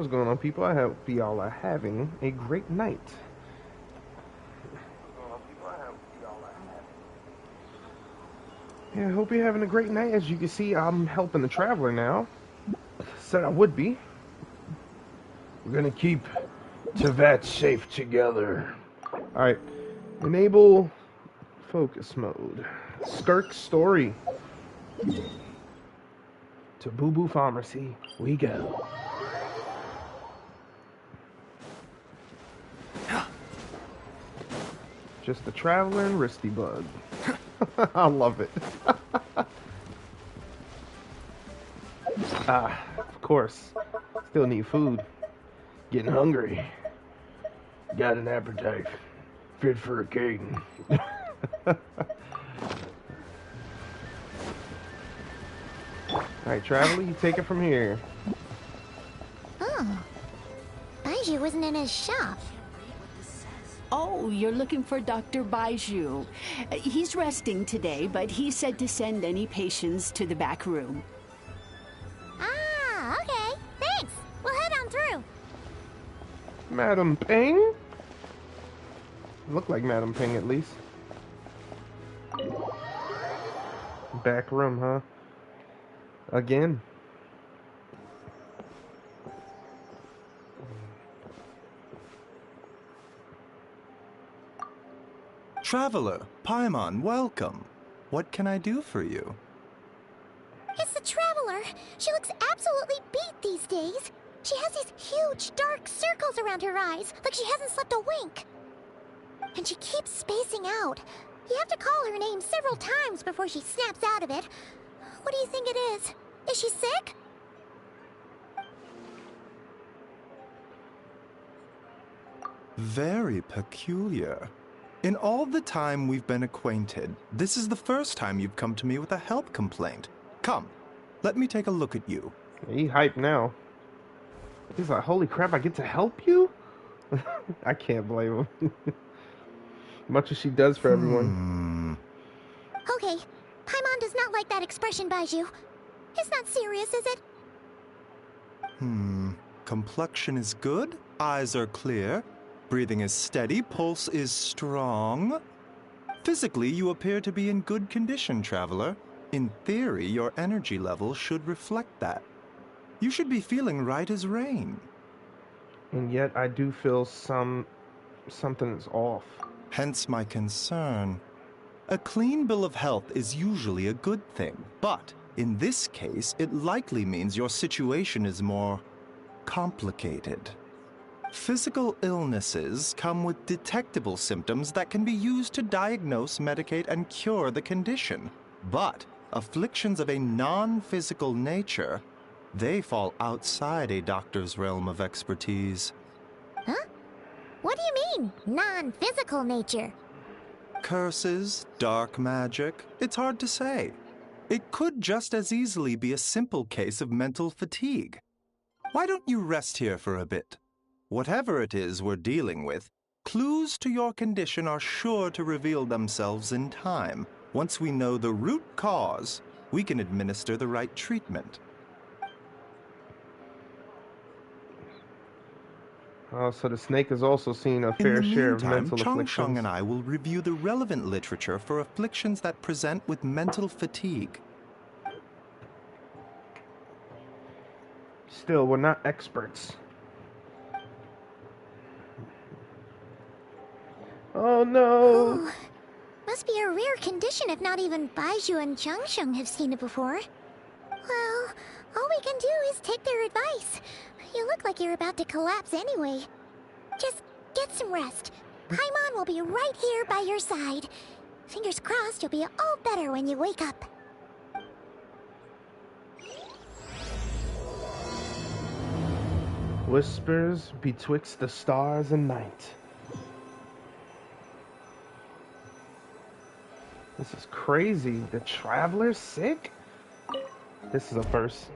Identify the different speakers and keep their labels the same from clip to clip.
Speaker 1: What's going on, people? I hope y'all are having a great night. Yeah, I hope you're having a great night. As you can see, I'm helping the traveler now. Said I would be. We're gonna keep Tevat safe together. Alright. Enable focus mode. Skirk story. To Bubu Pharmacy we go. Just the traveler and Wristybug. I love it. Of course. Still need food. Getting hungry. Got an appetite. Fit for a king. Alright, traveler, you take it from here.
Speaker 2: Oh. Baiju wasn't in his shop.
Speaker 3: Oh, you're looking for Dr. Baiju. He's resting today, but he said to send any patients to the back room.
Speaker 2: Ah, okay. Thanks. We'll head on through.
Speaker 1: Madam Ping? Look like Madam Ping, at least. Back room, huh? Again.
Speaker 4: Traveler, Paimon, welcome. What can I do for you?
Speaker 2: It's the Traveler. She looks absolutely beat these days. She has these huge dark circles around her eyes, like she hasn't slept a wink. And she keeps spacing out. You have to call her name several times before she snaps out of it. What do you think it is? Is she sick?
Speaker 4: Very peculiar. In all the time we've been acquainted, this is the first time you've come to me with a health complaint. Come, let me take a look at you.
Speaker 1: He hyped now. He's like, holy crap, I get to help you? I can't blame him. Much as she does for everyone.
Speaker 2: Okay, Paimon does not like that expression, Baiju. It's not serious, is it?
Speaker 4: Complexion is good, eyes are clear, breathing is steady, pulse is strong. Physically, you appear to be in good condition, Traveler. In theory, your energy level should reflect that. You should be feeling right as rain.
Speaker 1: And yet I do feel something is off.
Speaker 4: Hence my concern. A clean bill of health is usually a good thing, but in this case, it likely means your situation is more complicated. Physical illnesses come with detectable symptoms that can be used to diagnose, medicate, and cure the condition. But afflictions of a non-physical nature, they fall outside a doctor's realm of expertise.
Speaker 2: Huh? What do you mean, non-physical nature?
Speaker 4: Curses, dark magic, it's hard to say. It could just as easily be a simple case of mental fatigue. Why don't you rest here for a bit? Whatever it is we're dealing with, clues to your condition are sure to reveal themselves in time. Once we know the root cause, we can administer the right treatment.
Speaker 1: So the snake has also seen a fair share of mental
Speaker 4: Chong
Speaker 1: afflictions.
Speaker 4: and I will review the relevant literature for afflictions that present with mental fatigue.
Speaker 1: Still, we're not experts. Oh no!
Speaker 2: Oh, must be a rare condition if not even Baiju and Changsheng have seen it before. Well, all we can do is take their advice. You look like you're about to collapse anyway. Just get some rest. Paimon will be right here by your side. Fingers crossed you'll be all better when you wake up.
Speaker 1: Whispers betwixt the stars and night. This is crazy. The Traveler's sick? This is a first.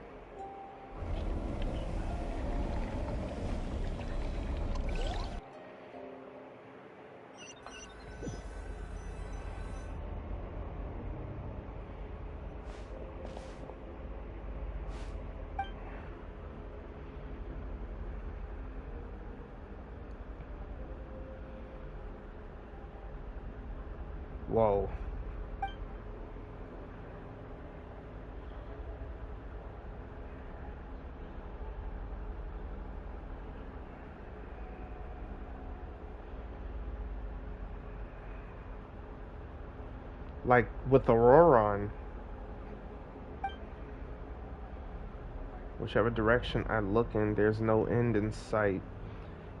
Speaker 1: Whoa. Like with Auroron. Whichever direction I look in, there's no end in sight.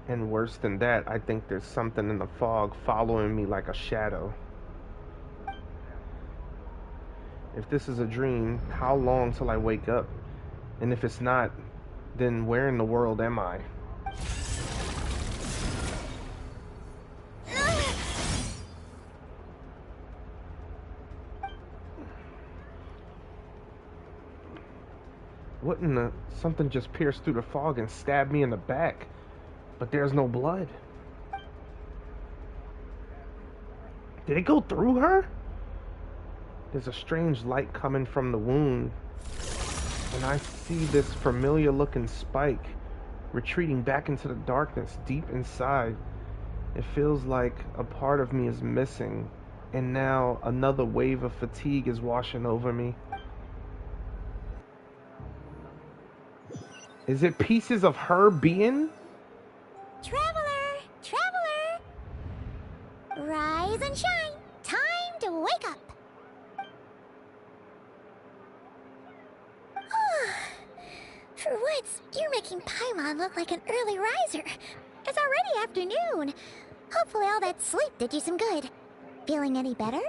Speaker 1: And worse than that, I think there's something in the fog following me like a shadow. If this is a dream, how long till I wake up? And if it's not, then where in the world am I? What in the... Something just pierced through the fog and stabbed me in the back. But there's no blood. Did it go through her? There's a strange light coming from the wound. And I see this familiar looking spike retreating back into the darkness deep inside. It feels like a part of me is missing. And now another wave of fatigue is washing over me. Is it pieces of her being?
Speaker 2: Traveler! Traveler! Rise and shine! Time to wake up! For once, you're making Paimon look like an early riser. It's already afternoon. Hopefully all that sleep did you some good. Feeling any better?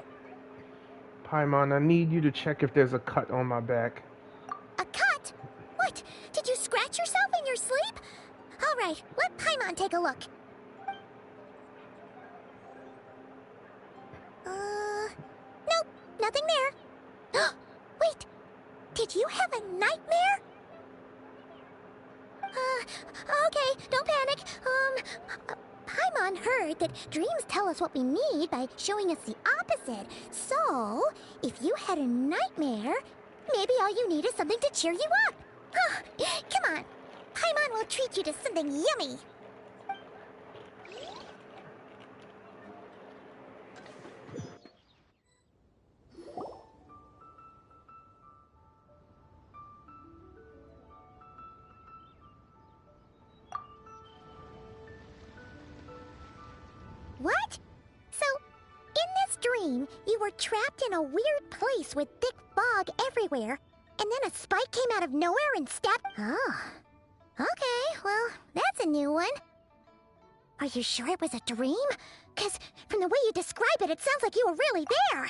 Speaker 1: Paimon, I need you to check if there's a cut on my back.
Speaker 2: A cut? What? Did you scratch yourself in your sleep? All right, let Paimon take a look. Nope, nothing there. Wait, did you have a nightmare? Okay, don't panic. Paimon heard that dreams tell us what we need by showing us the opposite. So, if you had a nightmare, maybe all you need is something to cheer you up. Come on, Paimon will treat you to something yummy. What? So, in this dream, you were trapped in a weird place with thick fog everywhere, and then a spike came out of nowhere and stabbed... Oh. Okay, well, that's a new one. Are you sure it was a dream? 'Cause from the way you describe it, it sounds like you were really there.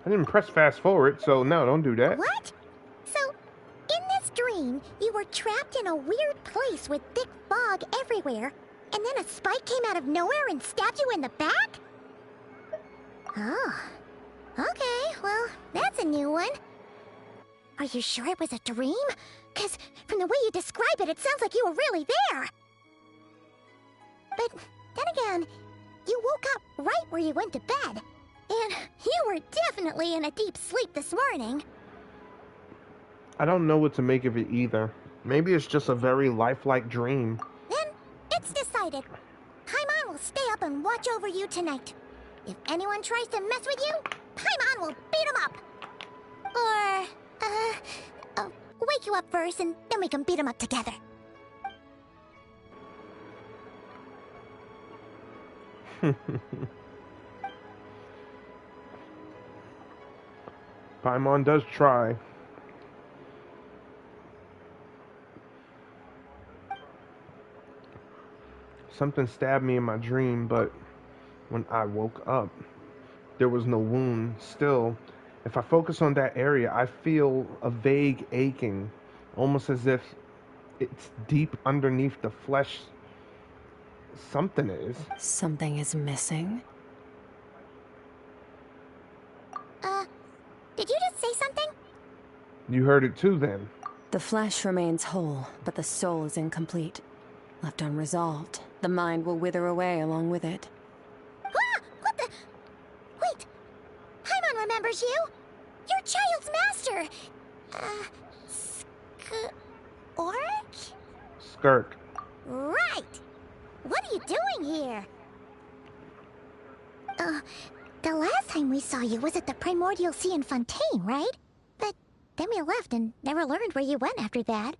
Speaker 1: I didn't press fast forward, so no, don't do that.
Speaker 2: What? So, in this dream, you were trapped in a weird place with thick fog everywhere, and then a spike came out of nowhere and stabbed you in the back? Oh. Okay, well, that's a new one. Are you sure it was a dream? 'Cause from the way you describe it, it sounds like you were really there. But then again, you woke up right where you went to bed. And you were definitely in a deep sleep this morning.
Speaker 1: I don't know what to make of it either. Maybe it's just a very lifelike dream.
Speaker 2: Then, it's decided. Paimon will stay up and watch over you tonight. If anyone tries to mess with you, Paimon will beat him up. Or, I'll wake you up first and then we can beat him up together.
Speaker 1: Paimon does try. Something stabbed me in my dream, but when I woke up, there was no wound. Still, if I focus on that area, I feel a vague aching, almost as if it's deep underneath the flesh. Something is.
Speaker 5: Something is missing?
Speaker 2: Did you just say something?
Speaker 1: You heard it too, then.
Speaker 5: The flesh remains whole, but the soul is incomplete. Left unresolved, the mind will wither away along with it.
Speaker 2: Ah! What the... Wait! Paimon remembers you! Your child's master!
Speaker 1: Skirk.
Speaker 2: Right! What are you doing here? The last time we saw you was at the Primordial Sea in Fontaine, right? But then we left and never learned where you went after that.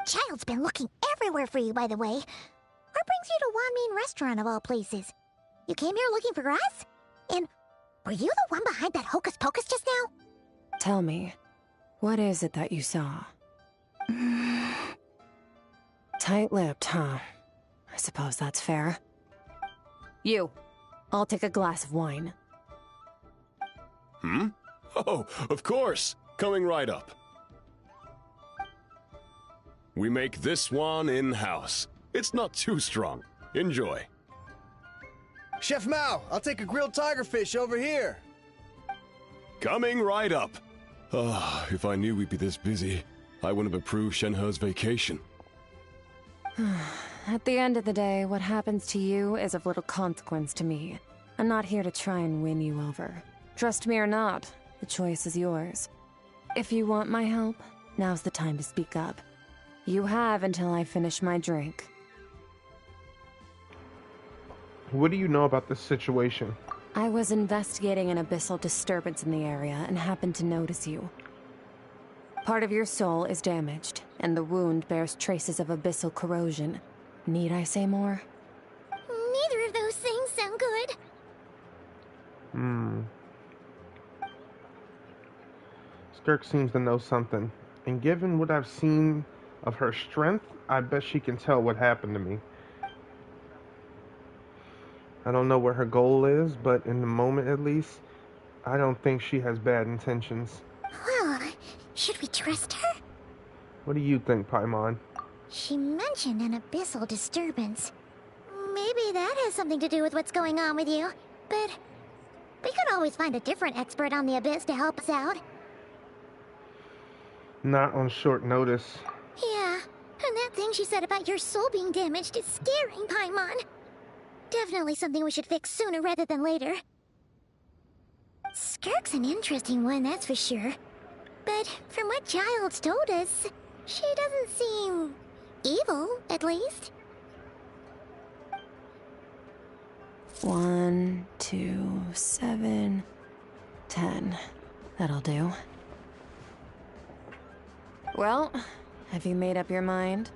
Speaker 2: Child's been looking everywhere for you, by the way. What brings you to Wanmean Restaurant of all places? You came here looking for us? And were you the one behind that hocus pocus just now?
Speaker 5: Tell me, what is it that you saw? Tight-lipped, huh? I suppose that's fair. You, I'll take a glass of wine.
Speaker 6: Hmm? Oh, of course! Coming right up. We make this one in-house. It's not too strong. Enjoy.
Speaker 7: Chef Mao, I'll take a grilled tigerfish over here.
Speaker 6: Coming right up. Ah, if I knew we'd be this busy, I wouldn't have approved Shenhe's vacation.
Speaker 5: At the end of the day, what happens to you is of little consequence to me. I'm not here to try and win you over. Trust me or not, the choice is yours. If you want my help, now's the time to speak up. You have until I finish my drink.
Speaker 1: What do you know about this situation?
Speaker 5: I was investigating an abyssal disturbance in the area and happened to notice you. Part of your soul is damaged, and the wound bears traces of abyssal corrosion. Need I say more?
Speaker 2: Neither of those things sound good.
Speaker 1: Skirk seems to know something, and given what I've seen of her strength, I bet she can tell what happened to me. I don't know what her goal is, but in the moment at least, I don't think she has bad intentions.
Speaker 2: Well, should we trust her?
Speaker 1: What do you think, Paimon?
Speaker 2: She mentioned an abyssal disturbance. Maybe that has something to do with what's going on with you. But we could always find a different expert on the abyss to help us out.
Speaker 1: Not on short notice.
Speaker 2: Yeah, and that thing she said about your soul being damaged is scaring, Paimon. Definitely something we should fix sooner rather than later. Skirk's an interesting one, that's for sure. But from what Child's told us, she doesn't seem evil, at least.
Speaker 5: 1, 2, 7, 10. That'll do. Well, have you made up your mind?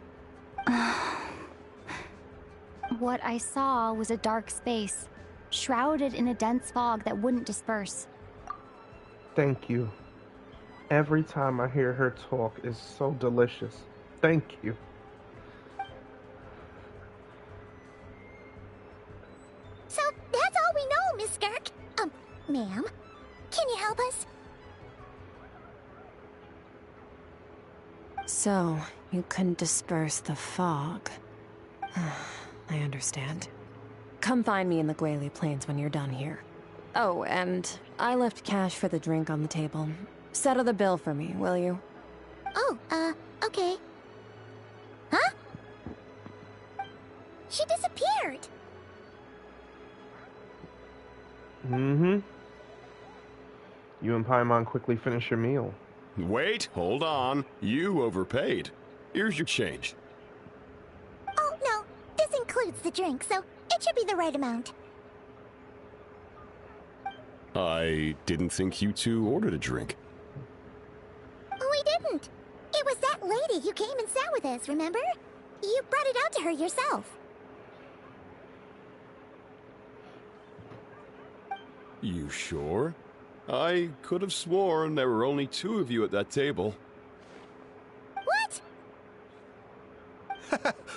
Speaker 8: What I saw was a dark space, shrouded in a dense fog that wouldn't disperse.
Speaker 1: Thank you. Every time I hear her talk is so delicious. Thank you.
Speaker 2: So that's all we know, Miss Skirk. Ma'am, can you help us?
Speaker 5: So, you couldn't disperse the fog. I understand. Come find me in the Guili Plains when you're done here. Oh, and I left cash for the drink on the table. Settle the bill for me, will you?
Speaker 2: Oh, okay. Huh? She disappeared!
Speaker 1: You and Paimon quickly finish your meal.
Speaker 6: Wait, hold on. You overpaid. Here's your change.
Speaker 2: Oh, no. This includes the drink, so it should be the right amount.
Speaker 6: I didn't think you two ordered a drink.
Speaker 2: We didn't. It was that lady who came and sat with us, remember? You brought it out to her yourself.
Speaker 6: You sure? I could have sworn there were only 2 of you at that table.
Speaker 2: What?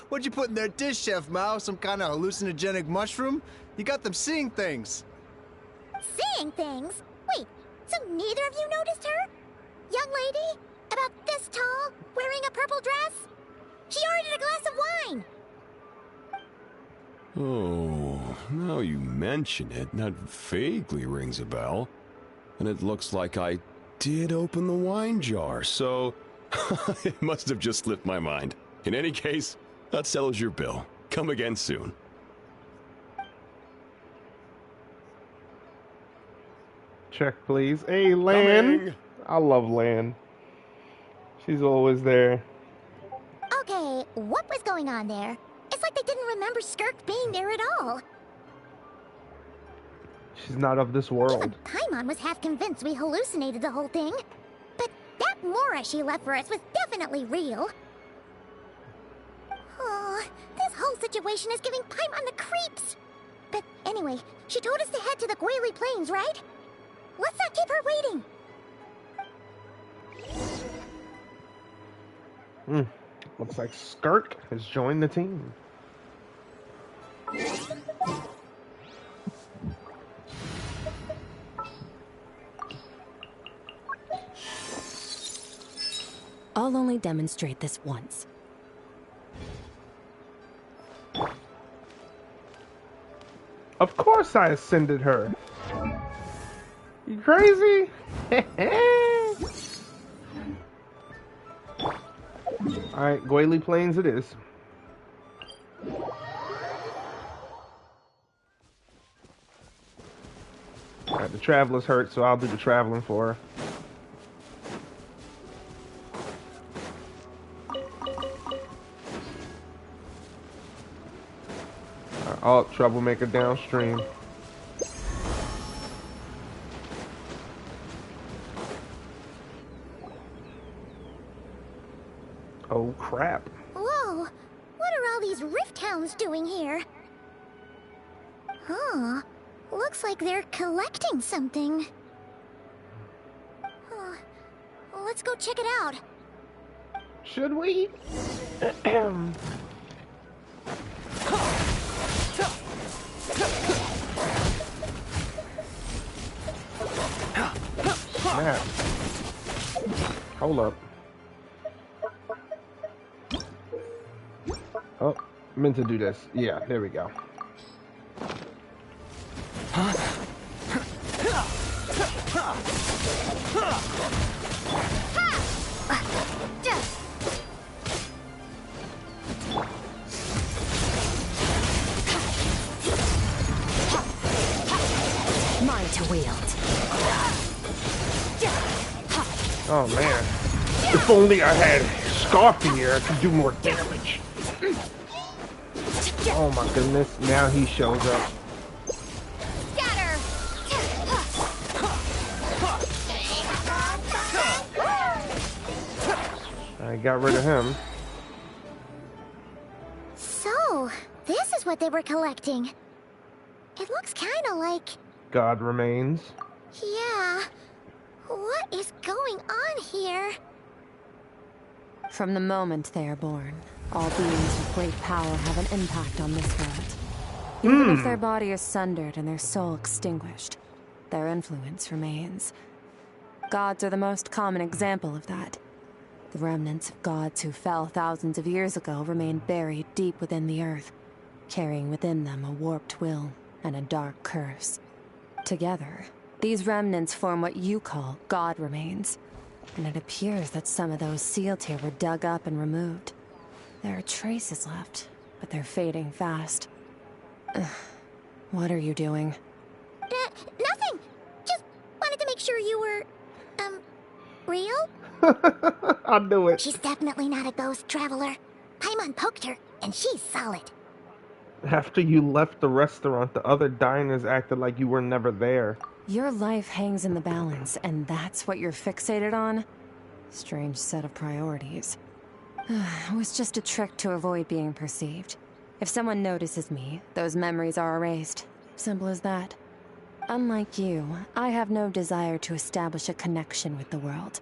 Speaker 7: What'd you put in their dish, Chef Mao? Some kind of hallucinogenic mushroom? You got them seeing things.
Speaker 2: Seeing things? Wait, so neither of you noticed her? Young lady? About this tall, wearing a purple dress? She ordered a glass of wine!
Speaker 6: Oh, now you mention it, that vaguely rings a bell. And it looks like I did open the wine jar, so it must have just slipped my mind. In any case, that settles your bill. Come again soon.
Speaker 1: Check, please. Hey, Lan.
Speaker 6: Coming.
Speaker 1: I love Lan. She's always there.
Speaker 2: Okay, what was going on there? It's like they didn't remember Skirk being there at all.
Speaker 1: She's not of this world.
Speaker 2: Even Paimon was half convinced we hallucinated the whole thing. But that Mora she left for us was definitely real. Oh, this whole situation is giving Paimon the creeps. But anyway, she told us to head to the Guili Plains, right? Let's not keep her waiting.
Speaker 1: Looks like Skirk has joined the team.
Speaker 5: I'll only demonstrate this once.
Speaker 1: Of course I ascended her. You crazy? Alright, Guili Plains it is. Alright, the traveler's hurt, so I'll do the traveling for her. Oh, troublemaker downstream. Oh, crap.
Speaker 2: Whoa, what are all these rift hounds doing here? Huh, looks like they're collecting something. Let's go check it out.
Speaker 1: Should we? Snap. Hold up. Oh, meant to do this. Yeah, there we go.
Speaker 5: Mine to wield.
Speaker 1: Oh man. If only I had Scarf here, I could do more damage. Oh my goodness, now he shows up.
Speaker 2: Scatter!
Speaker 1: I got rid of him.
Speaker 2: So, this is what they were collecting. It looks kind of like...
Speaker 1: God remains.
Speaker 2: Yeah. What is going on here?
Speaker 5: From the moment they are born, all beings with great power have an impact on this world. Even if their body is sundered and their soul extinguished, their influence remains. Gods are the most common example of that. The remnants of gods who fell thousands of years ago remain buried deep within the earth, carrying within them a warped will and a dark curse. Together, these remnants form what you call God remains, and it appears that some of those sealed here were dug up and removed. There are traces left, but they're fading fast. What are you doing?
Speaker 2: Nothing! Just wanted to make sure you were, real?
Speaker 1: I knew it.
Speaker 2: She's definitely not a ghost traveler. Paimon poked her, and she's solid.
Speaker 1: After you left the restaurant, the other diners acted like you were never there.
Speaker 5: Your life hangs in the balance, and that's what you're fixated on? Strange set of priorities. It was just a trick to avoid being perceived. If someone notices me, those memories are erased. Simple as that. Unlike you, I have no desire to establish a connection with the world.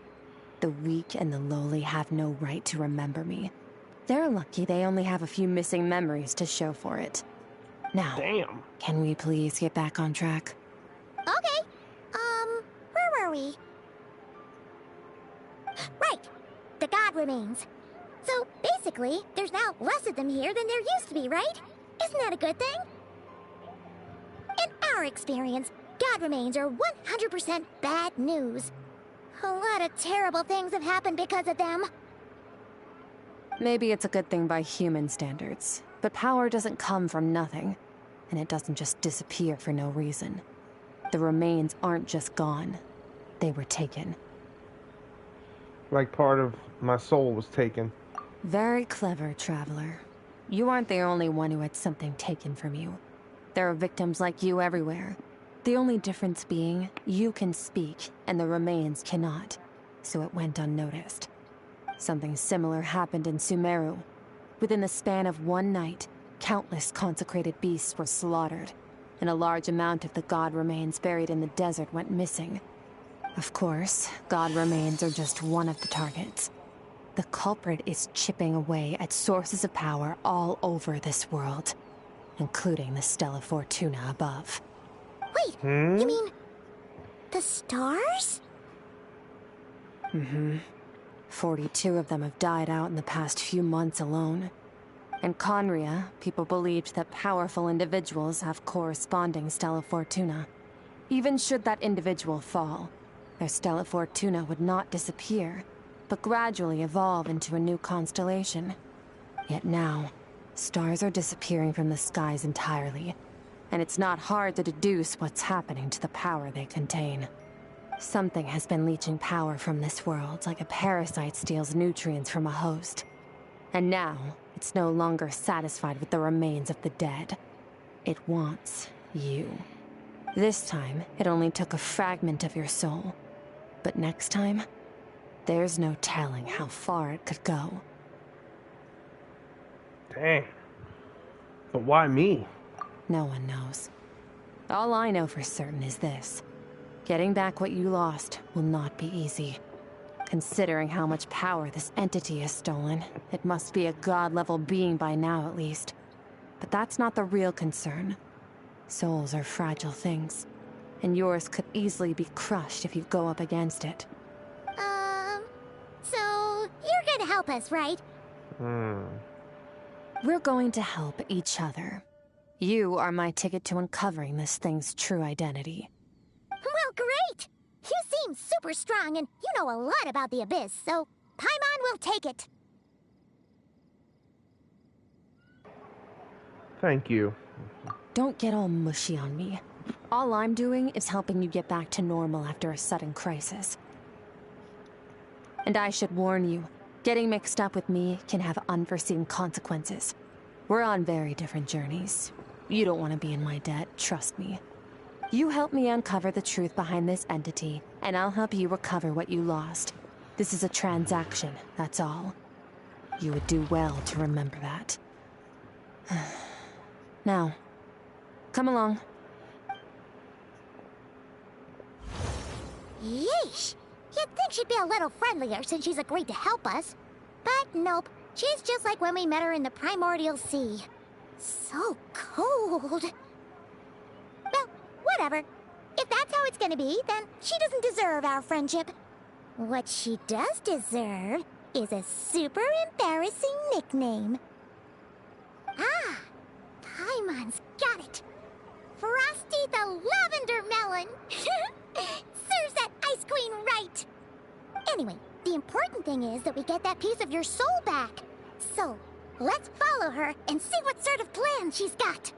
Speaker 5: The weak and the lowly have no right to remember me. They're lucky they only have a few missing memories to show for it. Now,
Speaker 1: Damn.
Speaker 5: can we please get back on track?
Speaker 2: Okay. Where were we? Right. The God remains. So, basically, there's now less of them here than there used to be, right? Isn't that a good thing? In our experience, God remains are 100% bad news. A lot of terrible things have happened because of them.
Speaker 5: Maybe it's a good thing by human standards, but power doesn't come from nothing, and it doesn't just disappear for no reason. The remains aren't just gone. They were taken.
Speaker 1: Like part of my soul was taken.
Speaker 5: Very clever, traveler. You aren't the only one who had something taken from you. There are victims like you everywhere. The only difference being, you can speak, and the remains cannot, so it went unnoticed. Something similar happened in Sumeru. Within the span of one night, countless consecrated beasts were slaughtered, and a large amount of the god remains buried in the desert went missing. Of course, god remains are just one of the targets. The culprit is chipping away at sources of power all over this world, including the Stella Fortuna above.
Speaker 2: Wait, you mean the stars?
Speaker 5: Mm-hmm. 42 of them have died out in the past few months alone. In Conria, people believed that powerful individuals have corresponding Stella Fortuna. Even should that individual fall, their Stella Fortuna would not disappear, but gradually evolve into a new constellation. Yet now, stars are disappearing from the skies entirely, and it's not hard to deduce what's happening to the power they contain. Something has been leeching power from this world like a parasite steals nutrients from a host. And now, it's no longer satisfied with the remains of the dead. It wants you. This time, it only took a fragment of your soul. But next time, there's no telling how far it could go.
Speaker 1: Dang. But why me?
Speaker 5: No one knows. All I know for certain is this. Getting back what you lost will not be easy. Considering how much power this entity has stolen, it must be a god-level being by now at least. But that's not the real concern. Souls are fragile things, and yours could easily be crushed if you go up against it.
Speaker 2: So you're gonna help us, right?
Speaker 5: We're going to help each other. You are my ticket to uncovering this thing's true identity.
Speaker 2: Well, great! You seem super strong, and you know a lot about the Abyss, so Paimon will take it.
Speaker 1: Thank you.
Speaker 5: Don't get all mushy on me. All I'm doing is helping you get back to normal after a sudden crisis. And I should warn you, getting mixed up with me can have unforeseen consequences. We're on very different journeys. You don't want to be in my debt, trust me. You help me uncover the truth behind this entity, and I'll help you recover what you lost. This is a transaction, that's all. You would do well to remember that. Now, come along.
Speaker 2: Yeesh! You'd think she'd be a little friendlier since she's agreed to help us. But nope, she's just like when we met her in the Primordial Sea. So cold. Well, whatever. If that's how it's gonna be, then she doesn't deserve our friendship. What she does deserve is a super embarrassing nickname. Ah, Paimon's got it. Frosty the Lavender Melon. Serves that Ice Queen right. Anyway, the important thing is that we get that piece of your soul back. So, let's follow her and see what sort of plan she's got.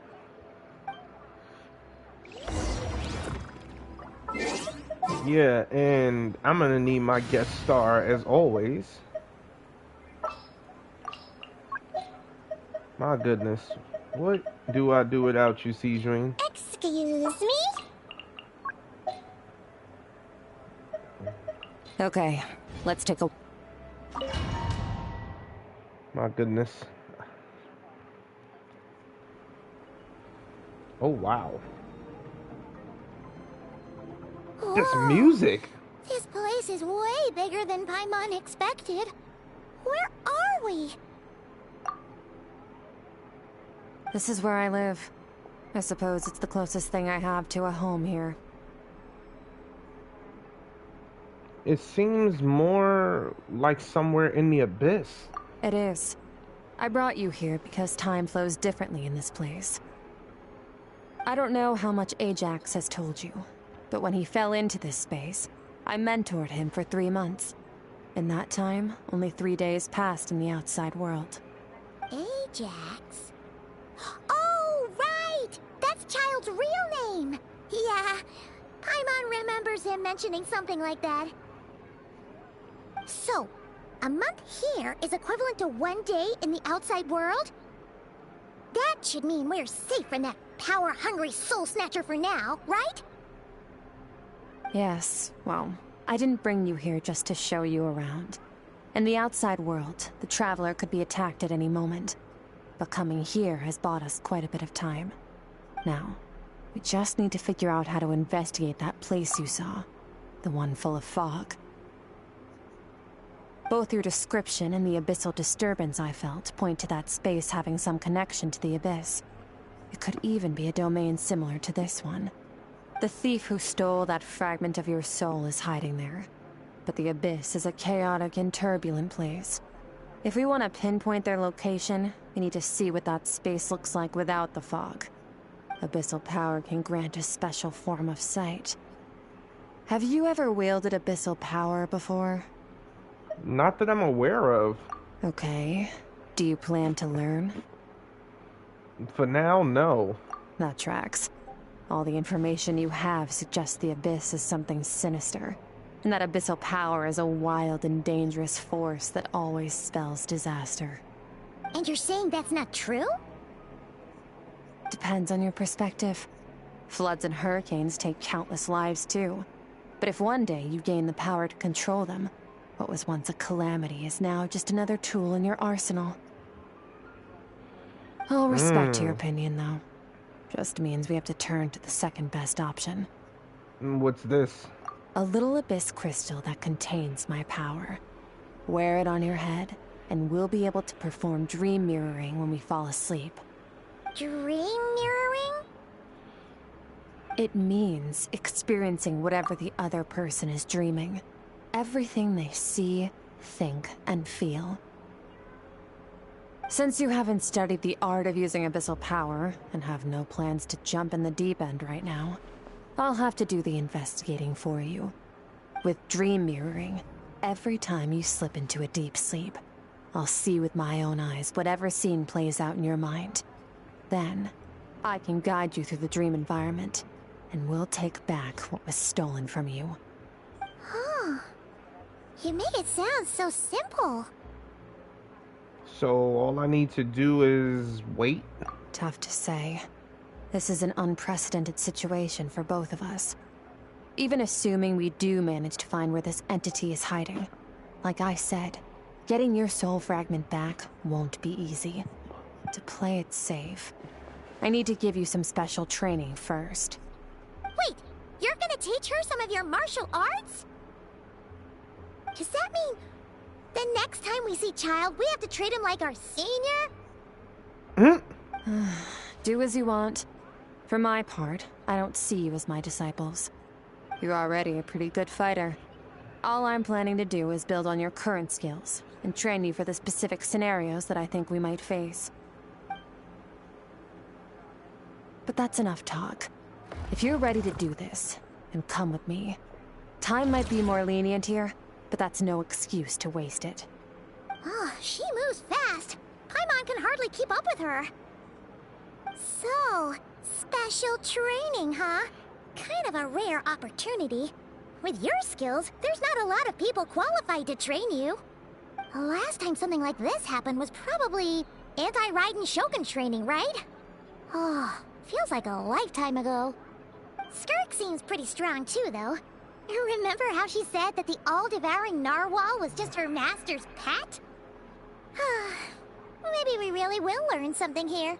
Speaker 1: Yeah, and I'm gonna need my guest star as always. My goodness. What do I do without you, Cedrine?
Speaker 2: Excuse me?
Speaker 5: Okay, let's take a...
Speaker 1: My goodness. Oh, wow. This
Speaker 2: Whoa.
Speaker 1: music.
Speaker 2: This place is way bigger than Paimon expected. Where are we?
Speaker 5: This is where I live. I suppose it's the closest thing I have to a home here.
Speaker 1: It seems more like somewhere in the abyss.
Speaker 5: It is. I brought you here because time flows differently in this place. I don't know how much Ajax has told you, but when he fell into this space, I mentored him for 3 months. In that time, only 3 days passed in the outside world.
Speaker 2: Ajax? Oh, right! That's Child's real name! Yeah, Paimon remembers him mentioning something like that. So, a month here is equivalent to 1 day in the outside world? That should mean we're safe from that power-hungry soul snatcher for now, right?
Speaker 5: Yes, well, I didn't bring you here just to show you around. In the outside world, the Traveler could be attacked at any moment. But coming here has bought us quite a bit of time. Now, we just need to figure out how to investigate that place you saw. The one full of fog. Both your description and the abyssal disturbance I felt point to that space having some connection to the abyss. It could even be a domain similar to this one. The thief who stole that fragment of your soul is hiding there. But the abyss is a chaotic and turbulent place. If we want to pinpoint their location, we need to see what that space looks like without the fog. Abyssal power can grant a special form of sight. Have you ever wielded abyssal power before?
Speaker 1: Not that I'm aware of.
Speaker 5: Okay. Do you plan to learn?
Speaker 1: For now, no.
Speaker 5: That tracks. All the information you have suggests the abyss is something sinister, and that abyssal power is a wild and dangerous force that always spells disaster.
Speaker 2: And you're saying that's not true?
Speaker 5: Depends on your perspective. Floods and hurricanes take countless lives too. But if one day you gain the power to control them, what was once a calamity is now just another tool in your arsenal. I'll respect your opinion, though. Just means we have to turn to the second best option.
Speaker 1: What's this?
Speaker 5: A little abyss crystal that contains my power. Wear it on your head, and we'll be able to perform dream mirroring when we fall asleep.
Speaker 2: Dream mirroring?
Speaker 5: It means experiencing whatever the other person is dreaming. Everything they see, think, and feel. Since you haven't studied the art of using abyssal power, and have no plans to jump in the deep end right now, I'll have to do the investigating for you. With dream mirroring, every time you slip into a deep sleep, I'll see with my own eyes whatever scene plays out in your mind. Then, I can guide you through the dream environment, and we'll take back what was stolen from you.
Speaker 2: Huh. You make it sound so simple.
Speaker 1: So all I need to do is wait?
Speaker 5: Tough to say. This is an unprecedented situation for both of us. Even assuming we do manage to find where this entity is hiding. Like I said, getting your soul fragment back won't be easy. To play it safe, I need to give you some special training first.
Speaker 2: Wait, you're gonna teach her some of your martial arts? Does that mean the next time we see Child, we have to treat him like our senior?
Speaker 5: Do as you want. For my part, I don't see you as my disciples. You're already a pretty good fighter. All I'm planning to do is build on your current skills, and train you for the specific scenarios that I think we might face. But that's enough talk. If you're ready to do this, then come with me. Time might be more lenient here, but that's no excuse to waste it.
Speaker 2: Oh, she moves fast. Paimon can hardly keep up with her. So, special training, huh? Kind of a rare opportunity. With your skills, there's not a lot of people qualified to train you. The last time something like this happened was probably anti-Raiden Shogun training, right? Oh, feels like a lifetime ago. Skirk seems pretty strong too, though. Remember how she said that the all-devouring narwhal was just her master's pet? Maybe we really will learn something here.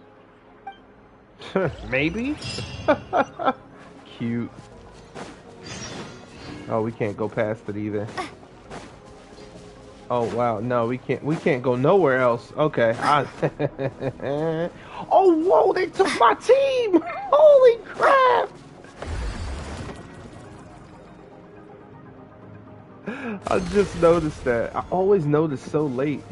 Speaker 1: Maybe? Cute. Oh, we can't go past it either. Oh wow, no, we can't go nowhere else. Okay. Oh whoa, they took my team! Holy crap! I just noticed that. I always notice so late.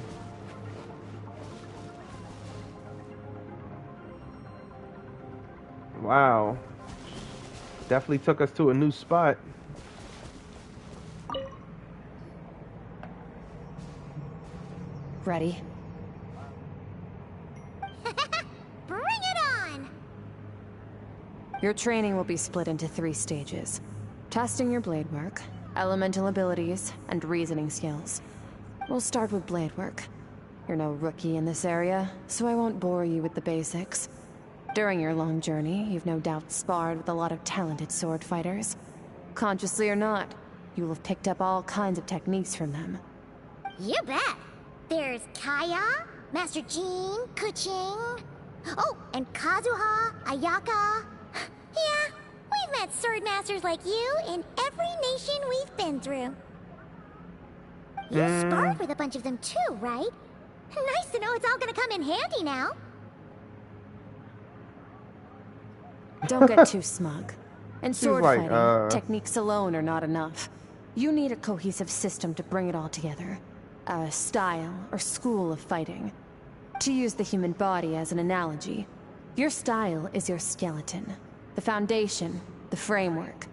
Speaker 1: Wow. Definitely took us to a new spot.
Speaker 5: Ready?
Speaker 2: Bring it on!
Speaker 5: Your training will be split into 3 stages. Testing your blade work, elemental abilities, and reasoning skills. We'll start with blade work. You're no rookie in this area, so I won't bore you with the basics. During your long journey, you've no doubt sparred with a lot of talented sword fighters. Consciously or not, you will have picked up all kinds of techniques from them.
Speaker 2: You bet. There's Kaya, Master Jean, Kuching. Oh, and Kazuha, Ayaka. Yeah, we've met sword masters like you in every nation we've been through. You sparred with a bunch of them too, right? Nice to know it's all gonna come in handy now.
Speaker 5: Don't get too smug. In sword
Speaker 1: like,
Speaker 5: fighting, techniques alone are not enough. You need a cohesive system to bring it all together. A style or school of fighting. To use the human body as an analogy, your style is your skeleton, the foundation, the framework.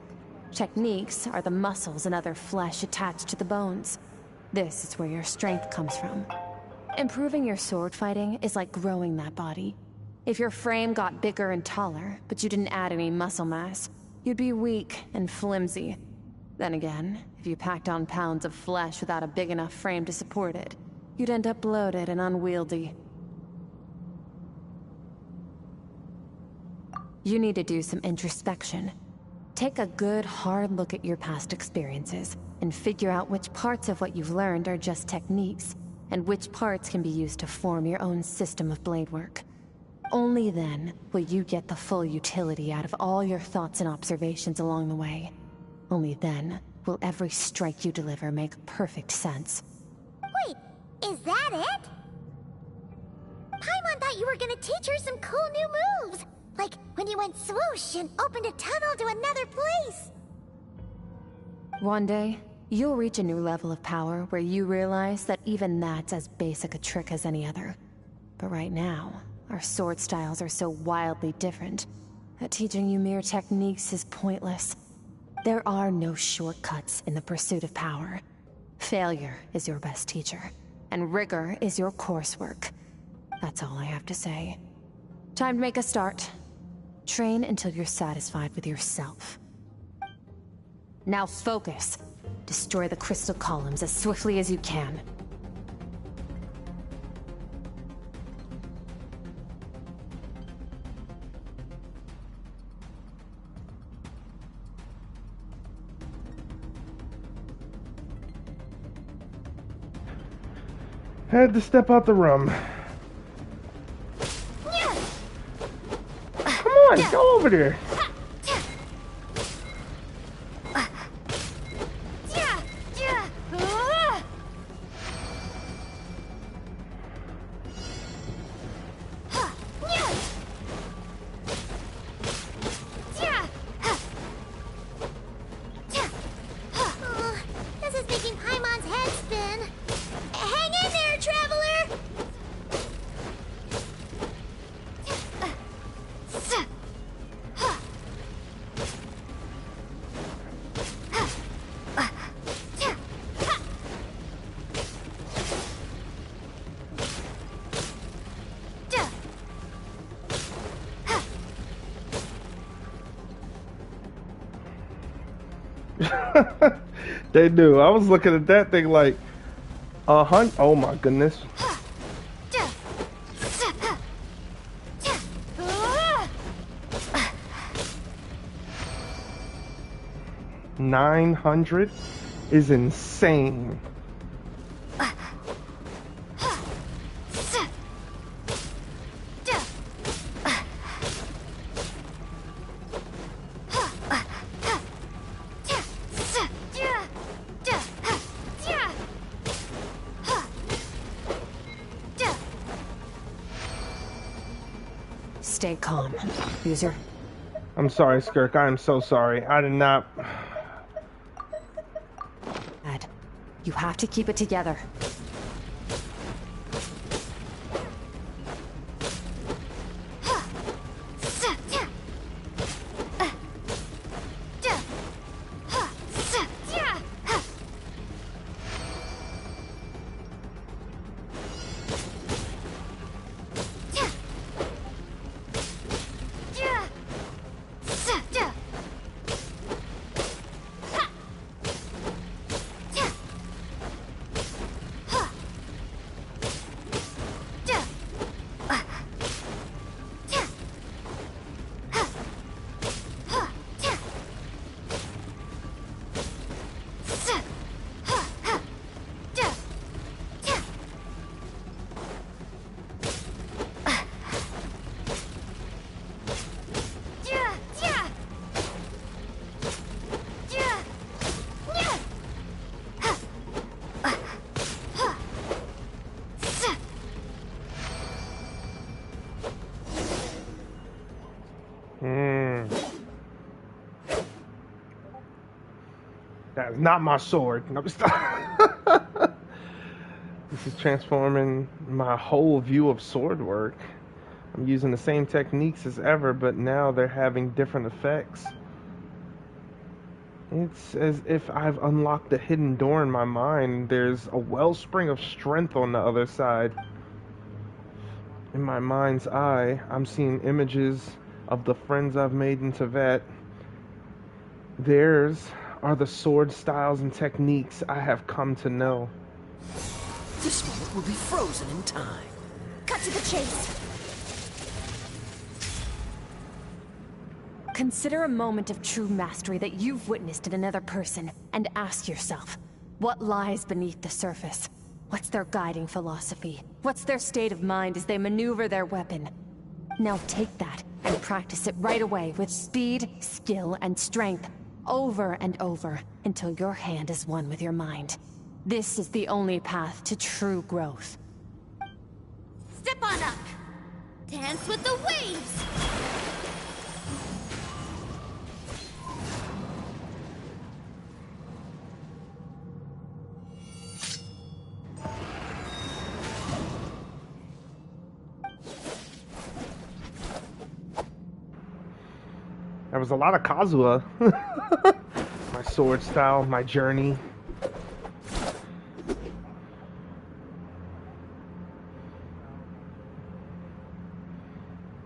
Speaker 5: Techniques are the muscles and other flesh attached to the bones. This is where your strength comes from. Improving your sword fighting is like growing that body. If your frame got bigger and taller, but you didn't add any muscle mass, you'd be weak and flimsy. Then again, if you packed on pounds of flesh without a big enough frame to support it, you'd end up bloated and unwieldy. You need to do some introspection. Take a good, hard look at your past experiences, and figure out which parts of what you've learned are just techniques, and which parts can be used to form your own system of blade work. Only then will you get the full utility out of all your thoughts and observations along the way. Only then will every strike you deliver make perfect sense.
Speaker 2: Wait, is that it? Paimon thought you were gonna teach her some cool new moves. Like when you went swoosh and opened a tunnel to another place.
Speaker 5: One day, you'll reach a new level of power where you realize that even that's as basic a trick as any other. But right now, our sword styles are so wildly different that teaching you mere techniques is pointless. There are no shortcuts in the pursuit of power. Failure is your best teacher, and rigor is your coursework. That's all I have to say. Time to make a start. Train until you're satisfied with yourself. Now focus. Destroy the crystal columns as swiftly as you can.
Speaker 1: Had to step out the room. Come on, go over there.
Speaker 2: This is making Paimon's head spin. Hang in there, traveler!
Speaker 1: They knew. I was looking at that thing like, oh my goodness. 900 is insane.
Speaker 5: Stay calm, user.
Speaker 1: I'm sorry, Skirk. I am so sorry. I did not.
Speaker 5: Ed, you have to keep it together.
Speaker 1: That is not my sword. No, this is transforming my whole view of sword work. I'm using the same techniques as ever, but now they're having different effects. It's as if I've unlocked a hidden door in my mind. There's a wellspring of strength on the other side. In my mind's eye, I'm seeing images of the friends I've made in Tibet. Theirs are the sword styles and techniques I have come to know.
Speaker 9: This moment will be frozen in time.
Speaker 2: Cut to the chase.
Speaker 5: Consider a moment of true mastery that you've witnessed in another person, and ask yourself, what lies beneath the surface? What's their guiding philosophy? What's their state of mind as they maneuver their weapon? Now take that and practice it right away with speed, skill, and strength, over and over, until your hand is one with your mind. This is the only path to true growth.
Speaker 2: Step on up. Dance with the waves.
Speaker 1: There was a lot of Kazuha. My sword style, my journey.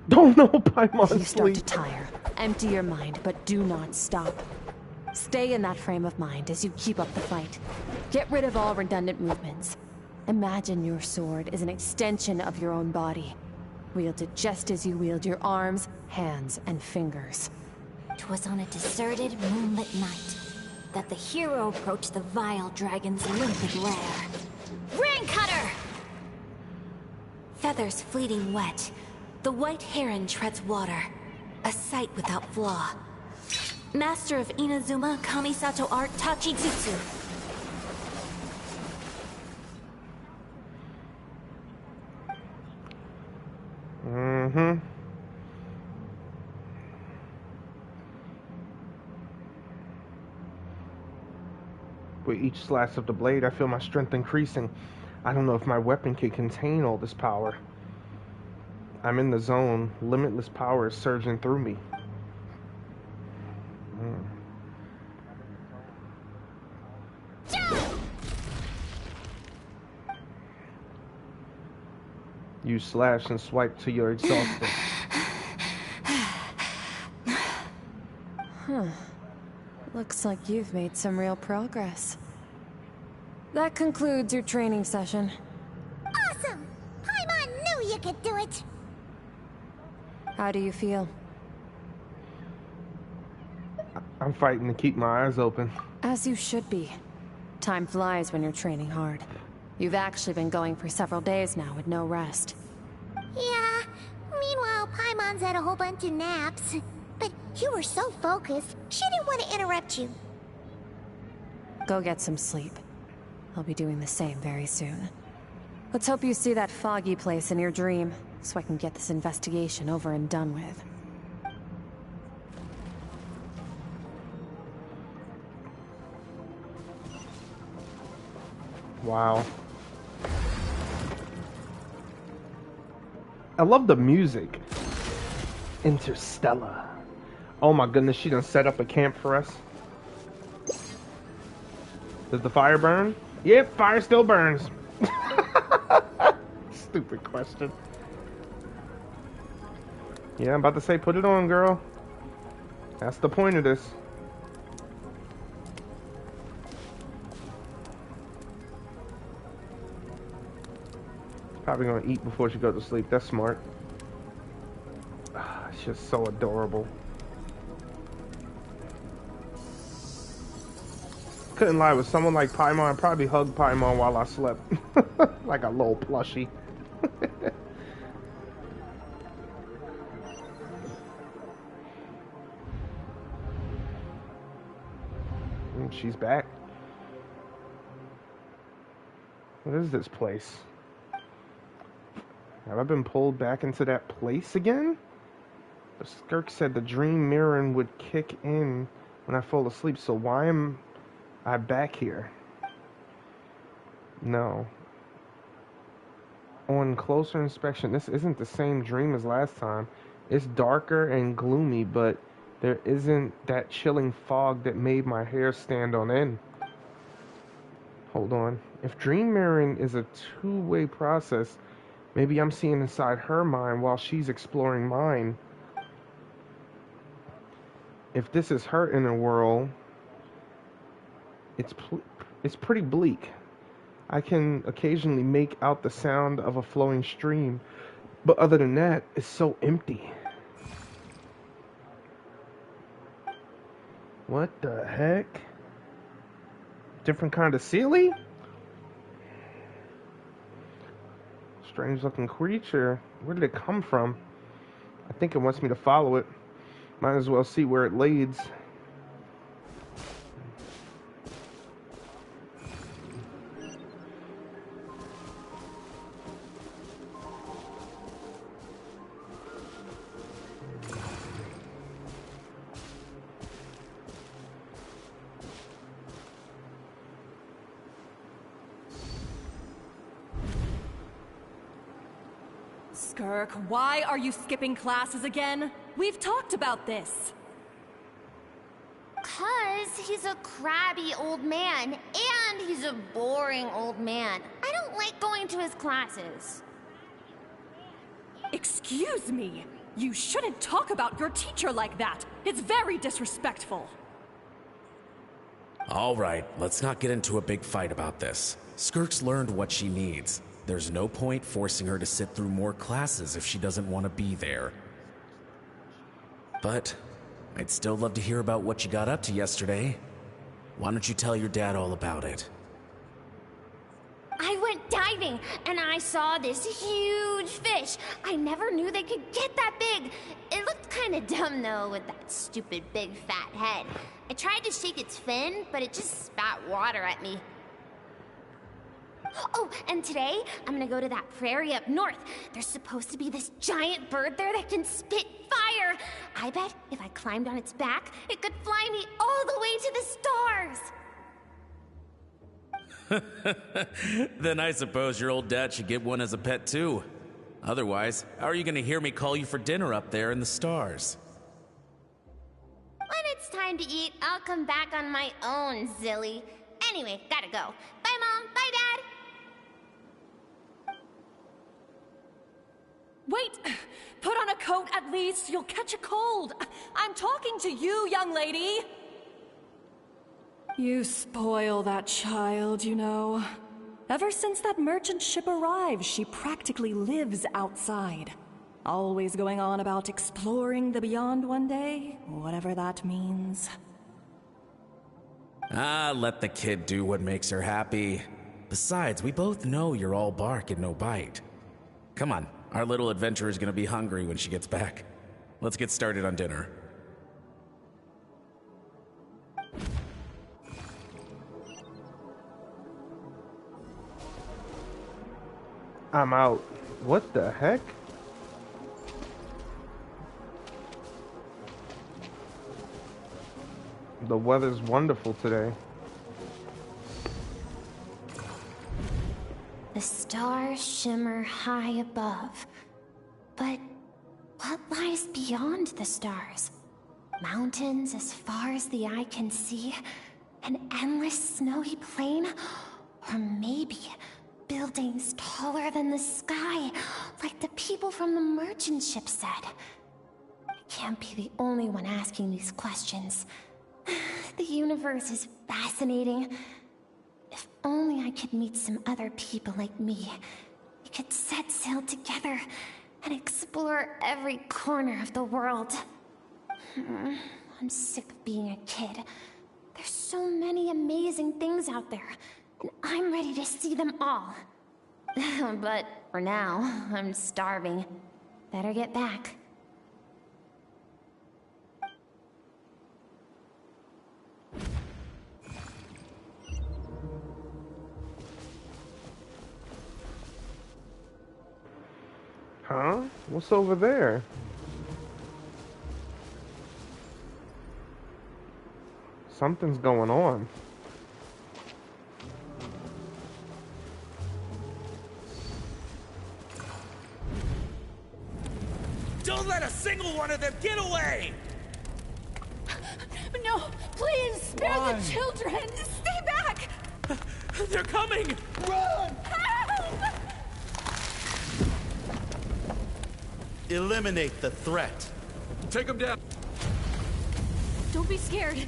Speaker 1: Don't know Paimon
Speaker 5: You start
Speaker 1: sleep.
Speaker 5: to tire. Empty your mind, but do not stop. Stay in that frame of mind as you keep up the fight. Get rid of all redundant movements. Imagine your sword is an extension of your own body. Wield it just as you wield your arms, hands, and fingers.
Speaker 2: 'Twas on a deserted, moonlit night that the hero approached the vile dragon's limpid lair. Rain Cutter! Feathers fleeting wet, the white heron treads water, a sight without flaw. Master of Inazuma Kamisato art Tachijutsu.
Speaker 1: Mm-hmm. With each slash of the blade, I feel my strength increasing. I don't know if my weapon can contain all this power. I'm in the zone. Limitless power is surging through me. You slash and swipe till you're exhausted.
Speaker 5: Looks like you've made some real progress. That concludes your training session.
Speaker 2: Awesome! Paimon knew you could do it!
Speaker 5: How do you feel?
Speaker 1: I'm fighting to keep my eyes open.
Speaker 5: As you should be. Time flies when you're training hard. You've actually been going for several days now with no rest.
Speaker 2: Yeah, meanwhile Paimon's had a whole bunch of naps. But you were so focused, she didn't want to interrupt you.
Speaker 5: Go get some sleep. I'll be doing the same very soon. Let's hope you see that foggy place in your dream, so I can get this investigation over and done with.
Speaker 1: Wow. I love the music. Interstellar. Oh my goodness, she done set up a camp for us. Does the fire burn? Yep, fire still burns. Stupid question. Yeah, I'm about to say put it on, girl. That's the point of this. Probably gonna eat before she goes to sleep. That's smart. It's just so adorable. Couldn't lie, with someone like Paimon, I'd probably hug Paimon while I slept. Like a little plushie. She's back. What is this place? Have I been pulled back into that place again? The Skirk said the dream mirroring would kick in when I fall asleep, so why am I back here. No. On closer inspection, this isn't the same dream as last time. It's darker and gloomy, but there isn't that chilling fog that made my hair stand on end. Hold on. If dream mirroring is a two-way process, maybe I'm seeing inside her mind while she's exploring mine. If this is her inner world, it's pretty bleak. I can occasionally make out the sound of a flowing stream, but other than that, it's so empty. What the heck? Different kind of Sealy? Strange looking creature. Where did it come from? I think it wants me to follow it. Might as well see where it leads.
Speaker 10: Skirk, why are you skipping classes again? We've talked about this.
Speaker 8: 'Cause he's a crabby old man, and he's a boring old man. I don't like going to his classes.
Speaker 10: Excuse me. You shouldn't talk about your teacher like that. It's very disrespectful.
Speaker 11: All right, let's not get into a big fight about this. Skirk's learned what she needs. There's no point forcing her to sit through more classes if she doesn't want to be there. But I'd still love to hear about what you got up to yesterday. Why don't you tell your dad all about it?
Speaker 8: I went diving, and I saw this huge fish. I never knew they could get that big. It looked kind of dumb, though, with that stupid big fat head. I tried to shake its fin, but it just spat water at me. Oh, and today, I'm gonna go to that prairie up north. There's supposed to be this giant bird there that can spit fire. I bet if I climbed on its back, it could fly me all the way to the stars.
Speaker 11: Then I suppose your old dad should get one as a pet too. Otherwise, how are you gonna hear me call you for dinner up there in the stars?
Speaker 8: When it's time to eat, I'll come back on my own, Zilly. Anyway, gotta go. Bye, Mom. Bye, Dad.
Speaker 10: Wait! Put on a coat at least. You'll catch a cold. I'm talking to you, young lady. You spoil that child, you know. Ever since that merchant ship arrived, she practically lives outside. Always going on about exploring the beyond one day, whatever that means.
Speaker 11: Ah, let the kid do what makes her happy. Besides, we both know you're all bark and no bite. Come on, our little adventurer is gonna be hungry when she gets back. Let's get started on dinner.
Speaker 1: I'm out. What the heck? The weather's wonderful today.
Speaker 8: The stars shimmer high above. But what lies beyond the stars? Mountains as far as the eye can see? An endless snowy plain? Or maybe buildings taller than the sky, like the people from the merchant ship said? I can't be the only one asking these questions. The universe is fascinating. If only I could meet some other people like me. We could set sail together and explore every corner of the world. I'm sick of being a kid. There's so many amazing things out there, and I'm ready to see them all. But for now, I'm starving. Better get back.
Speaker 1: Huh? What's over there? Something's going on.
Speaker 12: Don't let a single one of them get away!
Speaker 10: No, please, spare
Speaker 12: Why?
Speaker 10: the children! Stay back!
Speaker 12: They're coming!
Speaker 13: Run!
Speaker 10: Help!
Speaker 13: Eliminate the threat.
Speaker 12: Take them down.
Speaker 10: Don't be scared.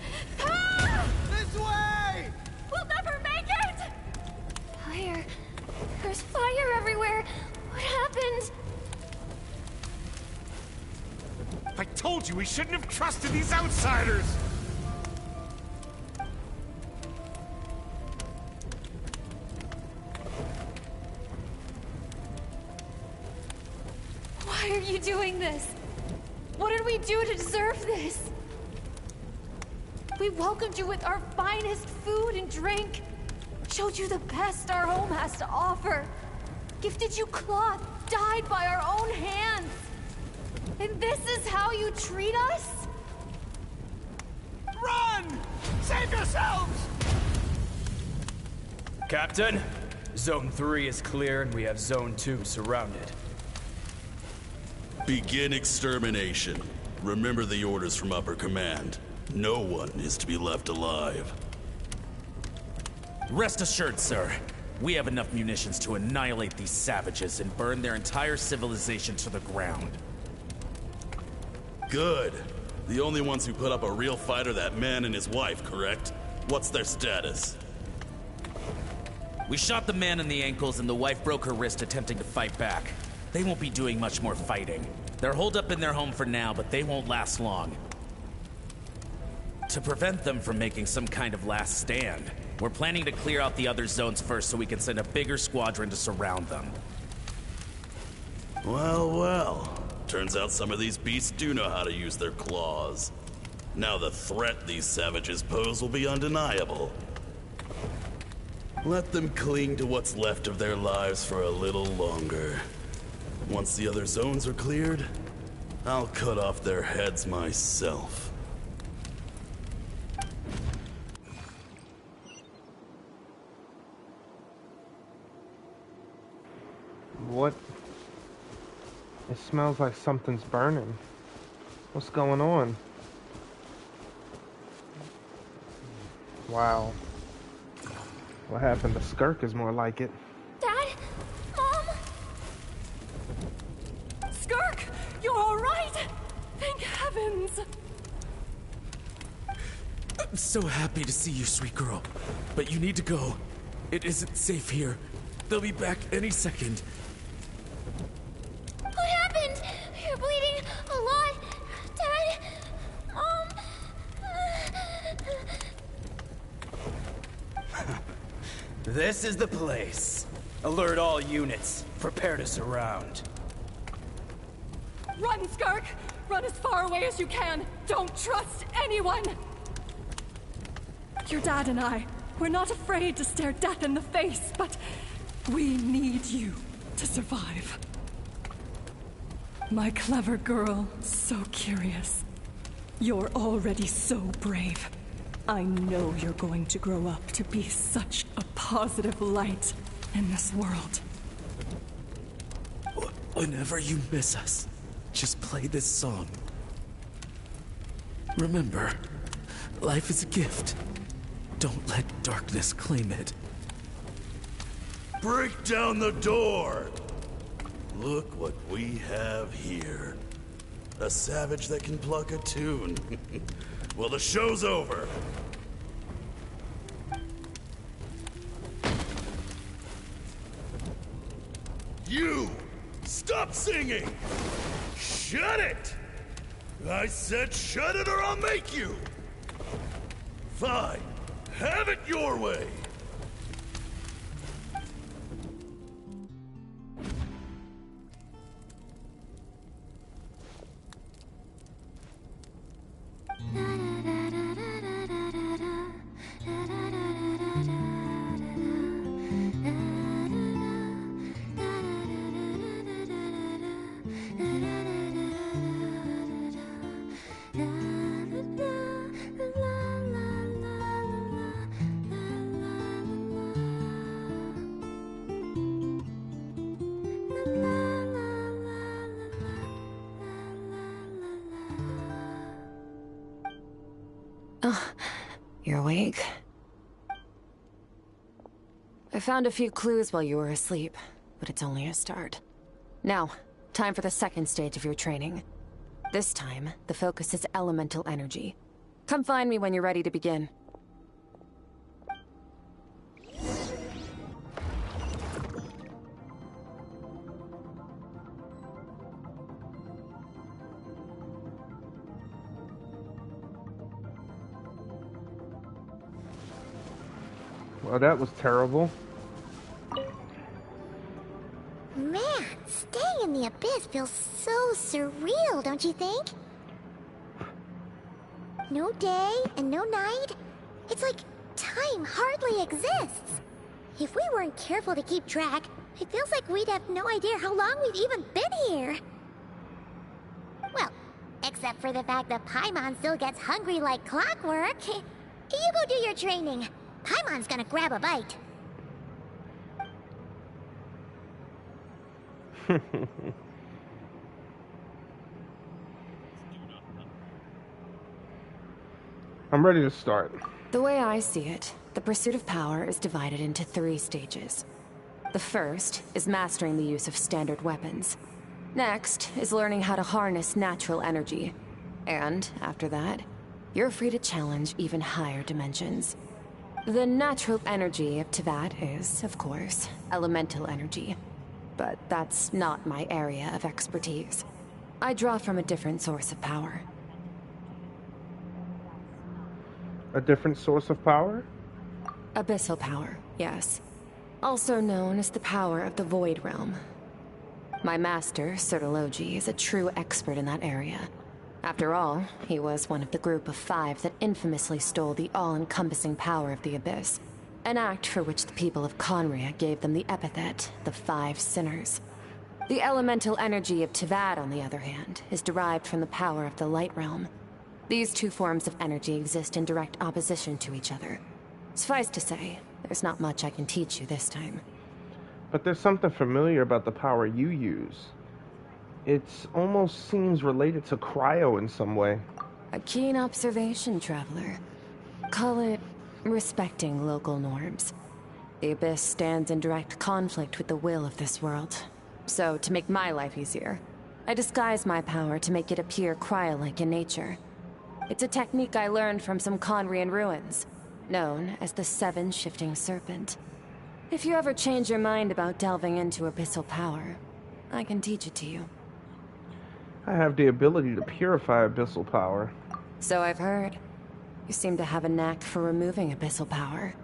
Speaker 10: Ah!
Speaker 7: This way!
Speaker 10: We'll never make it!
Speaker 8: Fire. There's fire everywhere. What happened?
Speaker 12: I told you we shouldn't have trusted these outsiders!
Speaker 10: Why are you doing this? What did we do to deserve this? We welcomed you with our finest food and drink, showed you the best our home has to offer, gifted you cloth dyed by our own hands. And this is how you treat us?
Speaker 12: Run! Save yourselves!
Speaker 14: Captain, Zone 3 is clear and we have Zone 2 surrounded.
Speaker 15: Begin extermination. Remember the orders from upper command. No one is to be left alive.
Speaker 11: Rest assured, sir. We have enough munitions to annihilate these savages and burn their entire civilization to the ground.
Speaker 15: Good. The only ones who put up a real fight are that man and his wife, correct? What's their status?
Speaker 11: We shot the man in the ankles and the wife broke her wrist attempting to fight back. They won't be doing much more fighting. They're holed up in their home for now, but they won't last long. To prevent them from making some kind of last stand, we're planning to clear out the other zones first so we can send a bigger squadron to surround them.
Speaker 15: Well, well. Turns out some of these beasts do know how to use their claws. Now the threat these savages pose will be undeniable. Let them cling to what's left of their lives for a little longer. Once the other zones are cleared, I'll cut off their heads myself.
Speaker 1: What? It smells like something's burning. What's going on? Wow. What happened to Skirk is more like it.
Speaker 10: Dad? Mom? Skirk! You're alright! Thank heavens!
Speaker 11: I'm so happy to see you, sweet girl. But you need to go. It isn't safe here. They'll be back any second.
Speaker 8: What happened? You're bleeding a lot. Dad? Mom?
Speaker 14: This is the place. Alert all units. Prepare to surround.
Speaker 10: Run, Skirk! Run as far away as you can! Don't trust anyone! Your dad and I, we're not afraid to stare death in the face, but we need you to survive. My clever girl, so curious. You're already so brave. I know you're going to grow up to be such a positive light in this world.
Speaker 11: Whenever you miss us, just play this song. Remember, life is a gift. Don't let darkness claim it.
Speaker 15: Break down the door! Look what we have here. A savage that can pluck a tune. Well, the show's over. You! Stop singing! Shut it! I said shut it or I'll make you! Fine. Have it your way!
Speaker 5: Oh, you're awake. I found a few clues while you were asleep, but it's only a start. Now, time for the second stage of your training. This time, the focus is elemental energy. Come find me when you're ready to begin.
Speaker 1: Well, that was terrible.
Speaker 2: Man, staying in the abyss feels so surreal, don't you think? No day and no night. It's like time hardly exists. If we weren't careful to keep track, it feels like we'd have no idea how long we've even been here. Well, except for the fact that Paimon still gets hungry like clockwork. You go do your training. Paimon's gonna grab a bite.
Speaker 1: I'm ready to start.
Speaker 5: The way I see it, the pursuit of power is divided into 3 stages. The first is mastering the use of standard weapons. Next is learning how to harness natural energy. And after that, you're free to challenge even higher dimensions. The natural energy of Teyvat is, of course, elemental energy. But that's not my area of expertise. I draw from a different source of power.
Speaker 1: A different source of power?
Speaker 5: Abyssal power, yes. Also known as the power of the Void Realm. My master, Sertologi, is a true expert in that area. After all, he was one of the group of 5 that infamously stole the all-encompassing power of the Abyss. An act for which the people of Conria gave them the epithet, the 5 Sinners. The elemental energy of Teyvat, on the other hand, is derived from the power of the Light Realm. These 2 forms of energy exist in direct opposition to each other. Suffice to say, there's not much I can teach you this time.
Speaker 1: But there's something familiar about the power you use. It almost seems related to cryo in some way.
Speaker 5: A keen observation, traveler. Call it respecting local norms. The Abyss stands in direct conflict with the will of this world. So, to make my life easier, I disguise my power to make it appear cryo-like in nature. It's a technique I learned from some Conrian ruins, known as the 7 Shifting Serpent. If you ever change your mind about delving into abyssal power, I can teach it to you.
Speaker 1: I have the ability to purify abyssal power.
Speaker 5: So I've heard. You seem to have a knack for removing abyssal power.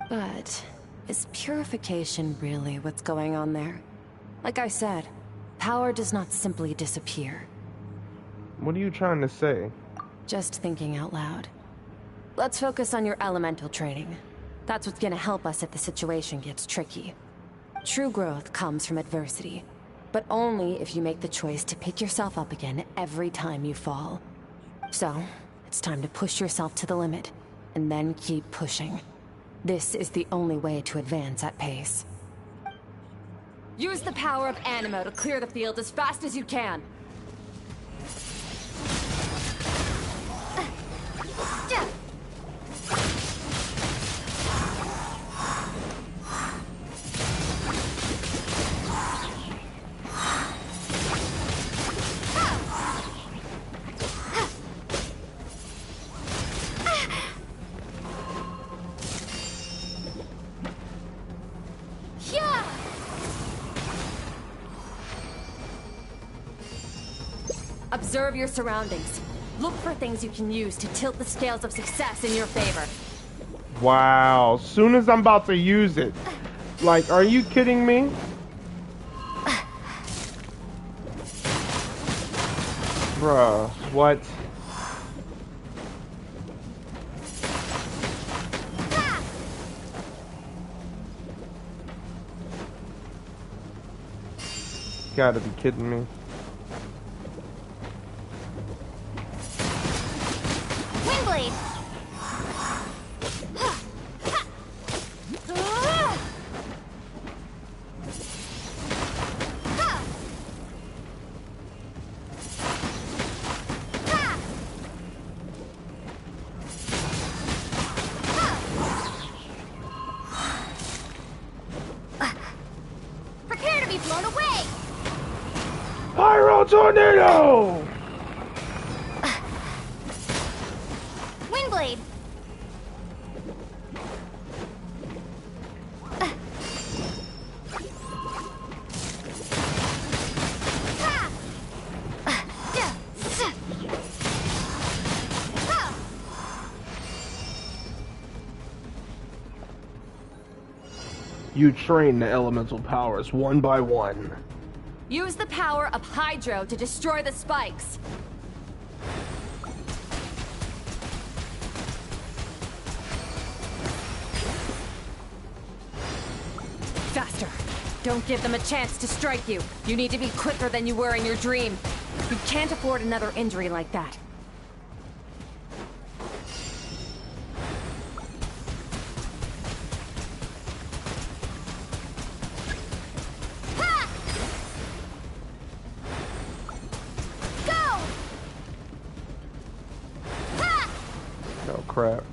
Speaker 5: But is purification really what's going on there? Like I said, power does not simply disappear.
Speaker 1: What are you trying to say?
Speaker 5: Just thinking out loud. Let's focus on your elemental training. That's what's gonna help us if the situation gets tricky. True growth comes from adversity, but only if you make the choice to pick yourself up again every time you fall. So, it's time to push yourself to the limit, and then keep pushing. This is the only way to advance at pace. Use the power of Animo to clear the field as fast as you can. Observe your surroundings. Look for things you can use to tilt the scales of success in your favor.
Speaker 1: Wow, soon as I'm about to use it. Like, are you kidding me? Bruh, what? Gotta be kidding me.
Speaker 2: Windblade!
Speaker 1: Tornado! Tornado!
Speaker 2: Windblade!
Speaker 1: You train the elemental powers one by one.
Speaker 5: Use the power of Hydro to destroy the spikes. Faster. Don't give them a chance to strike you. You need to be quicker than you were in your dream. You can't afford another injury like that.
Speaker 1: Oh crap.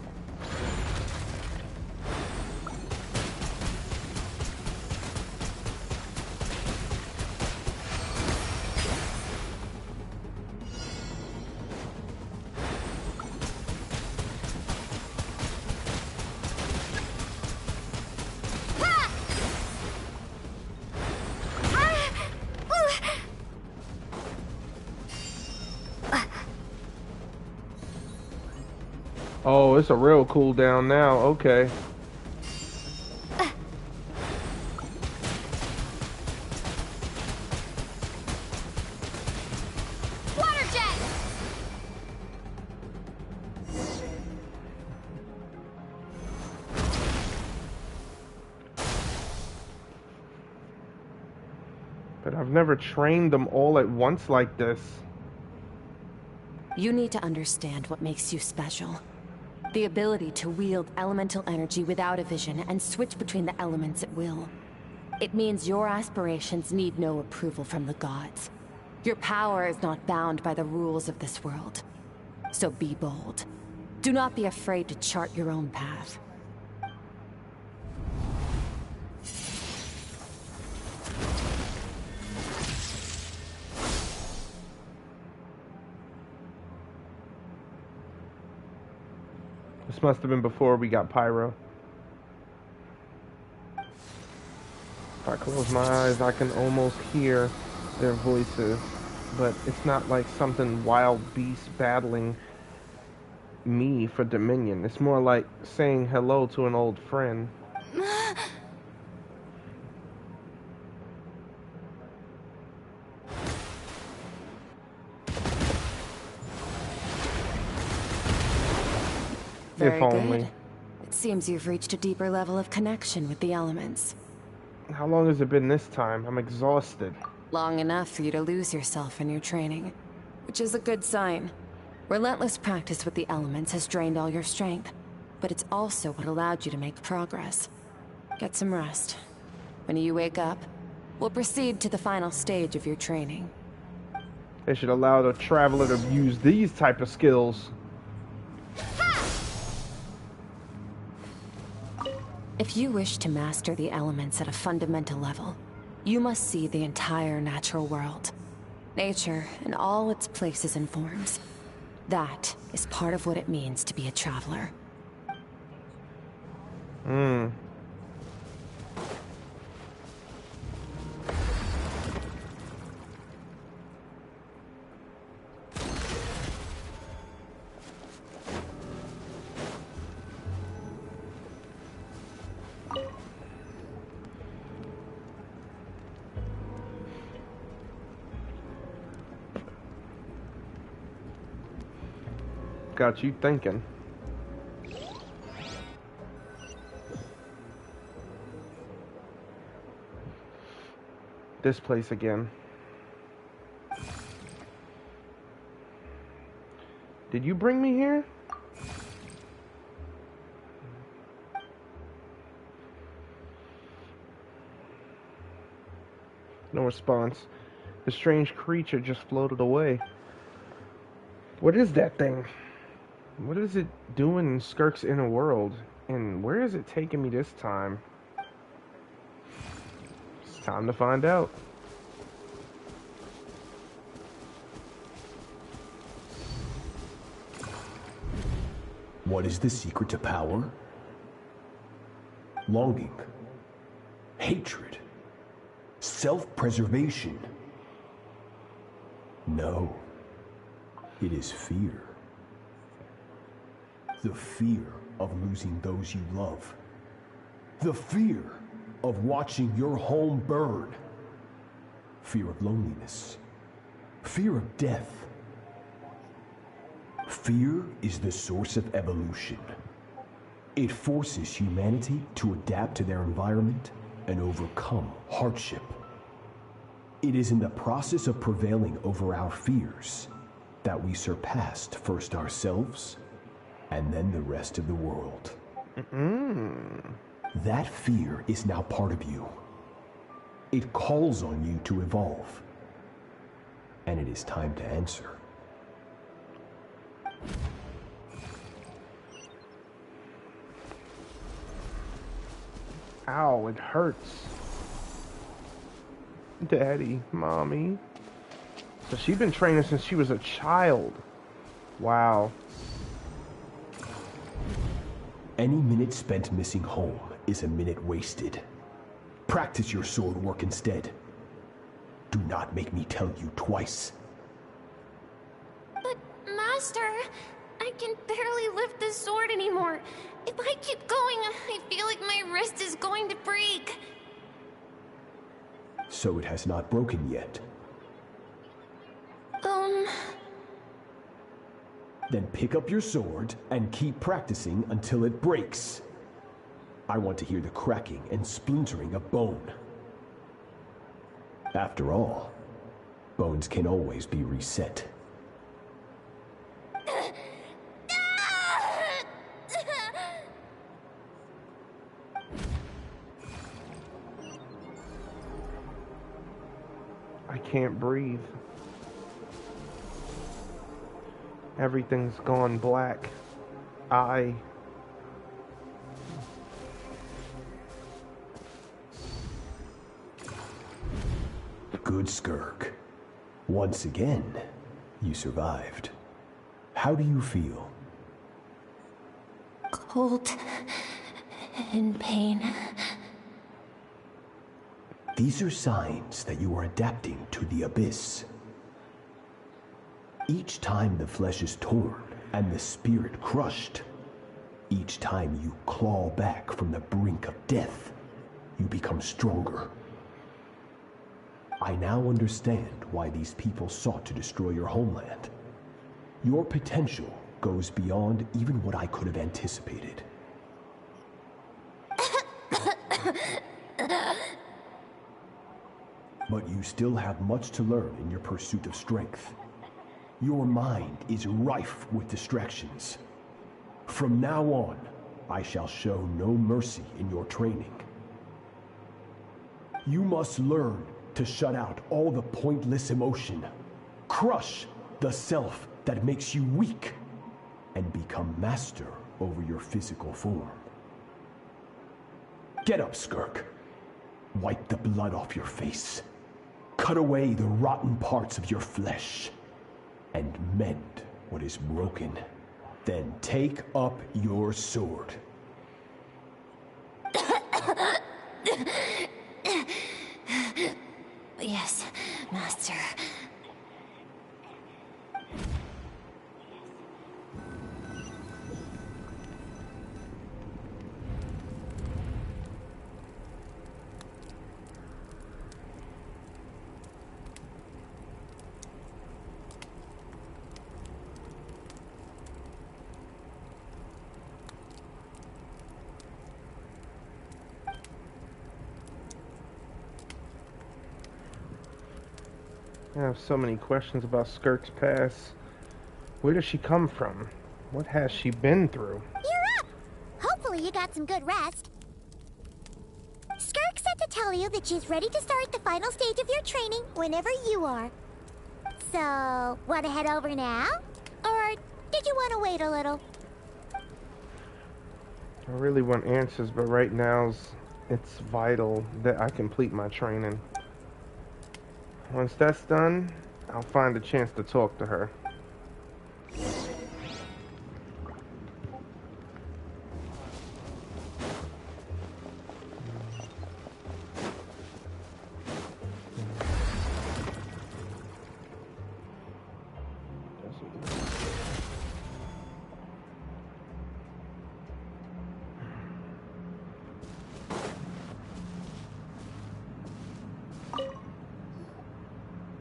Speaker 1: Oh, it's a real cooldown now. Okay.
Speaker 2: Water jet!
Speaker 1: But I've never trained them all at once like this.
Speaker 5: You need to understand what makes you special. The ability to wield elemental energy without a vision and switch between the elements at will. It means your aspirations need no approval from the gods. Your power is not bound by the rules of this world. So be bold. Do not be afraid to chart your own path.
Speaker 1: This must have been before we got Pyro. If I close my eyes, I can almost hear their voices. But it's not like something wild beast battling me for Dominion. It's more like saying hello to an old friend.
Speaker 5: Very
Speaker 1: If only.
Speaker 5: good. It seems you've reached a deeper level of connection with the elements.
Speaker 1: How long has it been this time? I'm exhausted.
Speaker 5: Long enough for you to lose yourself in your training, which is a good sign. Relentless practice with the elements has drained all your strength, but it's also what allowed you to make progress. Get some rest. When you wake up, we'll proceed to the final stage of your training.
Speaker 1: They should allow the traveler to use these type of skills.
Speaker 5: If you wish to master the elements at a fundamental level, you must see the entire natural world. Nature in all its places and forms. That is part of what it means to be a traveler.
Speaker 1: Got you thinking. This place again. Did you bring me here? No response. The strange creature just floated away. What is that thing? What is it doing in Skirk's inner world? And where is it taking me this time? It's time to find out.
Speaker 13: What is the secret to power? Longing, hatred, self-preservation. No, it is fear. The fear of losing those you love. The fear of watching your home burn. Fear of loneliness. Fear of death. Fear is the source of evolution. It forces humanity to adapt to their environment and overcome hardship. It is in the process of prevailing over our fears that we surpassed first ourselves and then the rest of the world. That fear is now part of you. It calls on you to evolve. And it is time to answer.
Speaker 1: Ow, it hurts. Daddy, mommy. So she's been training since she was a child. Wow.
Speaker 13: Any minute spent missing home is a minute wasted. Practice your sword work instead. Do not make me tell you twice.
Speaker 8: But, Master, I can barely lift the sword anymore. If I keep going, I feel like my wrist is going to break.
Speaker 13: So it has not broken yet. Then pick up your sword and keep practicing until it breaks. I want to hear the cracking and splintering of bone. After all, bones can always be reset.
Speaker 1: I can't breathe. Everything's gone black.
Speaker 13: Good, Skirk. Once again, you survived. How do you feel?
Speaker 8: Cold and pain.
Speaker 13: These are signs that you are adapting to the abyss. Each time the flesh is torn and the spirit crushed, each time you claw back from the brink of death, you become stronger. I now understand why these people sought to destroy your homeland. Your potential goes beyond even what I could have anticipated. But you still have much to learn in your pursuit of strength. Your mind is rife with distractions. From now on, I shall show no mercy in your training. You must learn to shut out all the pointless emotion, crush the self that makes you weak, and become master over your physical form. Get up, Skirk. Wipe the blood off your face. Cut away the rotten parts of your flesh. And mend what is broken. Then take up your sword.
Speaker 8: Yes, Master.
Speaker 1: I have so many questions about Skirk's past. Where does she come from? What has she been through?
Speaker 2: You're up! Hopefully you got some good rest. Skirk said to tell you that she's ready to start the final stage of your training whenever you are. So, want to head over now? Or did you want to wait a little?
Speaker 1: I really want answers, but right now it's vital that I complete my training. Once that's done, I'll find a chance to talk to her.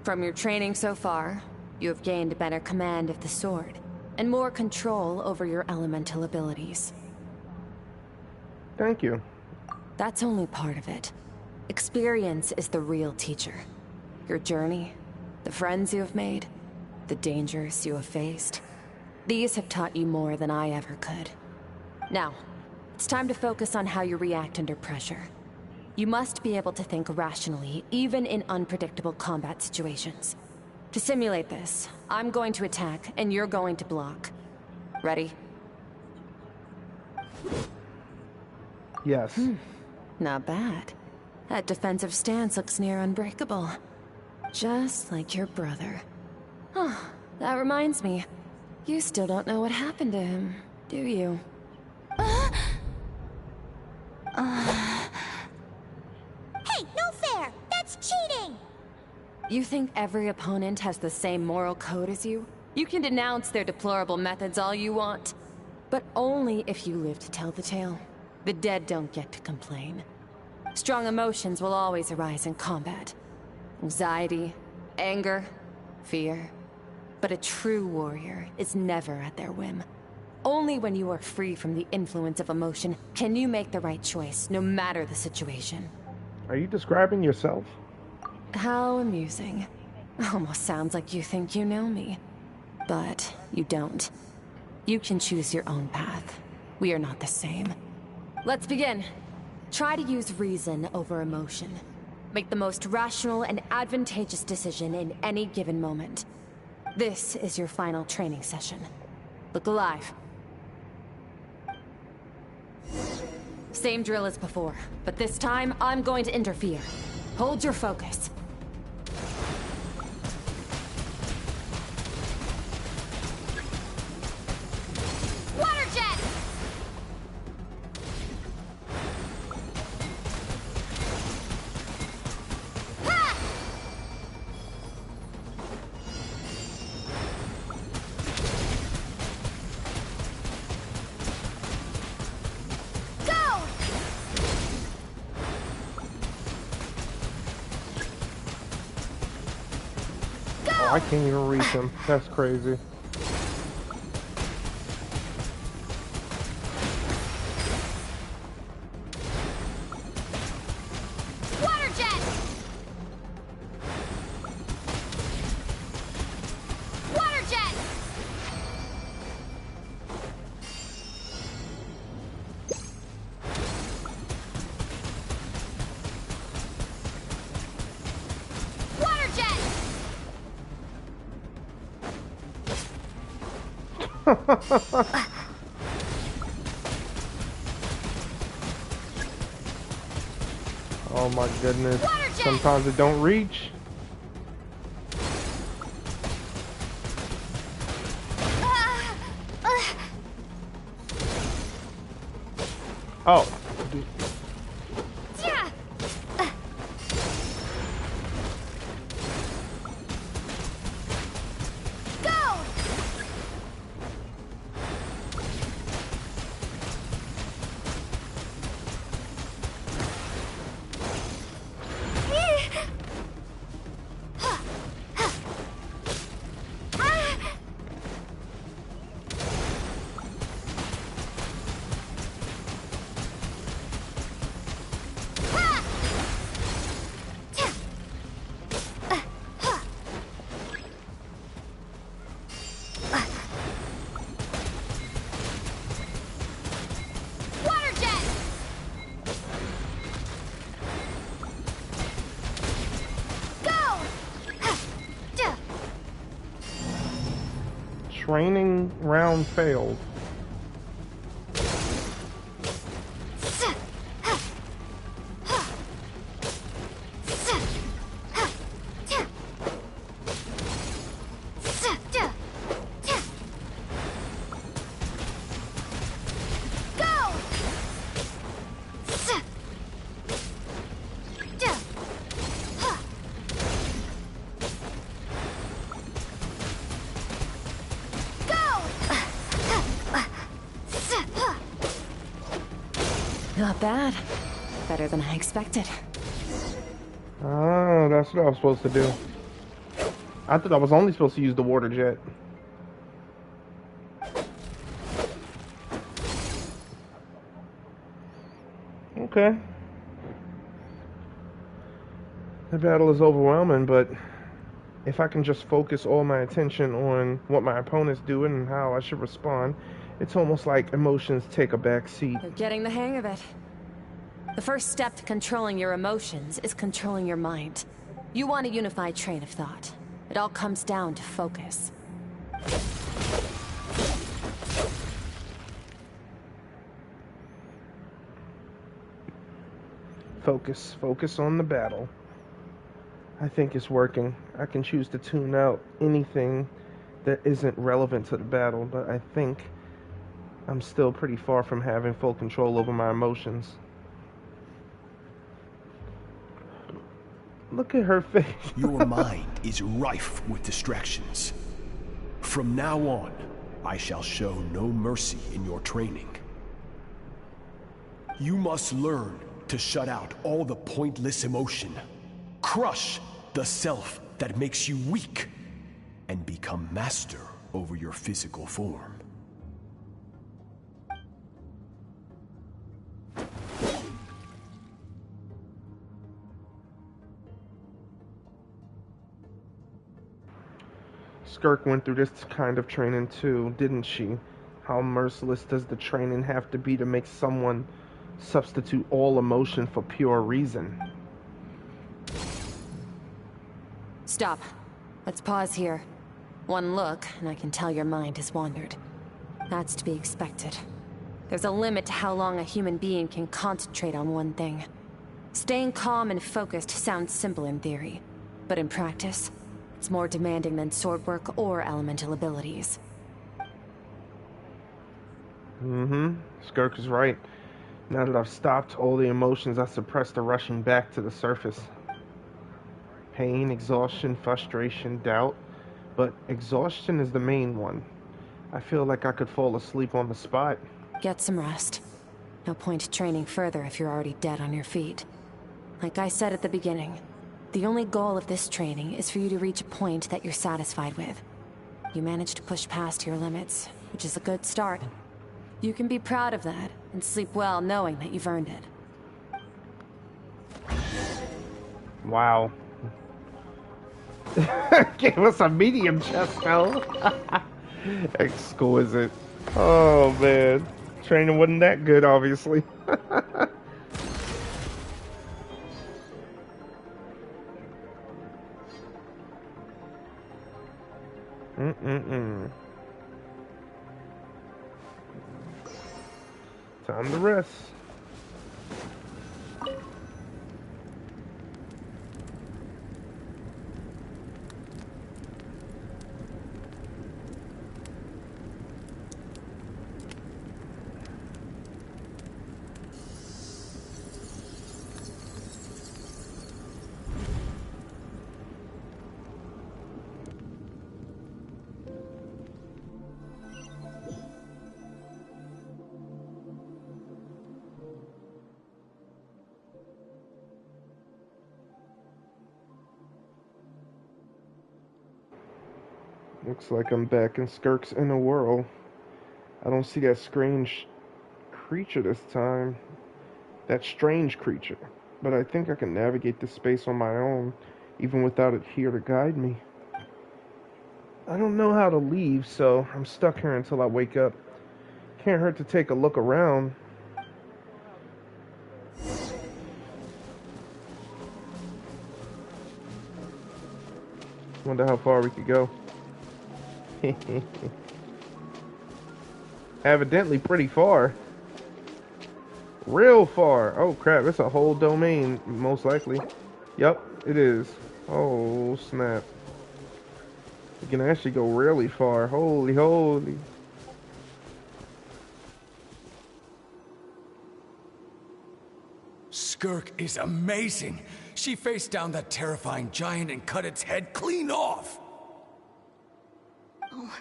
Speaker 5: From your training so far, you have gained better command of the sword, and more control over your elemental abilities.
Speaker 1: Thank you.
Speaker 5: That's only part of it. Experience is the real teacher. Your journey, the friends you have made, the dangers you have faced. These have taught you more than I ever could. Now, it's time to focus on how you react under pressure. You must be able to think rationally, even in unpredictable combat situations. To simulate this, I'm going to attack, and you're going to block. Ready?
Speaker 1: Yes.
Speaker 5: Not bad. That defensive stance looks near unbreakable. Just like your brother. Oh, that reminds me. You still don't know what happened to him, do you?
Speaker 2: Hey, no fair! That's cheating!
Speaker 5: You think every opponent has the same moral code as you? You can denounce their deplorable methods all you want. But only if you live to tell the tale. The dead don't get to complain. Strong emotions will always arise in combat. Anxiety, anger, fear. But a true warrior is never at their whim. Only when you are free from the influence of emotion can you make the right choice, no matter the situation.
Speaker 1: Are you describing yourself?
Speaker 5: How amusing. Almost sounds like you think you know me. But you don't. You can choose your own path. We are not the same. Let's begin. Try to use reason over emotion. Make the most rational and advantageous decision in any given moment. This is your final training session. Look alive. Same drill as before, but this time I'm going to interfere. Hold your focus.
Speaker 2: Water jet! Ha! Go!
Speaker 1: Oh, I can't even reach him. That's crazy.
Speaker 2: Water jet! Water jet! Water jet!
Speaker 1: Oh my goodness. Sometimes it don't reach. Oh.
Speaker 2: Yeah. Go! Water jet! Go!
Speaker 1: Training round failed.
Speaker 5: Not bad. Better than I expected.
Speaker 1: Ah, that's what I was supposed to do. I thought I was only supposed to use the water jet. Okay. The battle is overwhelming, but if I can just focus all my attention on what my opponent's doing and how I should respond, it's almost like emotions take a back seat.
Speaker 5: You're getting the hang of it. The first step to controlling your emotions is controlling your mind. You want a unified train of thought. It all comes down to focus.
Speaker 1: Focus on the battle. I think it's working. I can choose to tune out anything that isn't relevant to the battle, but I think I'm still pretty far from having full control over my emotions. Look at her face.
Speaker 13: Your mind is rife with distractions. From now on, I shall show no mercy in your training. You must learn to shut out all the pointless emotion. Crush the self that makes you weak, and become master over your physical form.
Speaker 1: Skirk went through this kind of training too, didn't she? How merciless does the training have to be to make someone substitute all emotion for pure reason?
Speaker 5: Stop. Let's pause here. One look, and I can tell your mind has wandered. That's to be expected. There's a limit to how long a human being can concentrate on one thing. Staying calm and focused sounds simple in theory, but in practice, it's more demanding than sword work or elemental abilities.
Speaker 1: Skirk is right. Now that I've stopped all the emotions I suppressed are rushing back to the surface. Pain, exhaustion, frustration, doubt. But exhaustion is the main one. I feel like I could fall asleep on the spot.
Speaker 5: Get some rest. No point training further if you're already dead on your feet. Like I said at the beginning, the only goal of this training is for you to reach a point that you're satisfied with. You managed to push past your limits, which is a good start. You can be proud of that, and sleep well knowing that you've earned it.
Speaker 1: Wow. Gave us a medium chest, though. Exquisite. Oh, man. Training wasn't that good, obviously. Time to rest. Looks like I'm back in Skirk's inner world. I don't see that strange creature this time. That strange creature. But I think I can navigate this space on my own, even without it here to guide me. I don't know how to leave, so I'm stuck here until I wake up. Can't hurt to take a look around. Wonder how far we could go. Evidently pretty far. Real far. Oh crap, it's a whole domain, most likely. Yup, it is. Oh snap. You can actually go really far. Holy.
Speaker 15: Skirk is amazing. She faced down that terrifying giant and cut its head clean off.
Speaker 8: Oh,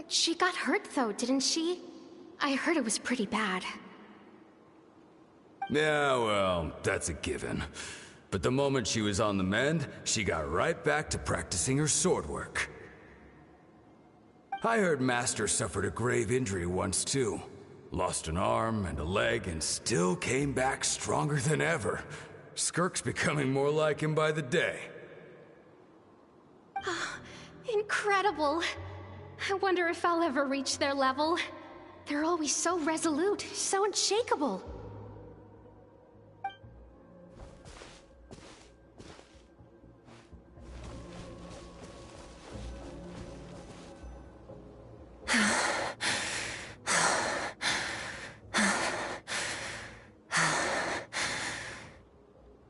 Speaker 8: she got hurt though, didn't she? I heard it was pretty bad.
Speaker 15: Yeah, well, that's a given.
Speaker 16: But the moment she was on the mend, she got right back to practicing her sword work. I heard Master suffered a grave injury once too. Lost an arm and a leg and still came back stronger than ever. Skirk's becoming more like him by the day.
Speaker 8: Incredible. I wonder if I'll ever reach their level. They're always so resolute, so unshakable.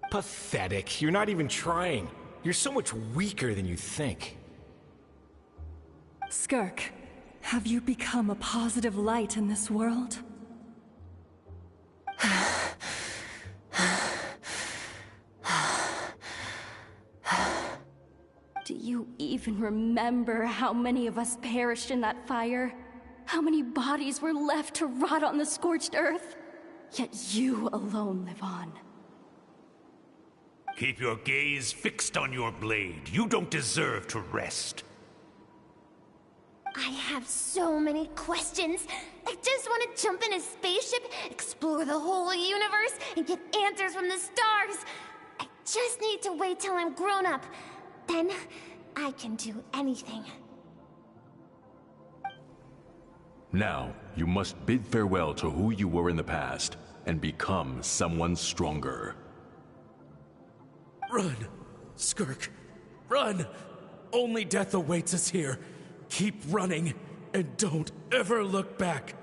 Speaker 12: Pathetic. You're not even trying. You're so much weaker than you think.
Speaker 10: Skirk, have you become a positive light in this world?
Speaker 8: Do you even remember how many of us perished in that fire? How many bodies were left to rot on the scorched earth? Yet you alone live on.
Speaker 12: Keep your gaze fixed on your blade. You don't deserve to rest.
Speaker 8: I have so many questions. I just want to jump in a spaceship, explore the whole universe, and get answers from the stars. I just need to wait till I'm grown up. Then, I can do anything.
Speaker 17: Now, you must bid farewell to who you were in the past, and become someone stronger.
Speaker 14: Run! Skirk! Run! Only death awaits us here. Keep running, and don't ever look back.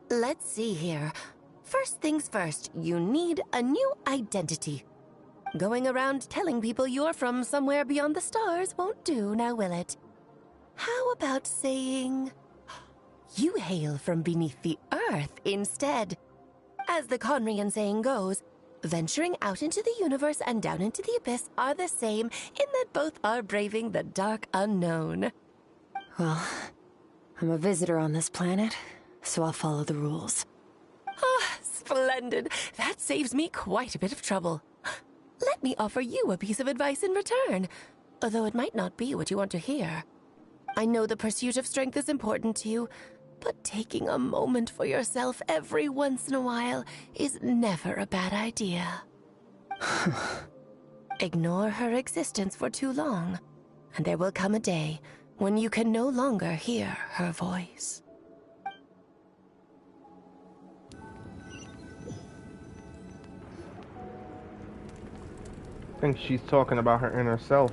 Speaker 18: Let's see here. First things first, you need a new identity. Going around telling people you're from somewhere beyond the stars won't do, now will it? How about saying you hail from beneath the earth instead? As the Conrian saying goes, venturing out into the universe and down into the abyss are the same in that both are braving the dark unknown.
Speaker 5: Well, I'm a visitor on this planet, so I'll follow the rules.
Speaker 18: Ah, splendid. That saves me quite a bit of trouble. Let me offer you a piece of advice in return, although it might not be what you want to hear. I know the pursuit of strength is important to you, but taking a moment for yourself every once in a while is never a bad idea. Ignore her existence for too long, and there will come a day when you can no longer hear her voice.
Speaker 1: I think she's talking about her inner self.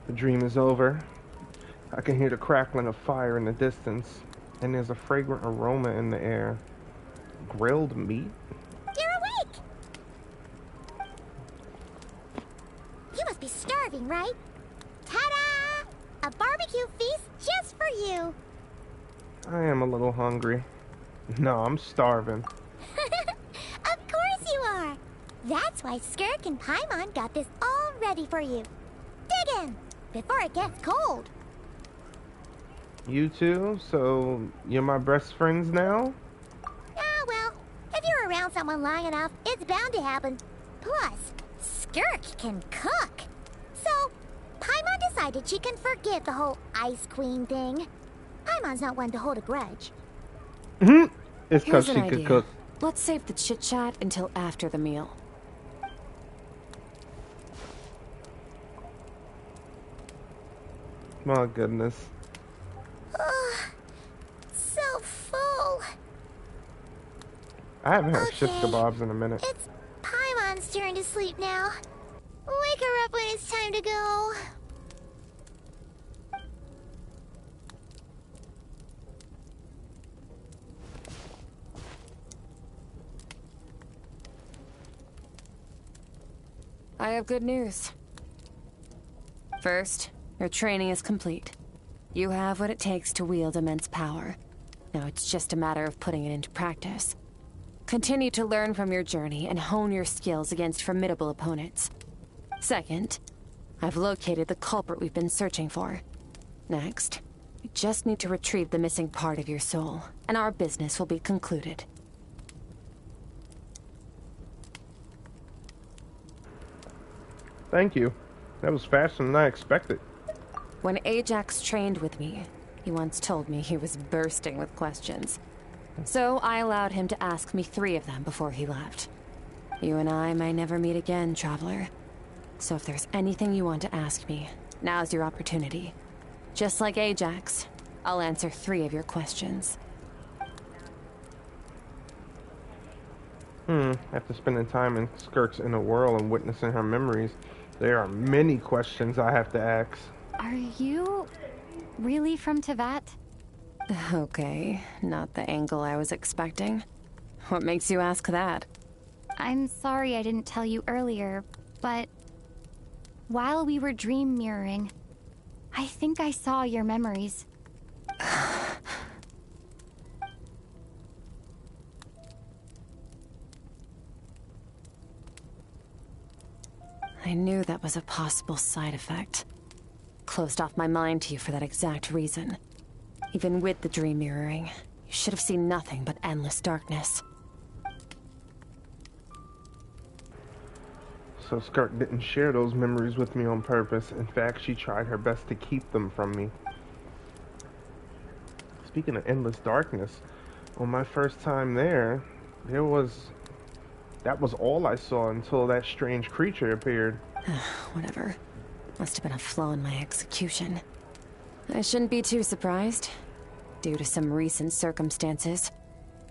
Speaker 1: The dream is over. I can hear the crackling of fire in the distance, and there's a fragrant aroma in the air. Grilled meat?
Speaker 2: You're awake! You must be starving, right? Ta-da! A barbecue feast just for you!
Speaker 1: I am a little hungry. No, I'm starving.
Speaker 2: Of course you are! That's why Skirk and Paimon got this all ready for you. Dig in! Before it gets cold.
Speaker 1: You two? So, you're my best friends now?
Speaker 2: Ah, well, if you're around someone long enough, it's bound to happen. Plus, Skirk can cook. So, Paimon decided she can forgive the whole Ice Queen thing. Paimon's not one to hold a grudge.
Speaker 1: It's because
Speaker 5: Here's
Speaker 1: she
Speaker 5: an
Speaker 1: could
Speaker 5: idea.
Speaker 1: cook.
Speaker 5: Let's save the chit-chat until after the meal.
Speaker 1: My goodness.
Speaker 2: Ugh, so full.
Speaker 1: I haven't had
Speaker 2: Okay,
Speaker 1: shish kebabs in a minute.
Speaker 2: It's Paimon's turn to sleep now. Wake her up when it's time to go.
Speaker 5: I have good news. First, your training is complete. You have what it takes to wield immense power. Now it's just a matter of putting it into practice. Continue to learn from your journey and hone your skills against formidable opponents. Second, I've located the culprit we've been searching for. Next, you just need to retrieve the missing part of your soul, and our business will be concluded.
Speaker 1: Thank you. That was faster than I expected.
Speaker 5: When Ajax trained with me, he once told me he was bursting with questions. So I allowed him to ask me 3 of them before he left. You and I may never meet again, Traveler. So if there's anything you want to ask me, now's your opportunity. Just like Ajax, I'll answer 3 of your questions.
Speaker 1: After spending time in Skirk's inner world and witnessing her memories, there are many questions I have to ask.
Speaker 19: Are you really from Teyvat?
Speaker 5: Okay, not the angle I was expecting. What makes you ask that?
Speaker 19: I'm sorry I didn't tell you earlier, but while we were dream mirroring, I think I saw your memories.
Speaker 5: I knew that was a possible side effect. Closed off my mind to you for that exact reason. Even with the dream mirroring, you should have seen nothing but endless darkness.
Speaker 1: So Skirk didn't share those memories with me on purpose. In fact, she tried her best to keep them from me. Speaking of endless darkness, on my first time there, that was all I saw until that strange creature appeared.
Speaker 5: Whatever. Must have been a flaw in my execution. I shouldn't be too surprised. Due to some recent circumstances,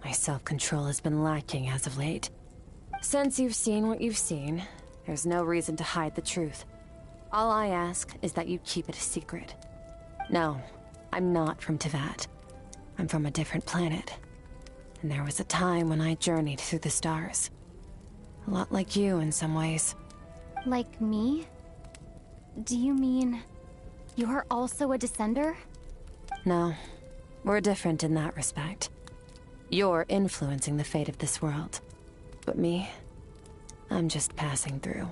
Speaker 5: my self-control has been lacking as of late. Since you've seen what you've seen, there's no reason to hide the truth. All I ask is that you keep it a secret. No, I'm not from Teyvat. I'm from a different planet. And there was a time when I journeyed through the stars. A lot like you in some ways.
Speaker 19: Like me? Do you mean you're also a descender?
Speaker 5: No, we're different in that respect. You're influencing the fate of this world. But me, I'm just passing through.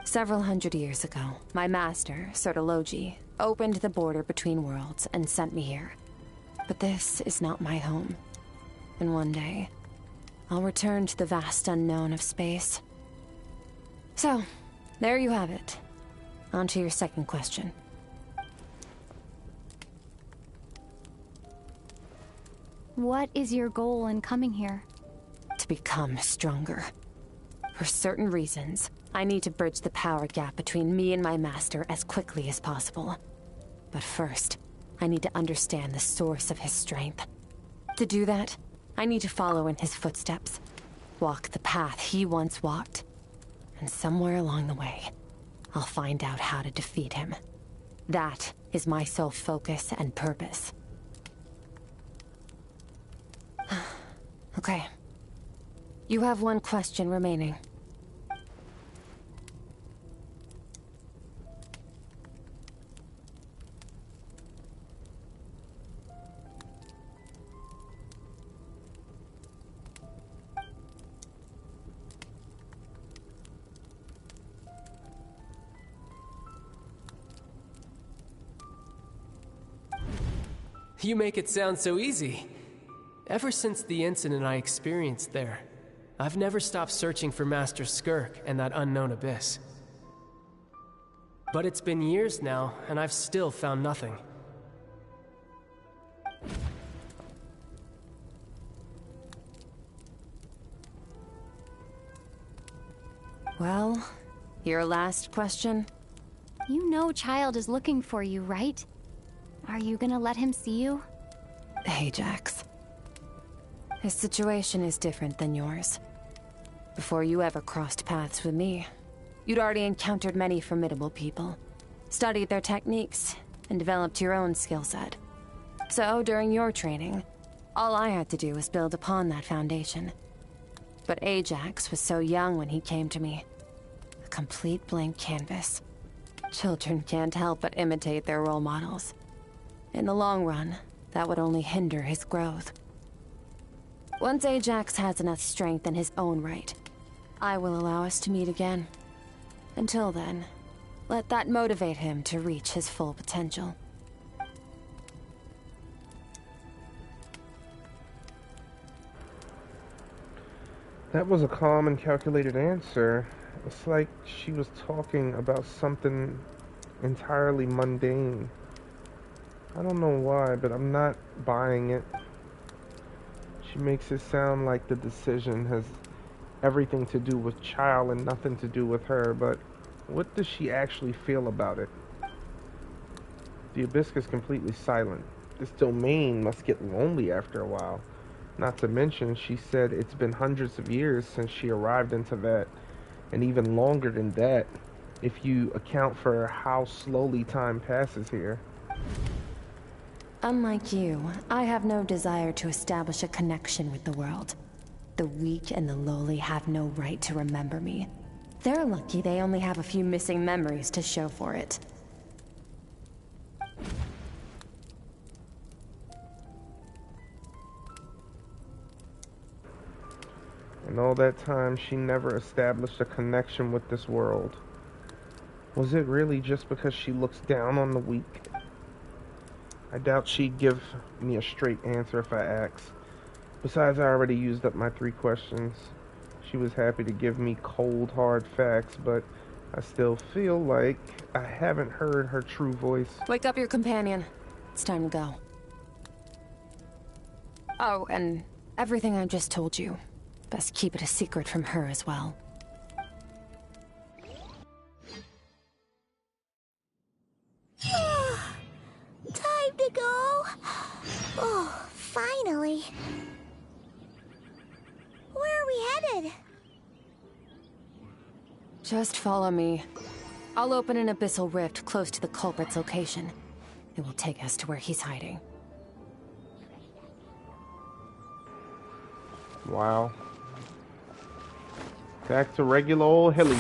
Speaker 5: Several hundred years ago, my master, Sertologi, opened the border between worlds and sent me here. But this is not my home. And one day, I'll return to the vast unknown of space. So, there you have it. On to your second question.
Speaker 19: What is your goal in coming here?
Speaker 5: To become stronger. For certain reasons, I need to bridge the power gap between me and my master as quickly as possible. But first, I need to understand the source of his strength. To do that, I need to follow in his footsteps. Walk the path he once walked. And somewhere along the way, I'll find out how to defeat him. That is my sole focus and purpose. Okay. You have one question remaining.
Speaker 20: You make it sound so easy. Ever since the incident I experienced there, I've never stopped searching for Master Skirk and that unknown abyss. But it's been years now, and I've still found nothing.
Speaker 5: Well, your last question?
Speaker 19: You know Child is looking for you, right? Are you gonna let him see you?
Speaker 5: Ajax. His situation is different than yours. Before you ever crossed paths with me, you'd already encountered many formidable people, studied their techniques, and developed your own skill set. So, during your training, all I had to do was build upon that foundation. But Ajax was so young when he came to me. A complete blank canvas. Children can't help but imitate their role models. In the long run, that would only hinder his growth. Once Ajax has enough strength in his own right, I will allow us to meet again. Until then, let that motivate him to reach his full potential.
Speaker 1: That was a calm and calculated answer. It's like she was talking about something entirely mundane. I don't know why, but I'm not buying it. She makes it sound like the decision has everything to do with Child and nothing to do with her, but what does she actually feel about it? The Abyss is completely silent. This domain must get lonely after a while. Not to mention, she said it's been hundreds of years since she arrived in Teyvat, and even longer than that, if you account for how slowly time passes here.
Speaker 5: Unlike you, I have no desire to establish a connection with the world. The weak and the lowly have no right to remember me. They're lucky they only have a few missing memories to show for it.
Speaker 1: And all that time, she never established a connection with this world. Was it really just because she looks down on the weak? I doubt she'd give me a straight answer if I asked. Besides, I already used up my 3 questions. She was happy to give me cold, hard facts, but I still feel like I haven't heard her true voice.
Speaker 5: Wake up your companion. It's time to go. Oh, and everything I just told you. Best keep it a secret from her as well.
Speaker 2: Time to go. Oh, finally. Where are we headed?
Speaker 5: Just follow me. I'll open an abyssal rift close to the culprit's location. It will take us to where he's hiding.
Speaker 1: Wow. Back to regular old Hilly.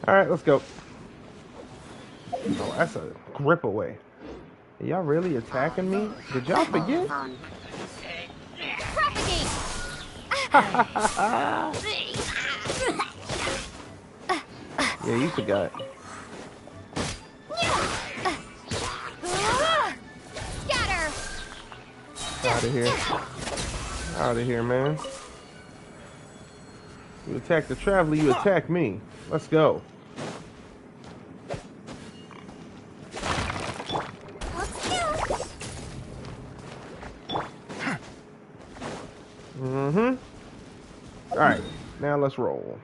Speaker 1: Alright, let's go. Oh, that's a grip away. Are y'all really attacking me? Did y'all forget? Yeah, you forgot.
Speaker 2: Scatter!
Speaker 1: Out of here. Out of here, man. You attack the traveler, you attack me. Let's go. Mm-hmm. Alright, now let's roll.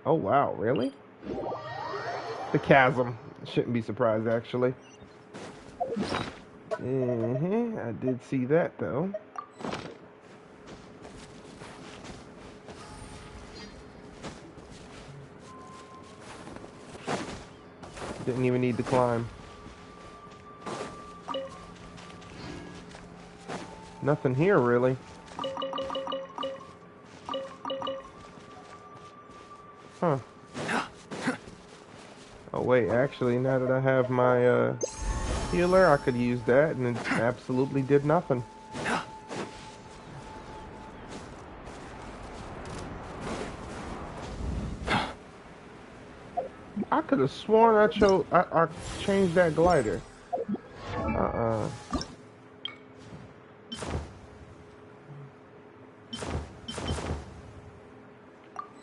Speaker 1: Oh wow, really? The chasm. Shouldn't be surprised, actually. I did see that, though. Didn't even need to climb. Nothing here, really. Huh. Oh wait, actually, now that I have my healer, I could use that, and it absolutely did nothing. I could have sworn I changed that glider.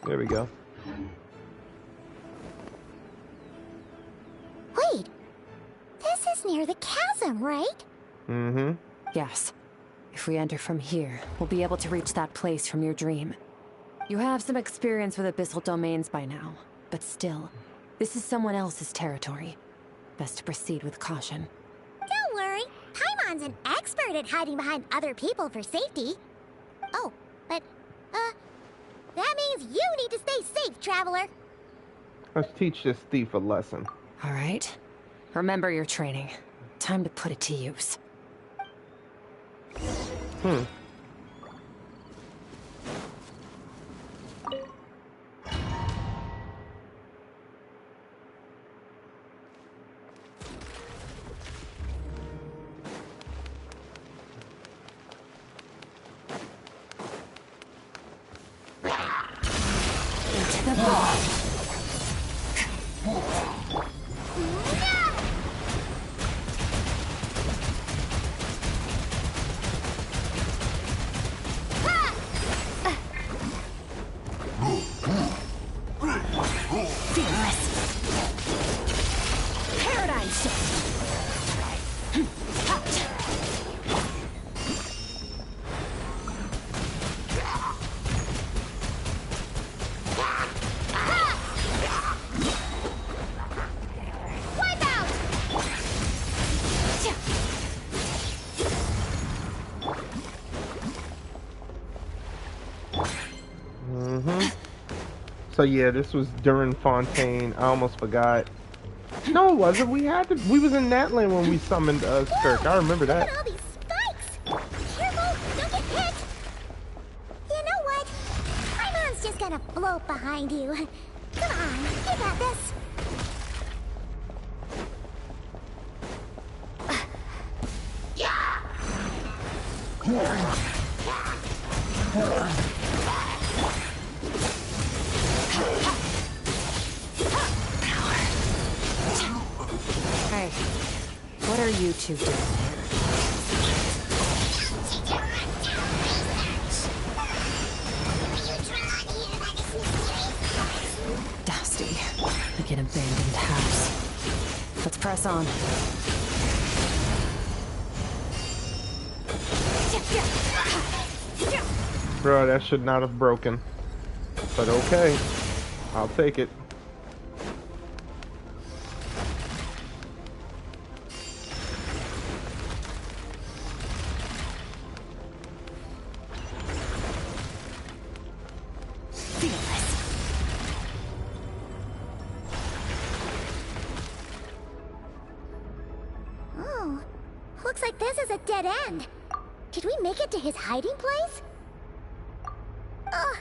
Speaker 1: There we go.
Speaker 2: Wait, this is near the chasm, right?
Speaker 1: Mm-hmm.
Speaker 5: Yes. If we enter from here, we'll be able to reach that place from your dream. You have some experience with abyssal domains by now, but still, this is someone else's territory. Best to proceed with caution.
Speaker 2: Don't worry, Paimon's an expert at hiding behind other people for safety. Oh, but, that means you need to stay safe, traveler.
Speaker 1: Let's teach this thief a lesson.
Speaker 5: All right. Remember your training. Time to put it to use.
Speaker 1: So yeah, this was during Fontaine. I almost forgot. No, it wasn't. We was in Natland when we summoned Skirk. I remember that.
Speaker 2: Look at all these spikes! Careful, don't get hit! You know what? Paimon's just gonna float behind you. Come on, you got this.
Speaker 5: Hey, what are you two doing here? Dusty, like an abandoned house. Let's press on.
Speaker 1: Bro, that should not have broken. But okay, I'll take it.
Speaker 2: Oh, looks like this is a dead end. Did we make it to his hiding place? Ugh,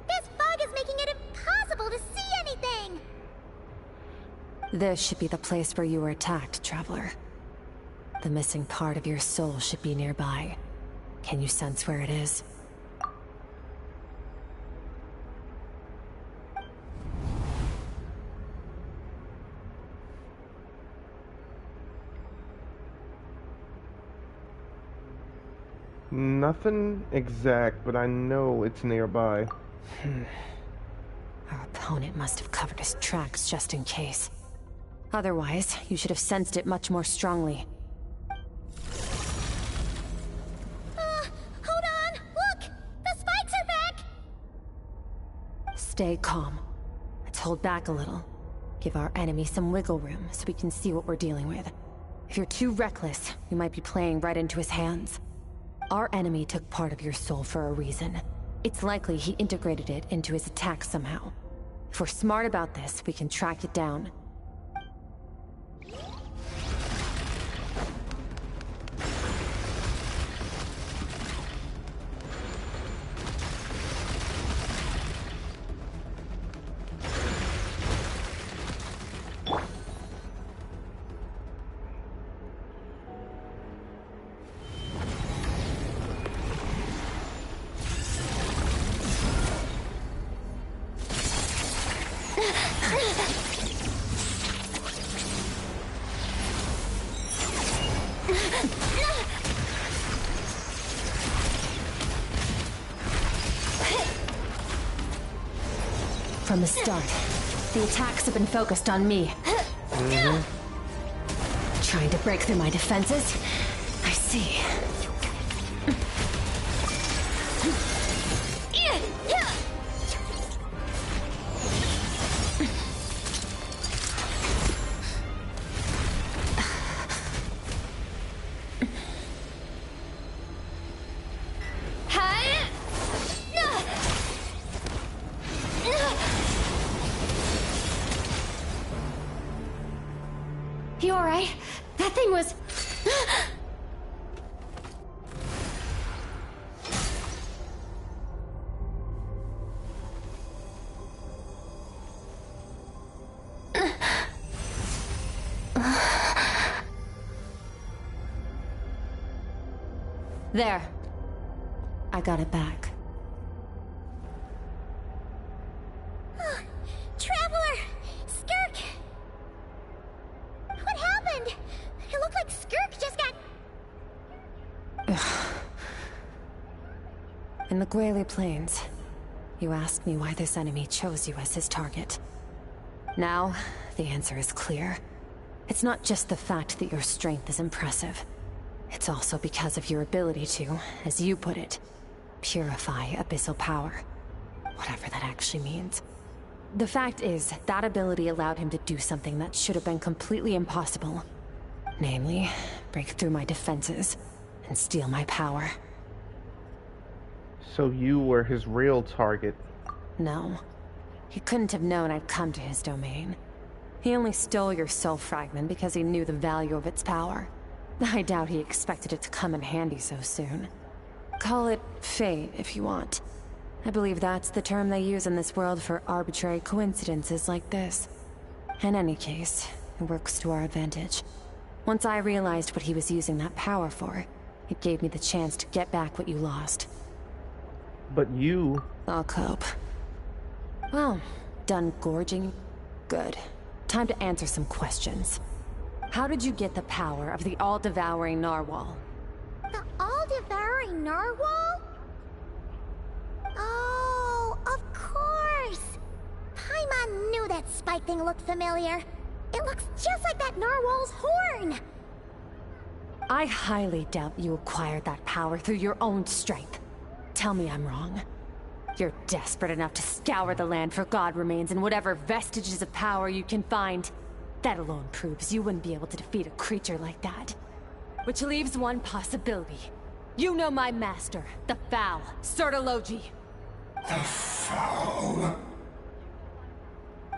Speaker 2: this fog is making it impossible to see anything!
Speaker 5: This should be the place where you were attacked, Traveler. The missing part of your soul should be nearby. Can you sense where it is?
Speaker 1: Nothing exact, but I know it's nearby.
Speaker 5: Our opponent must have covered his tracks just in case. Otherwise, you should have sensed it much more strongly.
Speaker 2: Hold on! Look! The spikes are back!
Speaker 5: Stay calm. Let's hold back a little. Give our enemy some wiggle room so we can see what we're dealing with. If you're too reckless, you might be playing right into his hands. Our enemy took part of your soul for a reason. It's likely he integrated it into his attack somehow. If we're smart about this, we can track it down. From the start, the attacks have been focused on me. Trying to break through my defenses? I see.
Speaker 8: You alright? That thing was...
Speaker 5: There. I got it back.
Speaker 2: Traveler! Skirk! What happened? It looked like Skirk just got...
Speaker 5: In the Guili Plains, you asked me why this enemy chose you as his target. Now, the answer is clear. It's not just the fact that your strength is impressive. It's also because of your ability to, as you put it, purify abyssal power. Whatever that actually means. The fact is, that ability allowed him to do something that should have been completely impossible. Namely, break through my defenses and steal my power.
Speaker 1: So you were his real target?
Speaker 5: No. He couldn't have known I'd come to his domain. He only stole your soul fragment because he knew the value of its power. I doubt he expected it to come in handy so soon. Call it fate, if you want. I believe that's the term they use in this world for arbitrary coincidences like this. In any case, it works to our advantage. Once I realized what he was using that power for, it gave me the chance to get back what you lost.
Speaker 1: But you...
Speaker 5: I'll cope. Well, done gorging? Good. Time to answer some questions. How did you get the power of the all-devouring narwhal?
Speaker 2: The all-devouring narwhal? Oh, of course! Paimon knew that spike thing looked familiar. It looks just like that narwhal's horn!
Speaker 5: I highly doubt you acquired that power through your own strength. Tell me I'm wrong. You're desperate enough to scour the land for god remains and whatever vestiges of power you can find. That alone proves you wouldn't be able to defeat a creature like that. Which leaves one possibility. You know my master, the Foul, Sertology.
Speaker 15: The Foul?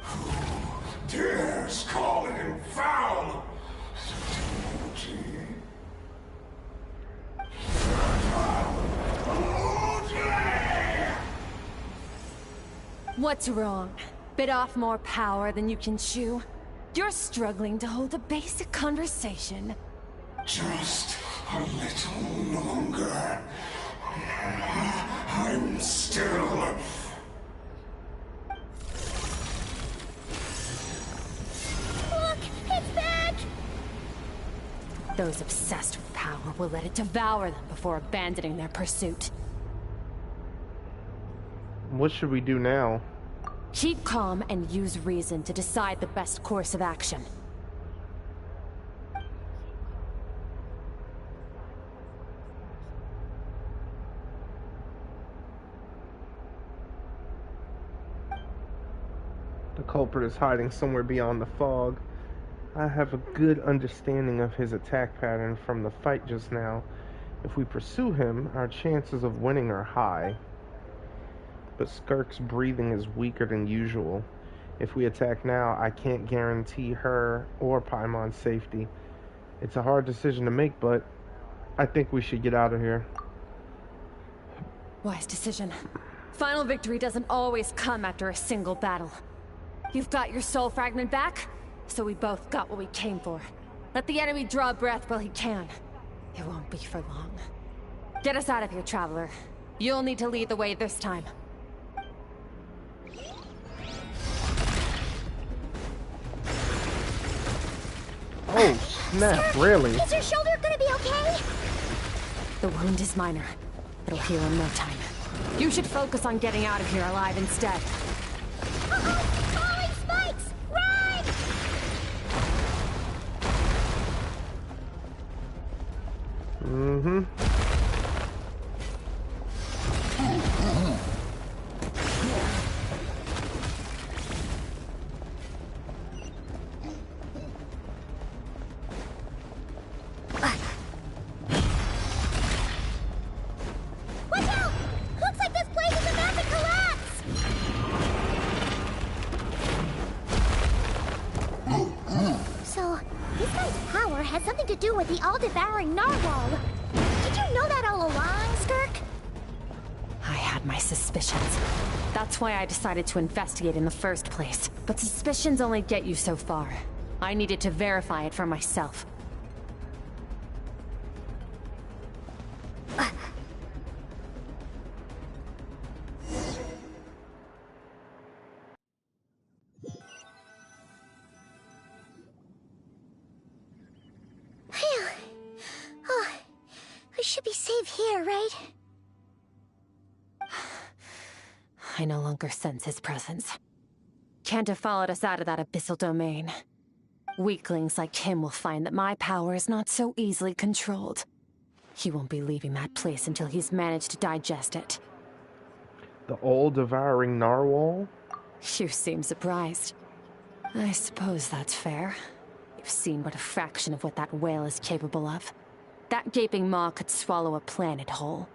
Speaker 15: Who dares call him foul?
Speaker 5: What's wrong? Bit off more power than you can chew? You're struggling to hold a basic conversation.
Speaker 15: Just a little longer. I'm still...
Speaker 2: Look! It's back!
Speaker 5: Those obsessed with power will let it devour them before abandoning their pursuit.
Speaker 1: What should we do now?
Speaker 5: Keep calm and use reason to decide the best course of action.
Speaker 1: The culprit is hiding somewhere beyond the fog. I have a good understanding of his attack pattern from the fight just now. If we pursue him, our chances of winning are high. But Skirk's breathing is weaker than usual. If we attack now, I can't guarantee her or Paimon's safety. It's a hard decision to make, but I think we should get out of here.
Speaker 5: Wise decision. Final victory doesn't always come after a single battle. You've got your soul fragment back, so we both got what we came for. Let the enemy draw breath while he can. It won't be for long. Get us out of here, traveler. You'll need to lead the way this time.
Speaker 1: Oh, snap, really?
Speaker 2: Is your shoulder gonna be okay?
Speaker 5: The wound is minor. It'll heal in no time. You should focus on getting out of here alive instead.
Speaker 2: Uh-oh! Falling spikes! Run!
Speaker 1: Mm-hmm.
Speaker 2: Watch out! Looks like this place is about to collapse! So, this guy's power has something to do with the all-devouring narwhal. Did you know that all along, Skirk?
Speaker 5: I had my suspicions. That's why I decided to investigate in the first place. But suspicions only get you so far. I needed to verify it for myself.
Speaker 2: Phew. Oh, I should be safe here, right?
Speaker 5: I no longer sense his presence. Can't have followed us out of that abyssal domain. Weaklings like him will find that my power is not so easily controlled. He won't be leaving that place until he's managed to digest it.
Speaker 1: The all-devouring narwhal?
Speaker 5: You seem surprised. I suppose that's fair. You've seen but a fraction of what that whale is capable of. That gaping maw could swallow a planet whole.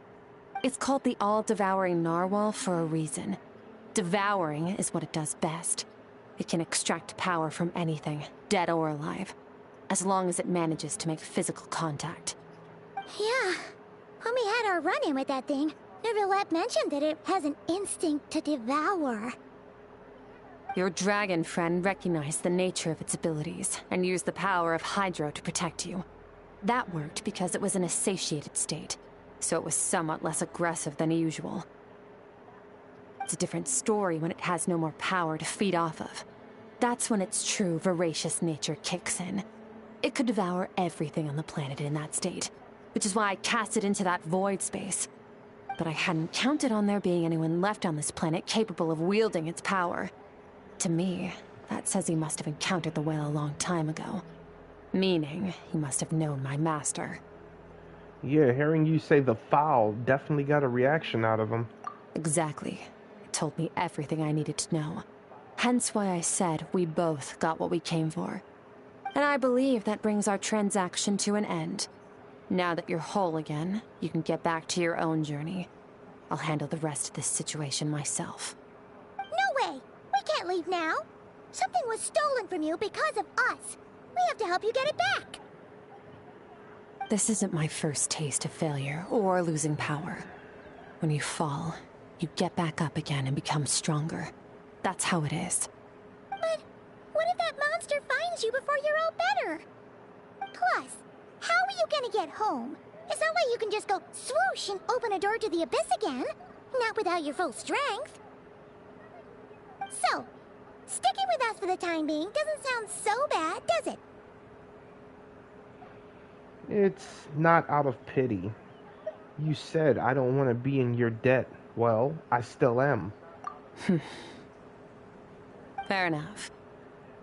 Speaker 5: It's called the all-devouring narwhal for a reason. Devouring is what it does best. It can extract power from anything, dead or alive, as long as it manages to make physical contact.
Speaker 2: Yeah. When we had our run-in with that thing, Neverlet mentioned that it has an instinct to devour.
Speaker 5: Your dragon friend recognized the nature of its abilities and used the power of Hydro to protect you. That worked because it was in a satiated state, so it was somewhat less aggressive than usual. It's a different story when it has no more power to feed off of. That's when its true voracious nature kicks in. It could devour everything on the planet in that state, which is why I cast it into that void space. But I hadn't counted on there being anyone left on this planet capable of wielding its power. To me, that says he must have encountered the whale a long time ago. Meaning, he must have known my master.
Speaker 1: Yeah, hearing you say the foul definitely got a reaction out of him.
Speaker 5: Exactly. It told me everything I needed to know. Hence why I said we both got what we came for. And I believe that brings our transaction to an end. Now that you're whole again, you can get back to your own journey. I'll handle the rest of this situation myself.
Speaker 2: No way! We can't leave now! Something was stolen from you because of us! We have to help you get it back!
Speaker 5: This isn't my first taste of failure or losing power. When you fall, you get back up again and become stronger. That's how it is.
Speaker 2: But what if that monster finds you before you're all better? Plus, how are you gonna get home? It's not like you can just go swoosh and open a door to the abyss again. Not without your full strength. So, sticking with us for the time being doesn't sound so bad, does it?
Speaker 1: It's not out of pity. You said I don't want to be in your debt. Well, I still am.
Speaker 5: Fair enough.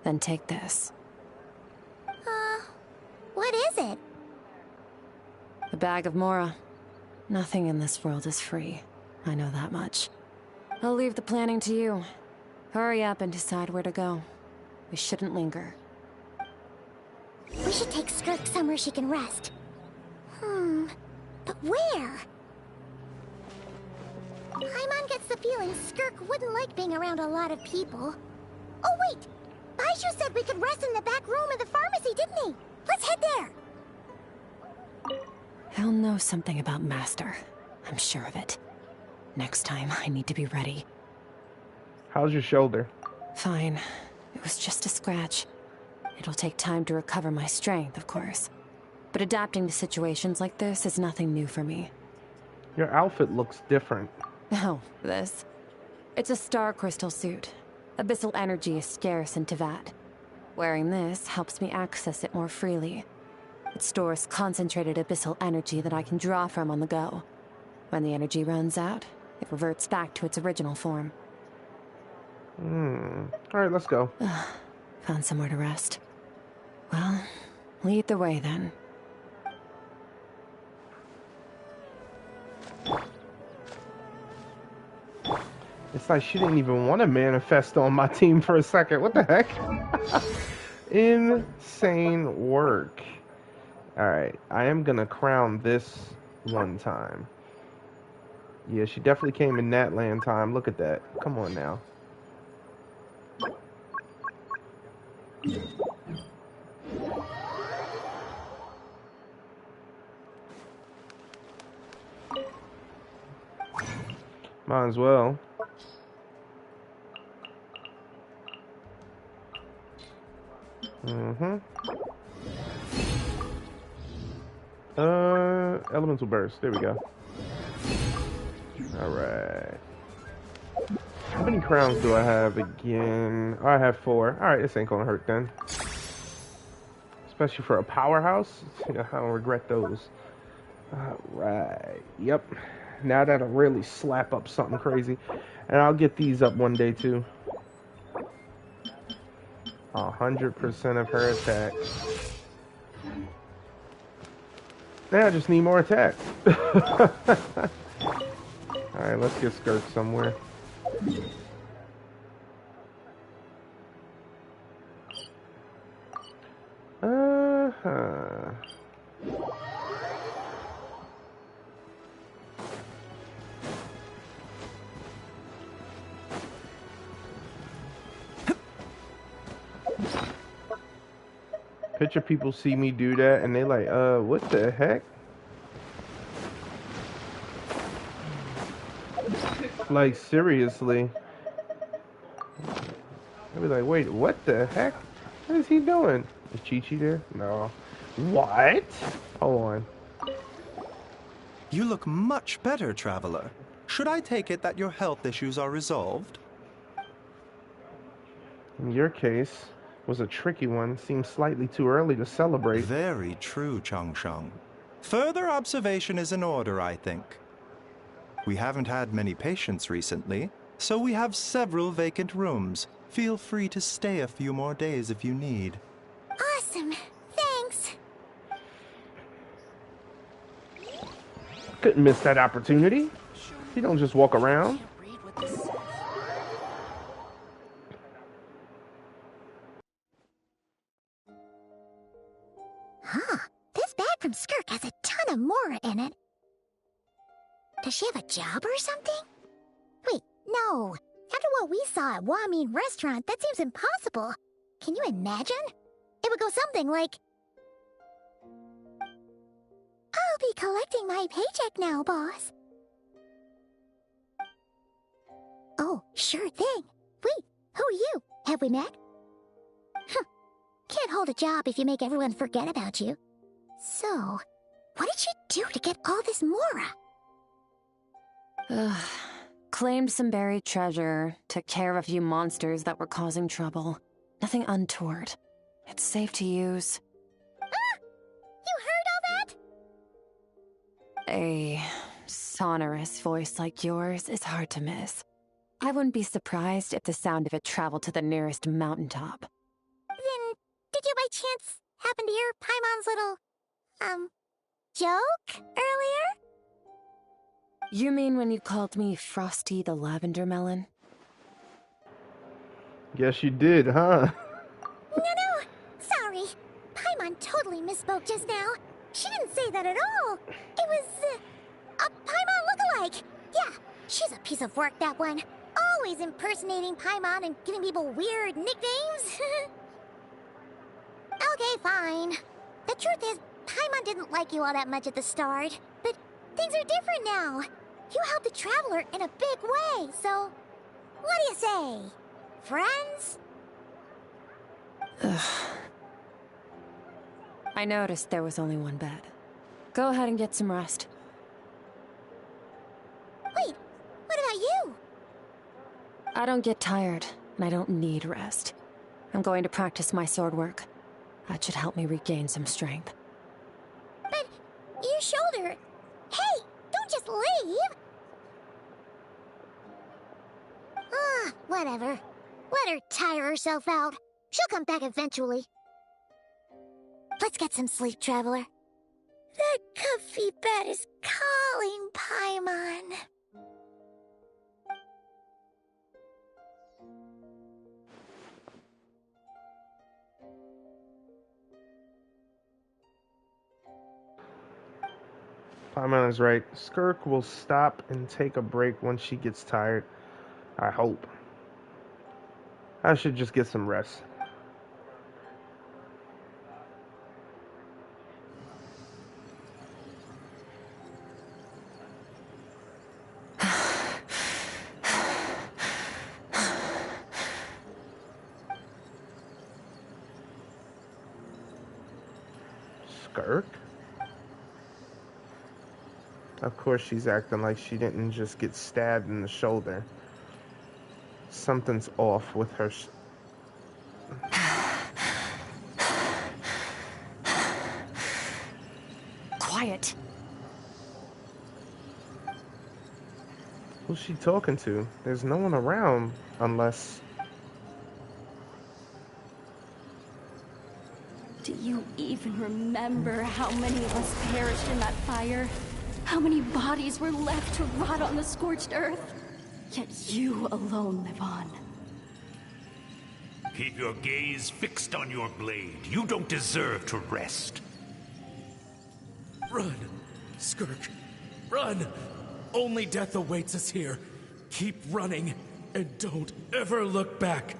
Speaker 5: Then take this.
Speaker 2: What is it?
Speaker 5: The bag of Mora. Nothing in this world is free. I know that much. I'll leave the planning to you. Hurry up and decide where to go. We shouldn't linger.
Speaker 2: We should take Skirk somewhere she can rest. But where? Paimon gets the feeling Skirk wouldn't like being around a lot of people. Oh wait! Baizhu said we could rest in the back room of the pharmacy, didn't he? Let's head there!
Speaker 5: He'll know something about Master. I'm sure of it. Next time, I need to be ready.
Speaker 1: How's your shoulder?
Speaker 5: Fine. It was just a scratch. It'll take time to recover my strength, of course. But adapting to situations like this is nothing new for me.
Speaker 1: Your outfit looks different.
Speaker 5: Oh, this? It's a star crystal suit. Abyssal energy is scarce in Teyvat. Wearing this helps me access it more freely. It stores concentrated abyssal energy that I can draw from on the go. When the energy runs out, it reverts back to its original form.
Speaker 1: Alright, let's go.
Speaker 5: Found somewhere to rest. Well, lead the way then.
Speaker 1: It's like she didn't even want to manifest on my team for a second. What the heck? Insane work. Alright, I am gonna crown this one time. Yeah, she definitely came in that land time. Look at that. Come on now. Might as well. Elemental burst. There we go. Alright. How many crowns do I have again? Oh, I have 4. Alright, this ain't gonna hurt then. Especially for a powerhouse. Yeah, I don't regret those. Alright. Yep. Now that'll really slap up something crazy. And I'll get these up one day too. 100% of her attack. Now I just need more attack. Alright, let's get Skirk somewhere. picture people see me do that and they like, what the heck? Like, seriously. I'd be like, wait, what the heck? What is he doing? Is Chi-Chi there? No. What? Hold on.
Speaker 4: You look much better, traveler. Should I take it that your health issues are resolved?
Speaker 1: In your case, was a tricky one. Seems slightly too early to celebrate.
Speaker 4: Very true, Changsheng. Further observation is in order, I think. We haven't had many patients recently, so we have several vacant rooms. Feel free to stay a few more days if you need.
Speaker 2: Awesome. Thanks.
Speaker 1: Couldn't miss that opportunity. You don't just walk around.
Speaker 2: Huh. This bag from Skirk has a ton of Mora in it. Does she have a job or something? Wait, no. After what we saw at Wamin Restaurant, that seems impossible. Can you imagine? It would go something like... I'll be collecting my paycheck now, boss. Oh, sure thing. Wait, who are you? Have we met? Can't hold a job if you make everyone forget about you. So, what did she do to get all this Mora?
Speaker 5: Claimed some buried treasure, took care of a few monsters that were causing trouble. Nothing untoward. It's safe to use.
Speaker 2: Ah! You heard all that?
Speaker 5: A sonorous voice like yours is hard to miss. I wouldn't be surprised if the sound of it traveled to the nearest mountaintop.
Speaker 2: Then, did you by chance happen to hear Paimon's little, joke earlier?
Speaker 5: You mean when you called me Frosty the Lavender Melon?
Speaker 1: Guess you did, huh?
Speaker 2: No. Sorry. Paimon totally misspoke just now. She didn't say that at all. It was, a Paimon lookalike. Yeah, she's a piece of work, that one. Always impersonating Paimon and giving people weird nicknames. Okay, fine. The truth is, Paimon didn't like you all that much at the start, but things are different now. You helped the Traveler in a big way, so what do you say? Friends?
Speaker 5: Ugh. I noticed there was only one bed. Go ahead and get some rest.
Speaker 2: Wait, what about you?
Speaker 5: I don't get tired, and I don't need rest. I'm going to practice my sword work. That should help me regain some strength.
Speaker 2: But your shoulder... Hey, don't just leave! Whatever. Let her tire herself out. She'll come back eventually. Let's get some sleep, Traveler. That comfy bed is calling, Paimon.
Speaker 1: Paimon is right. Skirk will stop and take a break once she gets tired. I hope. I should just get some rest. Skirk? Of course she's acting like she didn't just get stabbed in the shoulder. Something's off with her.
Speaker 5: Quiet.
Speaker 1: Who's she talking to? There's no one around unless...
Speaker 3: Do you even remember how many of us perished in that fire? How many bodies were left to rot on the scorched earth? Yet you alone live on.
Speaker 15: Keep your gaze fixed on your blade. You don't deserve to rest.
Speaker 14: Run, Skirk. Run! Only death awaits us here. Keep running, and don't ever look back.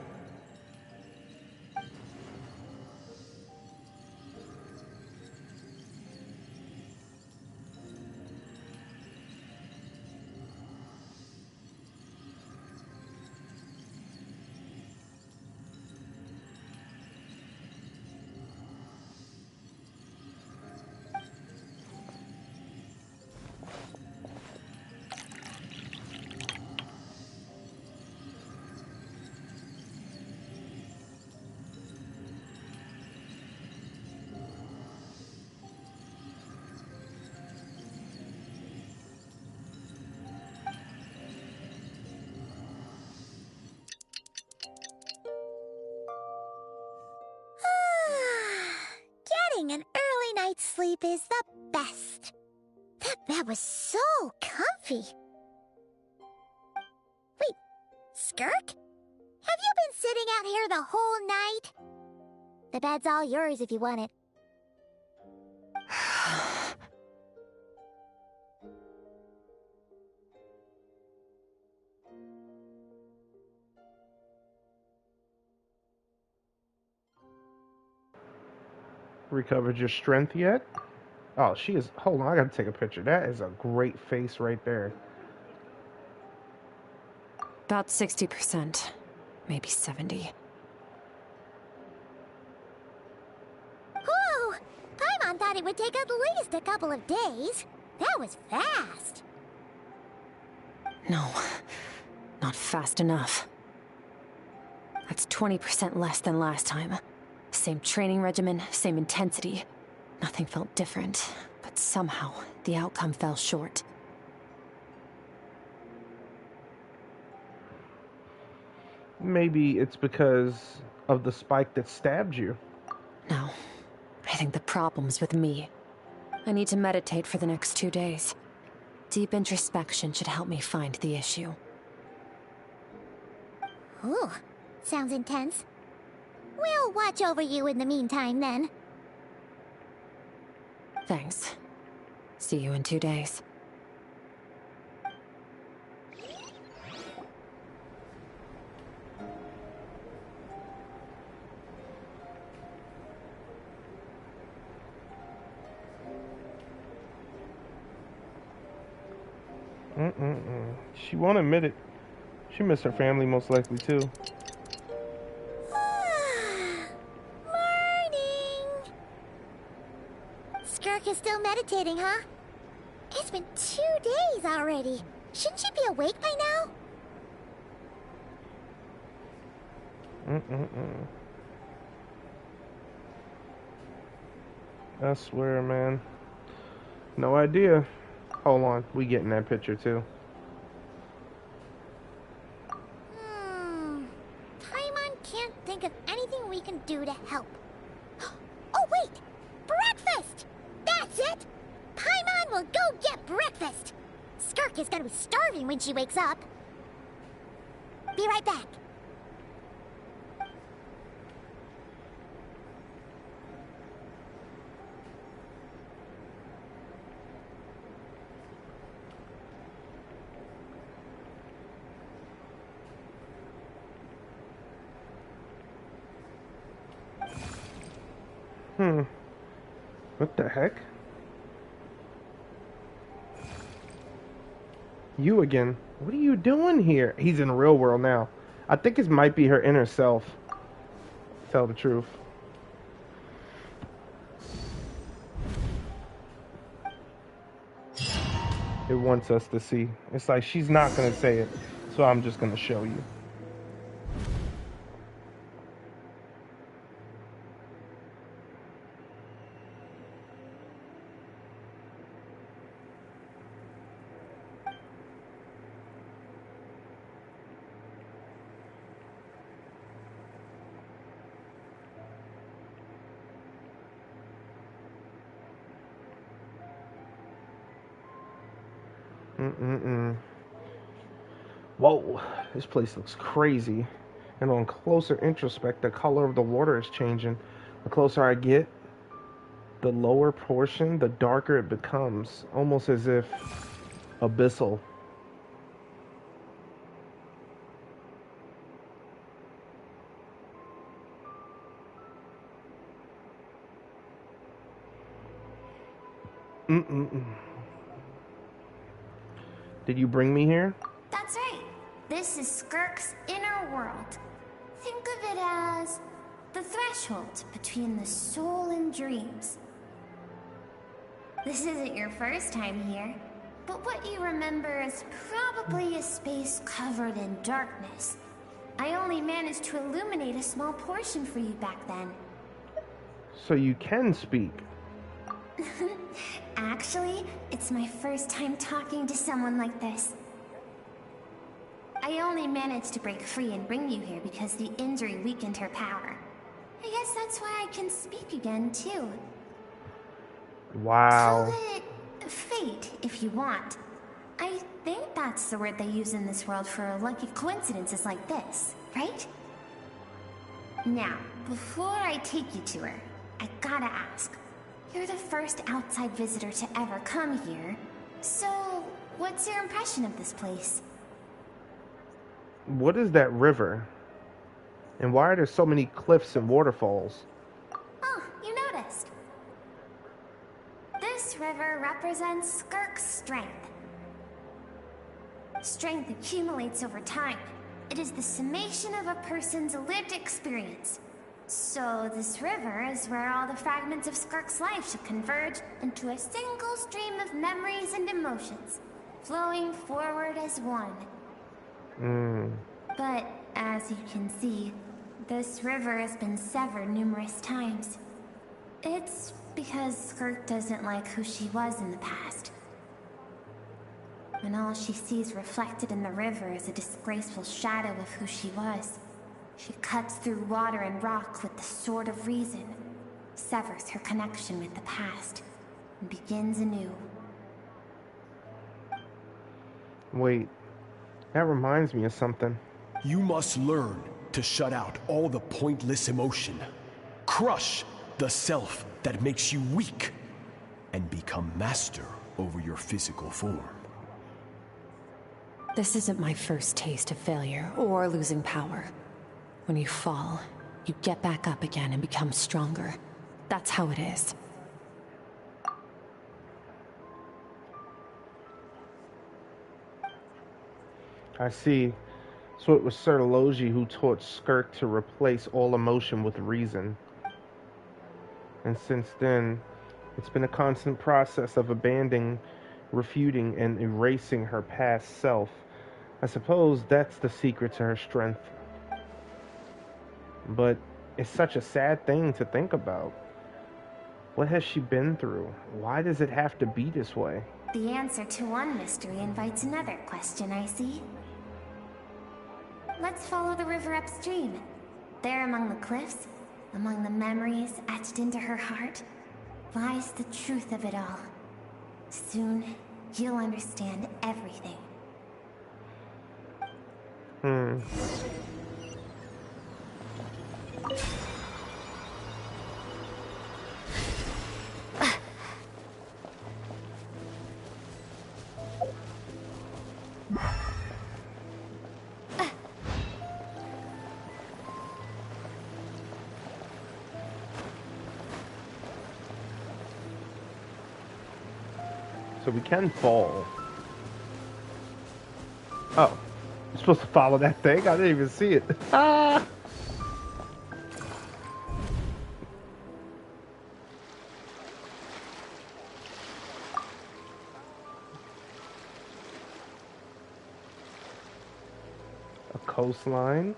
Speaker 2: Getting an early night's sleep is the best. That bed was so comfy. Wait, Skirk? Have you been sitting out here the whole night? The bed's all yours if you want it.
Speaker 1: Recovered your strength yet? Oh, she is. Hold on, I gotta take a picture. That is a great face right there.
Speaker 5: About 60%. Maybe 70.
Speaker 2: Whew! Paimon thought it would take at least a couple of days. That was fast.
Speaker 5: No, not fast enough. That's 20% less than last time. Same training regimen, same intensity. Nothing felt different, but somehow the outcome fell short.
Speaker 1: Maybe it's because of the spike that stabbed you.
Speaker 5: No, I think the problem's with me. I need to meditate for the next 2 days. Deep introspection should help me find the issue.
Speaker 2: Ooh, sounds intense. We'll watch over you in the meantime, then.
Speaker 5: Thanks. See you in 2 days.
Speaker 1: She won't admit it. She missed her family most likely, too.
Speaker 2: Morning! Skirk is still meditating, huh? It's been 2 days already. Shouldn't she be awake by now?
Speaker 1: I swear, man. No idea. Hold on, we getting that picture too.
Speaker 2: Paimon can't think of anything we can do to help. Oh wait! Breakfast! That's it! Paimon will go get breakfast! Skirk is gonna be starving when she wakes up. Be right back.
Speaker 1: What the heck? You again. What are you doing here? He's in the real world now. I think it might be her inner self. Tell the truth. It wants us to see. It's like she's not gonna say it, so I'm just gonna show you. Whoa, this place looks crazy. And on closer introspect, the color of the water is changing. The closer I get, the lower portion, the darker it becomes. Almost as if abyssal. Did you bring me here?
Speaker 8: That's right. This is Skirk's inner world. Think of it as the threshold between the soul and dreams. This isn't your first time here, but what you remember is probably a space covered in darkness. I only managed to illuminate a small portion for you back then.
Speaker 1: So you can speak.
Speaker 8: Actually, it's my first time talking to someone like this. I only managed to break free and bring you here because the injury weakened her power. I guess that's why I can speak again, too.
Speaker 1: Wow.
Speaker 8: Call it fate, if you want. I think that's the word they use in this world for lucky coincidences like this, right? Now, before I take you to her, I gotta ask. You're the first outside visitor to ever come here, so what's your impression of this place?
Speaker 1: What is that river? And why are there so many cliffs and waterfalls?
Speaker 8: Oh, you noticed. This river represents Skirk's strength. Strength accumulates over time. It is the summation of a person's lived experience. So this river is where all the fragments of Skirk's life should converge into a single stream of memories and emotions, flowing forward as one. But as you can see, this river has been severed numerous times. It's because Skirk doesn't like who she was in the past. And all she sees reflected in the river is a disgraceful shadow of who she was. She cuts through water and rock with the sword of reason, severs her connection with the past, and begins anew.
Speaker 1: Wait, that reminds me of something.
Speaker 13: You must learn to shut out all the pointless emotion. Crush the self that makes you weak, and become master over your physical form.
Speaker 5: This isn't my first taste of failure or losing power. When you fall, you get back up again and become stronger. That's how it is.
Speaker 1: I see. So it was Sir Logi who taught Skirk to replace all emotion with reason. And since then, it's been a constant process of abandoning, refuting, and erasing her past self. I suppose that's the secret to her strength. But it's such a sad thing to think about. What has she been through? Why does it have to be this way?
Speaker 8: The answer to one mystery invites another question, I see. Let's follow the river upstream. There among the cliffs, among the memories etched into her heart, lies the truth of it all. Soon, you'll understand everything.
Speaker 1: So we can fall. Oh. I'm supposed to follow that thing? I didn't even see it. Ah! A coastline?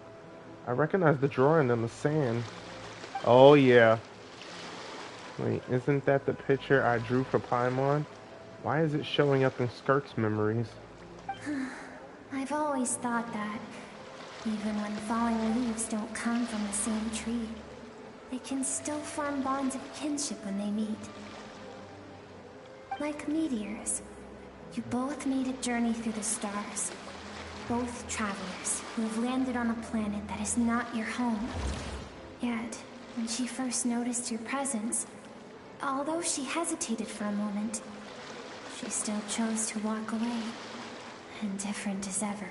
Speaker 1: I recognize the drawing in the sand. Oh, yeah. Wait, isn't that the picture I drew for Paimon? Why is it showing up in Skirk's memories?
Speaker 8: I've always thought that, even when falling leaves don't come from the same tree, they can still form bonds of kinship when they meet. Like meteors, you both made a journey through the stars. Both travelers who have landed on a planet that is not your home. Yet, when she first noticed your presence, although she hesitated for a moment, she still chose to walk away, indifferent as ever.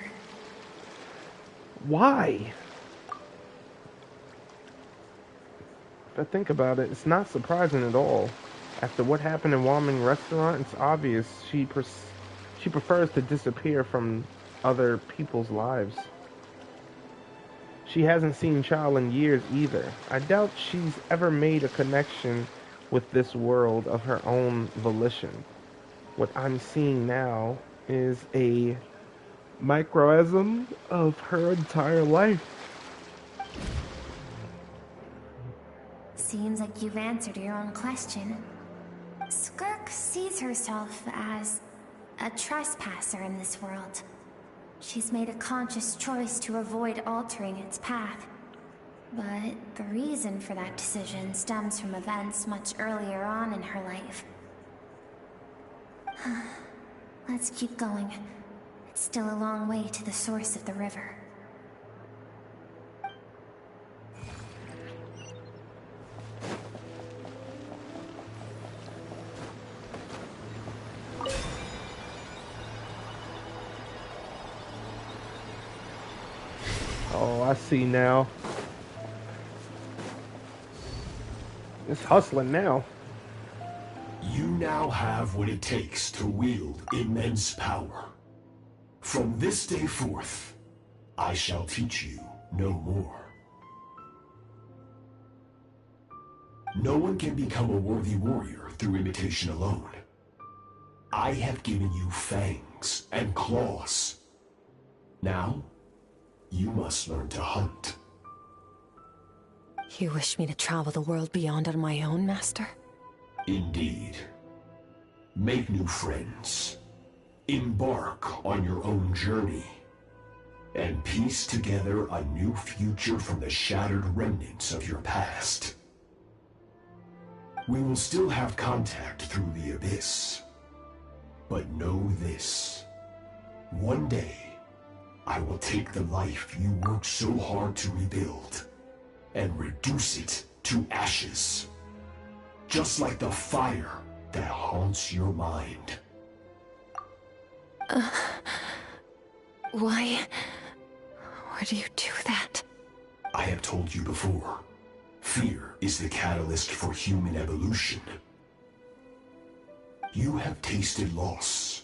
Speaker 1: Why? If I think about it, it's not surprising at all. After what happened in Warming Restaurant, it's obvious she prefers to disappear from other people's lives. She hasn't seen Child in years either. I doubt she's ever made a connection with this world of her own volition. What I'm seeing now is a microcosm of her entire life.
Speaker 8: Seems like you've answered your own question. Skirk sees herself as a trespasser in this world. She's made a conscious choice to avoid altering its path. But the reason for that decision stems from events much earlier on in her life. Let's keep going. It's still a long way to the source of the river.
Speaker 1: Oh, I see now. It's hustling now.
Speaker 13: You now have what it takes to wield immense power. From this day forth, I shall teach you no more. No one can become a worthy warrior through imitation alone. I have given you fangs and claws. Now, you must learn to hunt.
Speaker 5: You wish me to travel the world beyond on my own, Master?
Speaker 13: Indeed. Make new friends. Embark on your own journey. And piece together a new future from the shattered remnants of your past. We will still have contact through the abyss. But know this. One day, I will take the life you worked so hard to rebuild and reduce it to ashes. Just like the fire that haunts your mind.
Speaker 5: Why do you do that?
Speaker 13: I have told you before, fear is the catalyst for human evolution. You have tasted loss.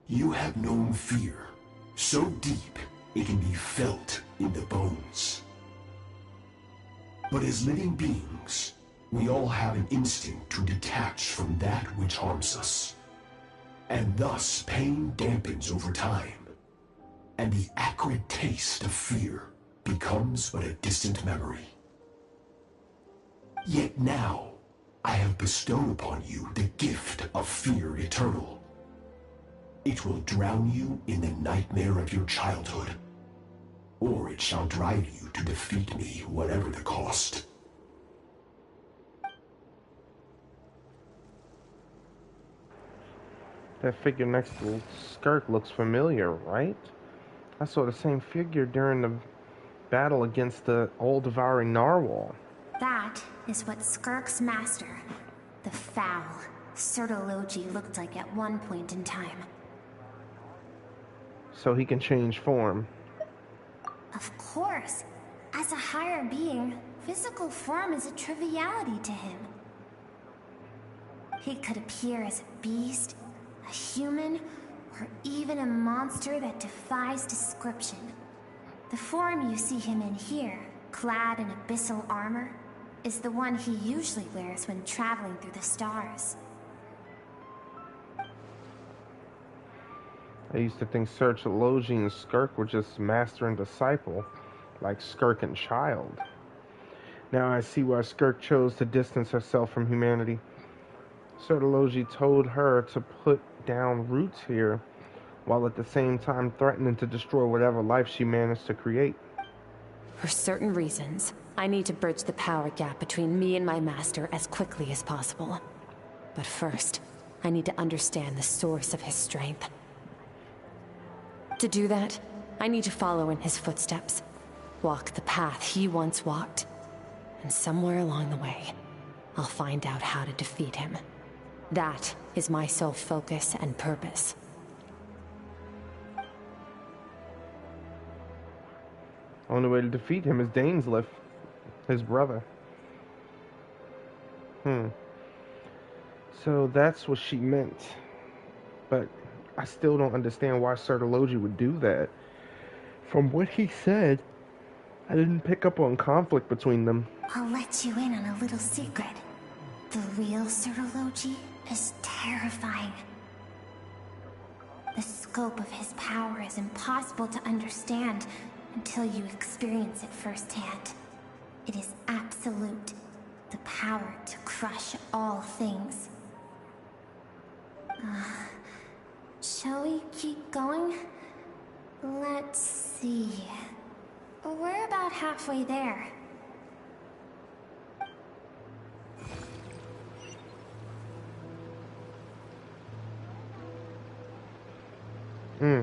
Speaker 13: You have known fear, so deep it can be felt in the bones. But as living beings, we all have an instinct to detach from that which harms us. And thus pain dampens over time, and the acrid taste of fear becomes but a distant memory. Yet now, I have bestowed upon you the gift of fear eternal. It will drown you in the nightmare of your childhood, or it shall drive you to defeat me, whatever the cost.
Speaker 1: That figure next to Skirk looks familiar, right? I saw the same figure during the battle against the old devouring narwhal.
Speaker 8: That is what Skirk's master, the foul Sertologi, looked like at one point in time.
Speaker 1: So he can change form.
Speaker 8: Of course. As a higher being, physical form is a triviality to him. He could appear as a beast, a human, or even a monster that defies description. The form you see him in here, clad in abyssal armor, is the one he usually wears when traveling through the stars.
Speaker 1: I used to think Sertologi and Skirk were just master and disciple, like Skirk and child. Now I see why Skirk chose to distance herself from humanity. Sertologi told her to put down roots here, while at the same time threatening to destroy whatever life she managed to create.
Speaker 5: For certain reasons, I need to bridge the power gap between me and my master as quickly as possible. But first, I need to understand the source of his strength. To do that, I need to follow in his footsteps, walk the path he once walked, and somewhere along the way, I'll find out how to defeat him. That is my sole focus and purpose.
Speaker 1: Only way to defeat him is Dainsleif, his brother. So that's what she meant. But I still don't understand why Sertologi would do that. From what he said, I didn't pick up on conflict between them.
Speaker 8: I'll let you in on a little secret. The real Sertologi is terrifying. The scope of his power is impossible to understand until you experience it firsthand. It is absolute, the power to crush all things. Shall we keep going? Let's see. We're about halfway there.
Speaker 1: Hmm.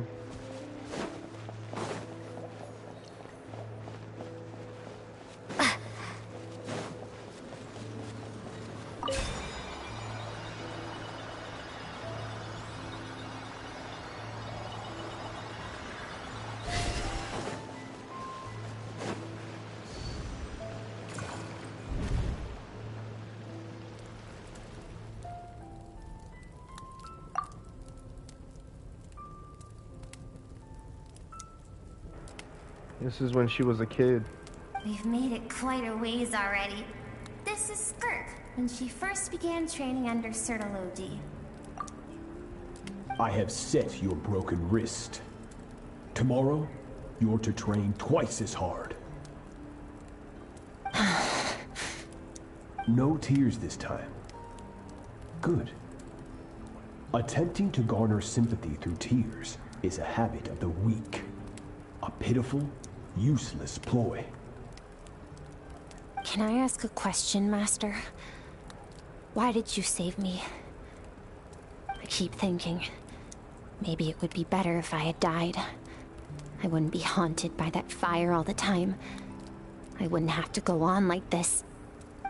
Speaker 1: This is when she was a kid.
Speaker 8: We've made it quite a ways already. This is Skirk, when she first began training under Sertology.
Speaker 13: I have set your broken wrist. Tomorrow, you're to train twice as hard. No tears this time. Good. Attempting to garner sympathy through tears is a habit of the weak. A pitiful, useless ploy.
Speaker 8: Can I ask a question, Master? Why did you save me? I keep thinking, maybe it would be better if I had died. I wouldn't be haunted by that fire all the time. I wouldn't have to go on like this.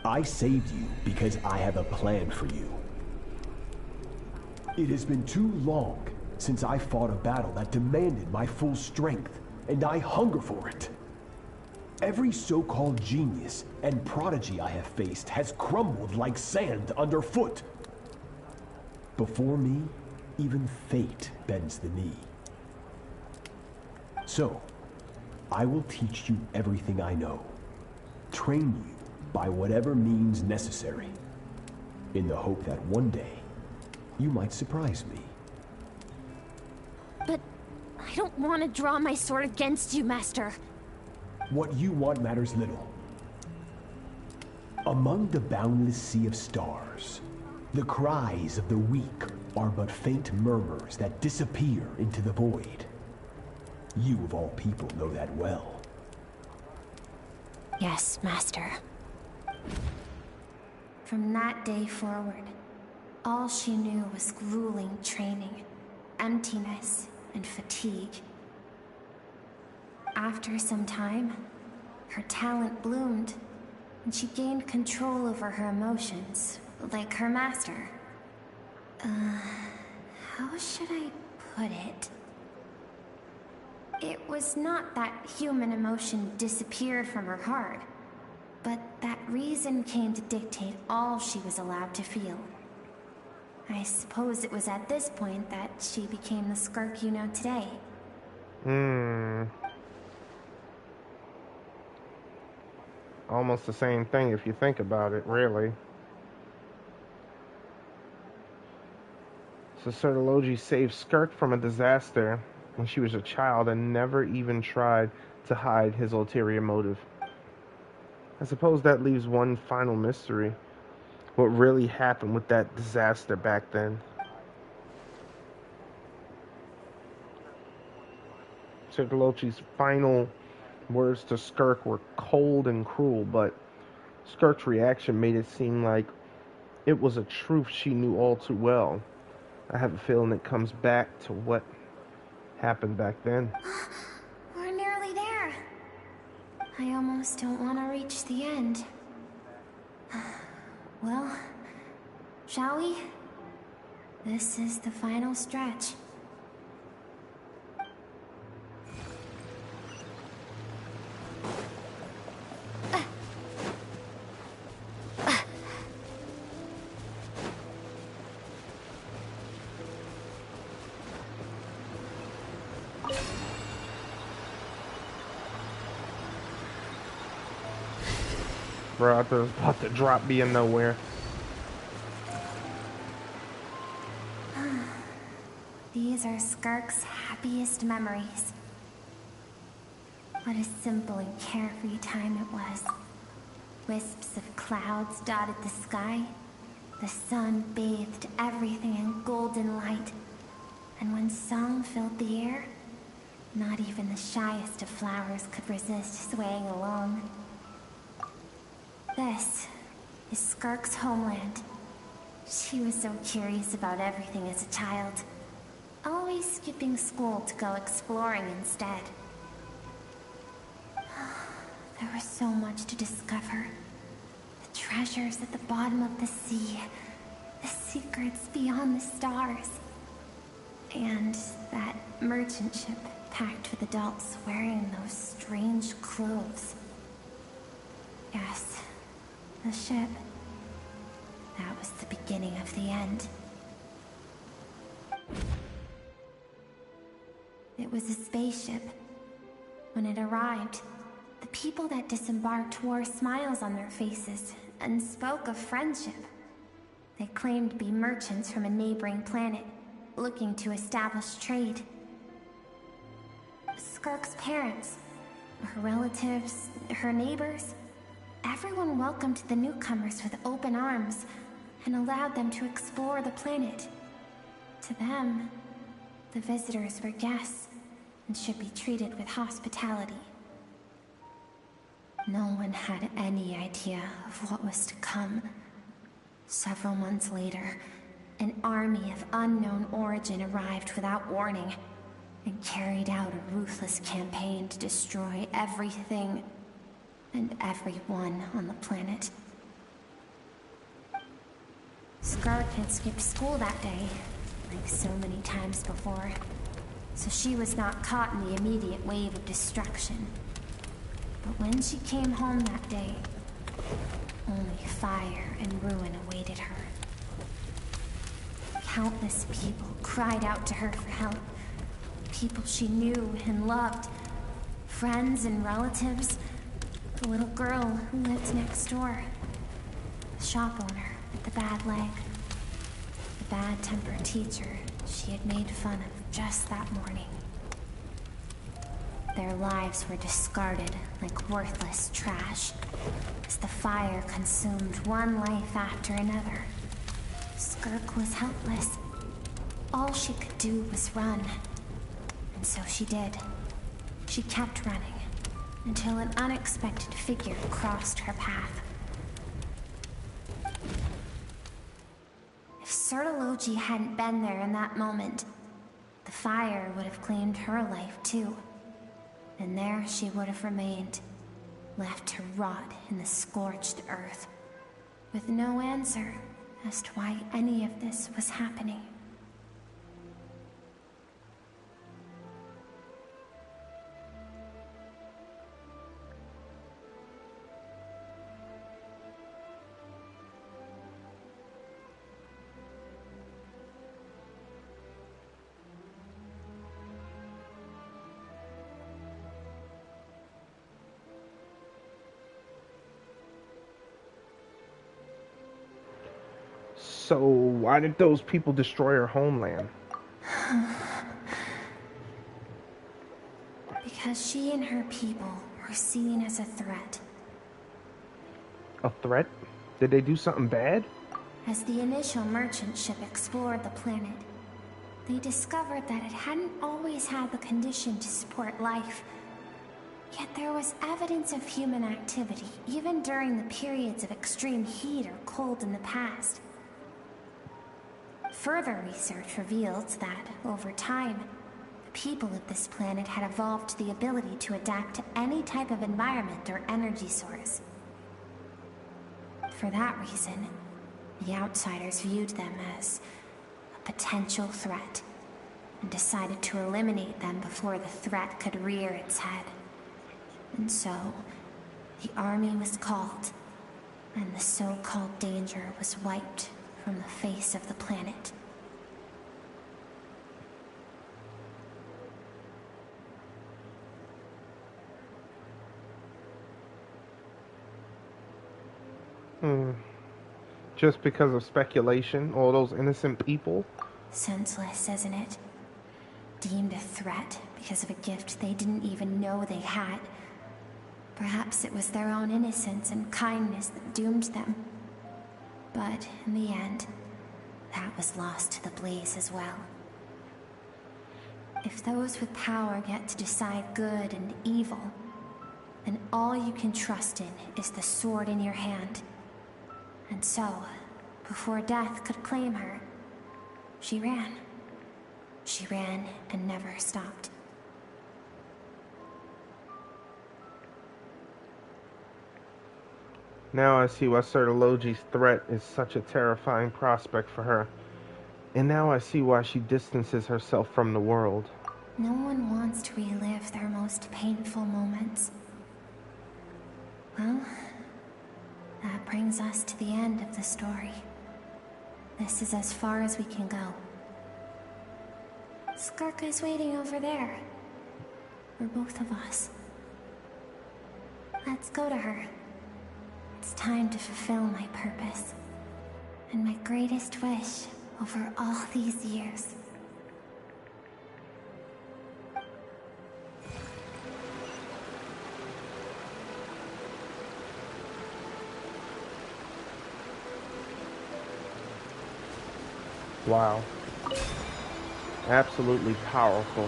Speaker 13: I saved you because I have a plan for you. It has been too long since I fought a battle that demanded my full strength, and I hunger for it. Every so-called genius and prodigy I have faced has crumbled like sand underfoot. Before me, even fate bends the knee. So, I will teach you everything I know. Train you by whatever means necessary, in the hope that one day, you might surprise me.
Speaker 8: But I don't want to draw my sword against you, Master.
Speaker 13: What you want matters little. Among the boundless sea of stars, the cries of the weak are but faint murmurs that disappear into the void. You of all people know that well.
Speaker 8: Yes, Master. From that day forward, all she knew was grueling training, emptiness, and fatigue. After some time, her talent bloomed, and she gained control over her emotions, like her master. How should I put it? It was not that human emotion disappeared from her heart, but that reason came to dictate all she was allowed to feel. I suppose it was at this point that she became the Skirk you know today.
Speaker 1: Almost the same thing if you think about it, really. So Sertology saved Skirk from a disaster when she was a child and never even tried to hide his ulterior motive. I suppose that leaves one final mystery. What really happened with that disaster back then? Sertology's final words to Skirk were cold and cruel, but Skirk's reaction made it seem like it was a truth she knew all too well. I have a feeling it comes back to what happened back then.
Speaker 8: We're nearly there. I almost don't want to reach the end. Well, shall we? This is the final stretch.
Speaker 1: Bro, I thought it was about to drop being nowhere.
Speaker 8: These are Skirk's happiest memories. What a simple and carefree time it was. Wisps of clouds dotted the sky. The sun bathed everything in golden light. And when song filled the air, not even the shyest of flowers could resist swaying along. This is Skirk's homeland. She was so curious about everything as a child. Always always skipping school to go exploring instead. There was so much to discover. The treasures at the bottom of the sea, the secrets beyond the stars, and that merchant ship packed with adults wearing those strange clothes. Yes, the ship. That was the beginning of the end. It was a spaceship. When it arrived, the people that disembarked wore smiles on their faces and spoke of friendship. They claimed to be merchants from a neighboring planet, looking to establish trade. Skirk's parents, her relatives, her neighbors, everyone welcomed the newcomers with open arms and allowed them to explore the planet. To them, the visitors were guests and should be treated with hospitality. No one had any idea of what was to come. Several months later, an army of unknown origin arrived without warning and carried out a ruthless campaign to destroy everything and everyone on the planet. Skirk had skipped school that day, like so many times before, so she was not caught in the immediate wave of destruction. But when she came home that day, only fire and ruin awaited her. Countless people cried out to her for help. People she knew and loved. Friends and relatives. The little girl who lived next door. The shop owner with the bad leg. The bad-tempered teacher she had made fun of just that morning. Their lives were discarded like worthless trash as the fire consumed one life after another. Skirk was helpless. All she could do was run. And so she did. She kept running until an unexpected figure crossed her path. If Sertology hadn't been there in that moment, the fire would have claimed her life too. And there she would have remained, left to rot in the scorched earth, with no answer as to why any of this was happening.
Speaker 1: So why did those people destroy her homeland?
Speaker 8: Because she and her people were seen as a threat.
Speaker 1: A threat? Did they do something bad?
Speaker 8: As the initial merchant ship explored the planet, they discovered that it hadn't always had the condition to support life. Yet there was evidence of human activity, even during the periods of extreme heat or cold in the past. Further research revealed that, over time, the people of this planet had evolved the ability to adapt to any type of environment or energy source. For that reason, the outsiders viewed them as a potential threat, and decided to eliminate them before the threat could rear its head. And so, the army was called, and the so-called danger was wiped from the face of the planet.
Speaker 1: Just because of speculation, all those innocent people?
Speaker 8: Senseless, isn't it? Deemed a threat because of a gift they didn't even know they had. Perhaps it was their own innocence and kindness that doomed them. But in the end, that was lost to the blaze as well. If those with power get to decide good and evil, then all you can trust in is the sword in your hand. And so, before death could claim her, she ran. She ran and never stopped.
Speaker 1: Now I see why Sir Logi's threat is such a terrifying prospect for her. And now I see why she distances herself from the world.
Speaker 8: No one wants to relive their most painful moments. Well, that brings us to the end of the story. This is as far as we can go. Skirk is waiting over there. For both of us. Let's go to her. It's time to fulfill my purpose. And my greatest wish over all these years.
Speaker 1: Wow. Absolutely powerful.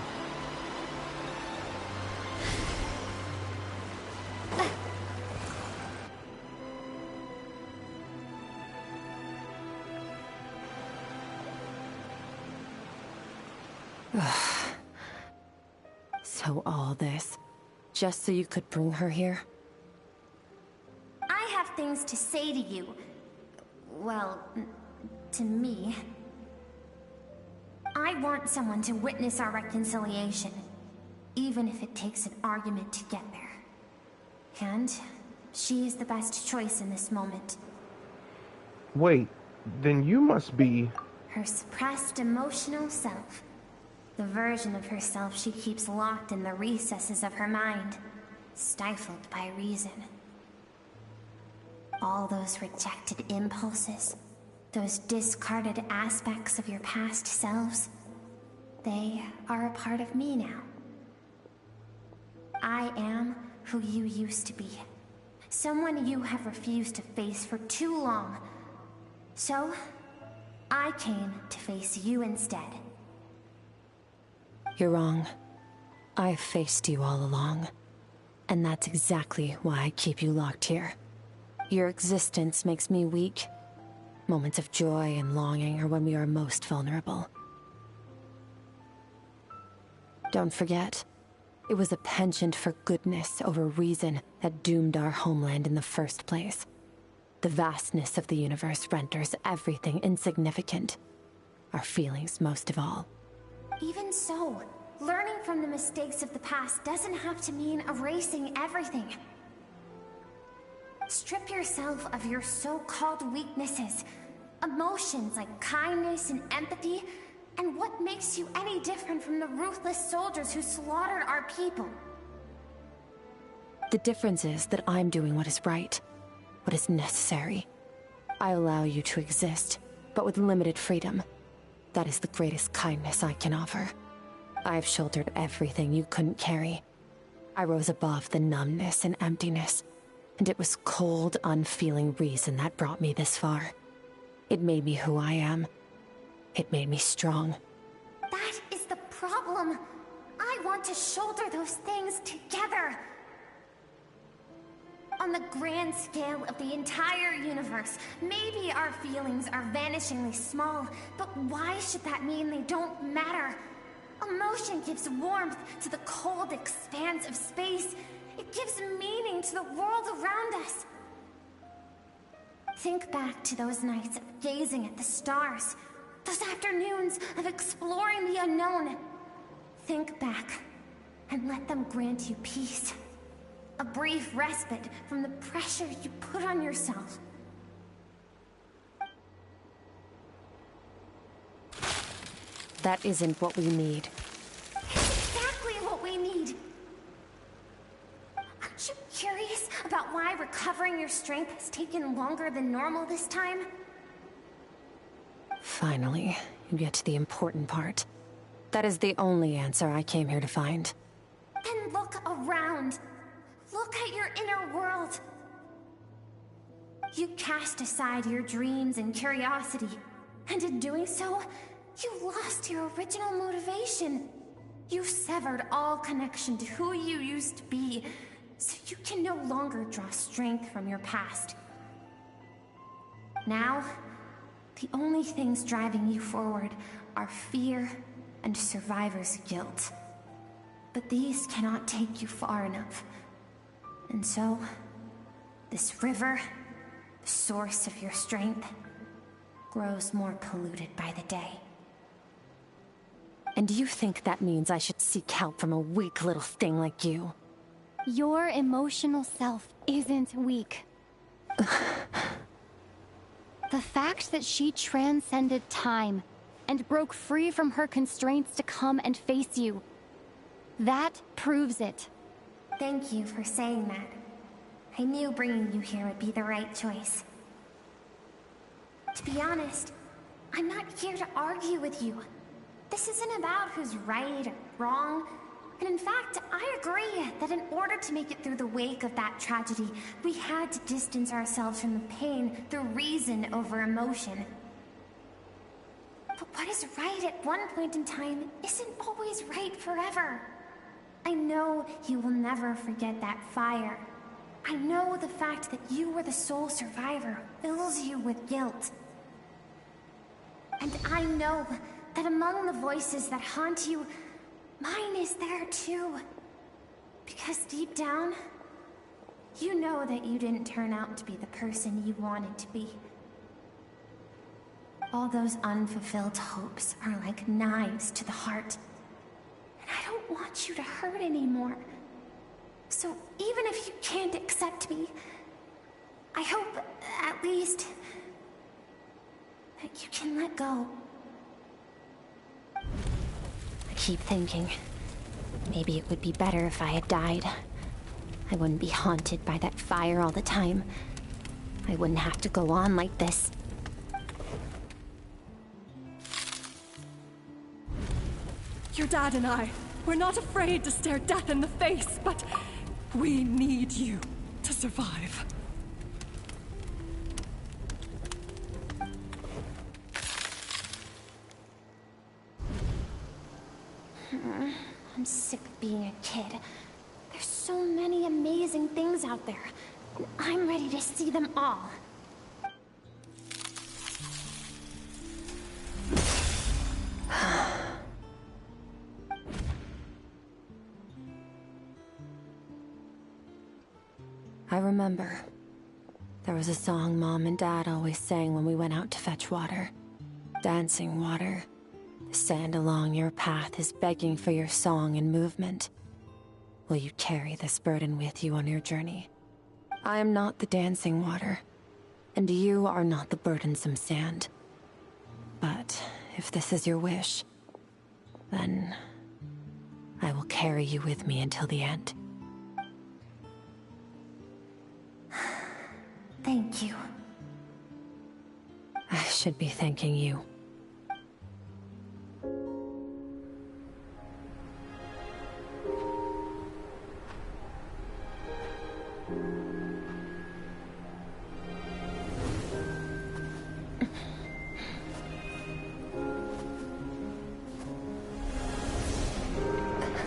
Speaker 5: So all this, just so you could bring her here?
Speaker 8: I have things to say to you. Well, to me. I want someone to witness our reconciliation, even if it takes an argument to get there. And she is the best choice in this moment.
Speaker 1: Wait, then you must be...
Speaker 8: Her suppressed emotional self. The version of herself she keeps locked in the recesses of her mind, stifled by reason. All those rejected impulses, those discarded aspects of your past selves, they are a part of me now. I am who you used to be. Someone you have refused to face for too long. So, I came to face you instead.
Speaker 5: You're wrong. I've faced you all along. And that's exactly why I keep you locked here. Your existence makes me weak. Moments of joy and longing are when we are most vulnerable. Don't forget, it was a penchant for goodness over reason that doomed our homeland in the first place. The vastness of the universe renders everything insignificant. Our feelings most of all.
Speaker 8: Even so, learning from the mistakes of the past doesn't have to mean erasing everything. Strip yourself of your so-called weaknesses, emotions like kindness and empathy, and what makes you any different from the ruthless soldiers who slaughtered our people?
Speaker 5: The difference is that I'm doing what is right, what is necessary. I allow you to exist, but with limited freedom. That is the greatest kindness I can offer. I've shouldered everything you couldn't carry. I rose above the numbness and emptiness, and it was cold, unfeeling reason that brought me this far. It made me who I am. It made me strong.
Speaker 8: That is the problem. I want to shoulder those things together. On the grand scale of the entire universe, maybe our feelings are vanishingly small, but why should that mean they don't matter? Emotion gives warmth to the cold expanse of space. It gives meaning to the world around us. Think back to those nights of gazing at the stars, those afternoons of exploring the unknown. Think back, and let them grant you peace. A brief respite from the pressure you put on yourself.
Speaker 5: That isn't what we need.
Speaker 8: Exactly what we need! Aren't you curious about why recovering your strength has taken longer than normal this time?
Speaker 5: Finally, you get to the important part. That is the only answer I came here to find.
Speaker 8: Then look around. Look at your inner world. You cast aside your dreams and curiosity, and in doing so, you lost your original motivation. You severed all connection to who you used to be, so you can no longer draw strength from your past. Now, the only things driving you forward are fear and survivor's guilt. But these cannot take you far enough. And so, this river, the source of your strength, grows more polluted by the day.
Speaker 5: And do you think that means I should seek help from a weak little thing like you?
Speaker 19: Your emotional self isn't weak. The fact that she transcended time and broke free from her constraints to come and face you, that proves it.
Speaker 8: Thank you for saying that. I knew bringing you here would be the right choice. To be honest, I'm not here to argue with you. This isn't about who's right or wrong. And in fact, I agree that in order to make it through the wake of that tragedy, we had to distance ourselves from the pain through reason over emotion. But what is right at one point in time isn't always right forever. I know you will never forget that fire. I know the fact that you were the sole survivor fills you with guilt. And I know that among the voices that haunt you, mine is there too. Because deep down, you know that you didn't turn out to be the person you wanted to be. All those unfulfilled hopes are like knives to the heart. And I don't want you to hurt anymore. So even if you can't accept me, I hope, at least, that you can let go.
Speaker 19: I keep thinking, maybe it would be better if I had died. I wouldn't be haunted by that fire all the time. I wouldn't have to go on like this.
Speaker 10: Your dad and I, we're not afraid to stare death in the face, but we need you to survive.
Speaker 8: I'm sick of being a kid. There's so many amazing things out there, and I'm ready to see them all.
Speaker 5: I remember. There was a song Mom and Dad always sang when we went out to fetch water. Dancing water. The sand along your path is begging for your song and movement. Will you carry this burden with you on your journey? I am not the dancing water, and you are not the burdensome sand. But if this is your wish, then I will carry you with me until the end.
Speaker 8: Thank you.
Speaker 5: I should be thanking you.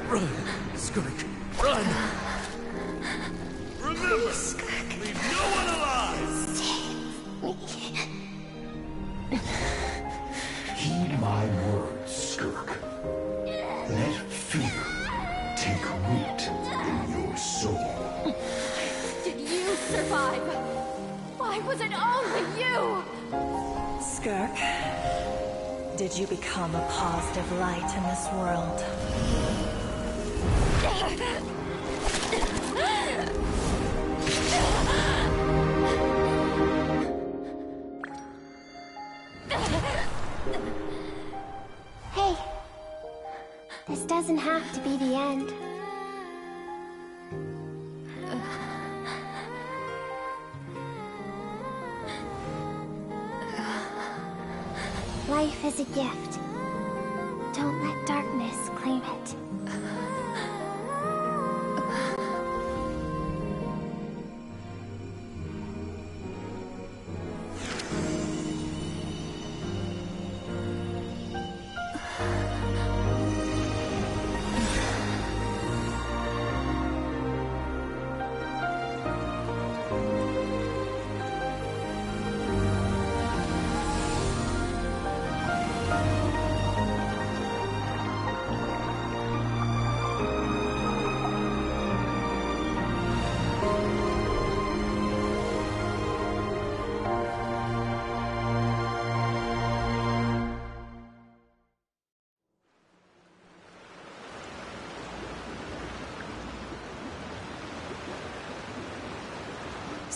Speaker 15: Run, Skirk, run! Remember, leave no one alive!
Speaker 13: Heed my words, Skirk. Let fear take root in your soul.
Speaker 3: Did you survive? Why was it only you?
Speaker 10: Skirk, did you become a positive light in this world?
Speaker 8: Hey, this doesn't have to be the end. Life is a gift. Don't let darkness claim it.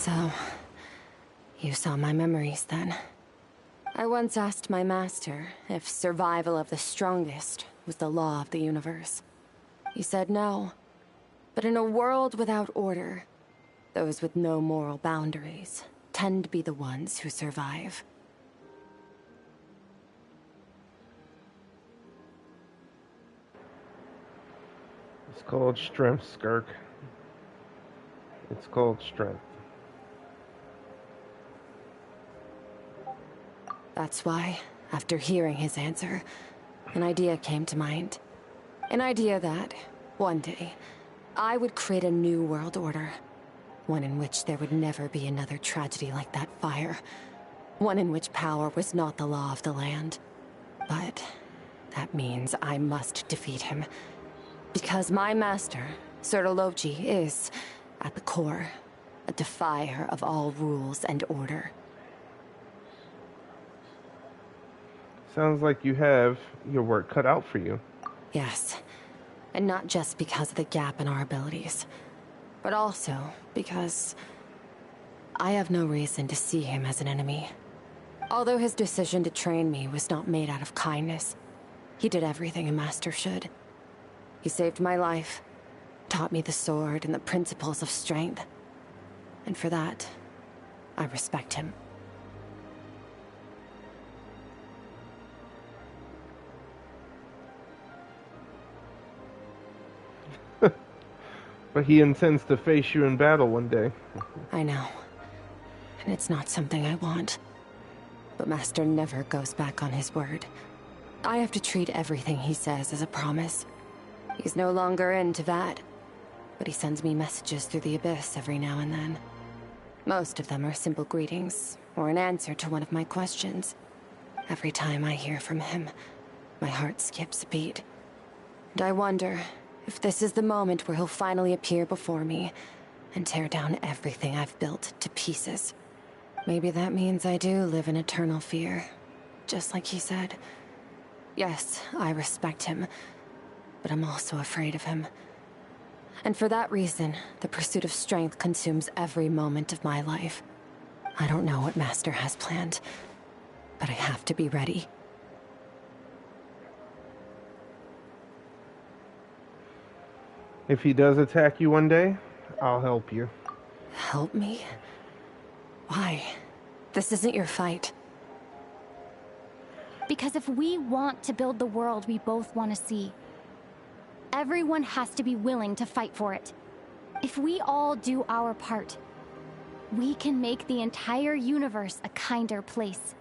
Speaker 5: So, you saw my memories then. I once asked my master if survival of the strongest was the law of the universe. He said no. But in a world without order, those with no moral boundaries tend to be the ones who survive.
Speaker 1: It's called strength, Skirk. It's called strength.
Speaker 5: That's why, after hearing his answer, an idea came to mind. An idea that, one day, I would create a new world order. One in which there would never be another tragedy like that fire. One in which power was not the law of the land. But that means I must defeat him. Because my master, Sertologi, is, at the core, a defier of all rules and order.
Speaker 1: Sounds like you have your work cut out for you.
Speaker 5: Yes. And not just because of the gap in our abilities, but also because I have no reason to see him as an enemy. Although his decision to train me was not made out of kindness, he did everything a master should. He saved my life, taught me the sword and the principles of strength. And for that, I respect him.
Speaker 1: But he intends to face you in battle one day.
Speaker 5: I know. And it's not something I want. But Master never goes back on his word. I have to treat everything he says as a promise. He's no longer into that. But he sends me messages through the abyss every now and then. Most of them are simple greetings, or an answer to one of my questions. Every time I hear from him, my heart skips a beat. And I wonder if this is the moment where he'll finally appear before me and tear down everything I've built to pieces. Maybe that means I do live in eternal fear, just like he said. Yes, I respect him, but I'm also afraid of him. And for that reason, the pursuit of strength consumes every moment of my life. I don't know what Master has planned, but I have to be ready.
Speaker 1: If he does attack you one day, I'll help you.
Speaker 5: Help me? Why? This isn't your fight.
Speaker 2: Because if we want to build the world we both want to see, everyone has to be willing to fight for it. If we all do our part, we can make the entire universe a kinder place.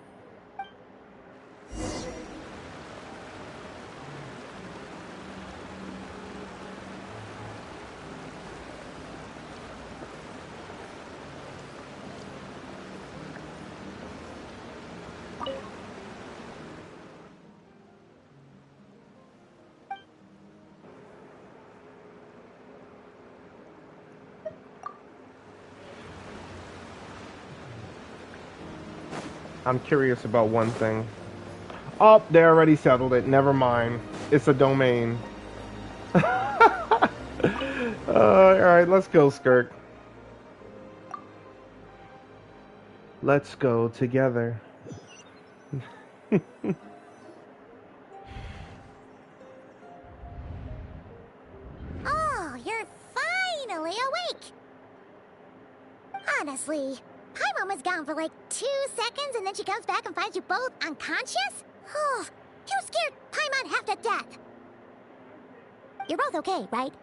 Speaker 1: I'm curious about one thing. Oh, they already settled it. Never mind. It's a domain. Alright, let's go, Skirk. Let's go together.
Speaker 2: Oh, you're finally awake! Honestly, Paimon was gone for like 2 seconds and then she comes back and finds you both unconscious? Oh, you scared Paimon half to death! You're both okay, right?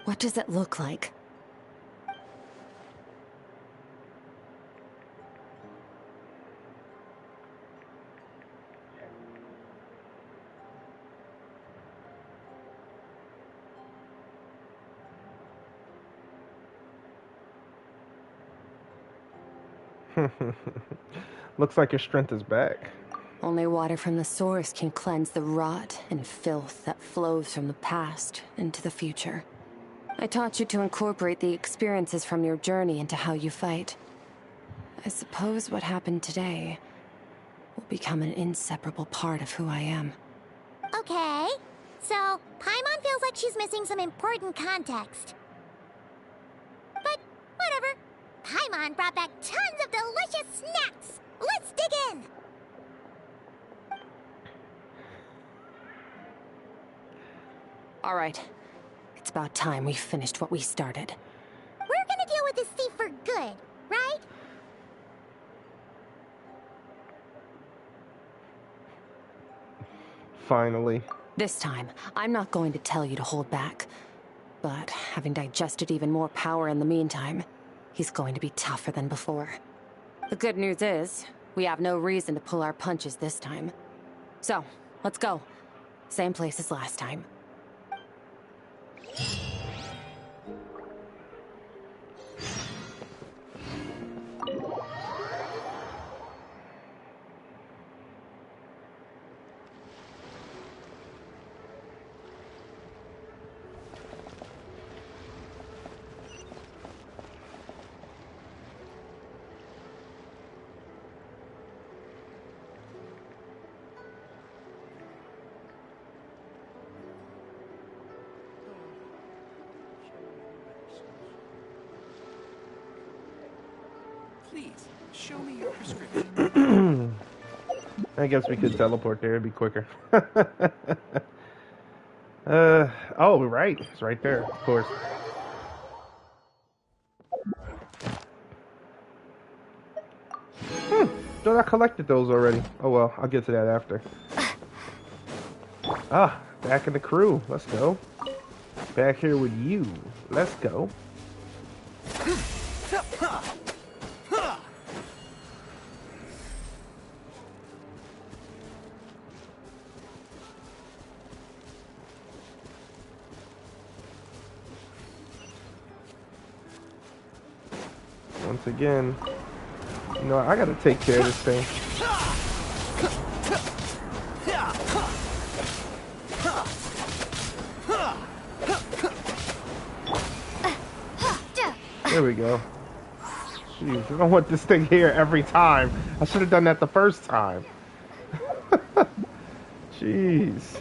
Speaker 5: What does it look like?
Speaker 1: Looks like your strength is back.
Speaker 5: Only water from the source can cleanse the rot and filth that flows from the past into the future. I taught you to incorporate the experiences from your journey into how you fight. I suppose what happened today will become an inseparable part of who I am.
Speaker 2: Okay, so Paimon feels like she's missing some important context. But whatever, Paimon brought back tons of delicious snacks. Let's dig in.
Speaker 5: All right. It's about time we finished what we started.
Speaker 2: We're gonna deal with this thief for good, right?
Speaker 1: Finally.
Speaker 5: This time, I'm not going to tell you to hold back. But having digested even more power in the meantime, he's going to be tougher than before. The good news is, we have no reason to pull our punches this time. So, let's go. Same place as last time.
Speaker 9: Please, show me your prescription.
Speaker 1: I guess we could teleport there, it'd be quicker. Oh, right. It's right there, of course. Thought I collected those already. Oh well, I'll get to that after. Ah, back in the crew. Let's go. Back here with you. Let's go. Once again, you know, I gotta take care of this thing. There we go. Jeez, I don't want this thing here every time. I should have done that the first time. Jeez.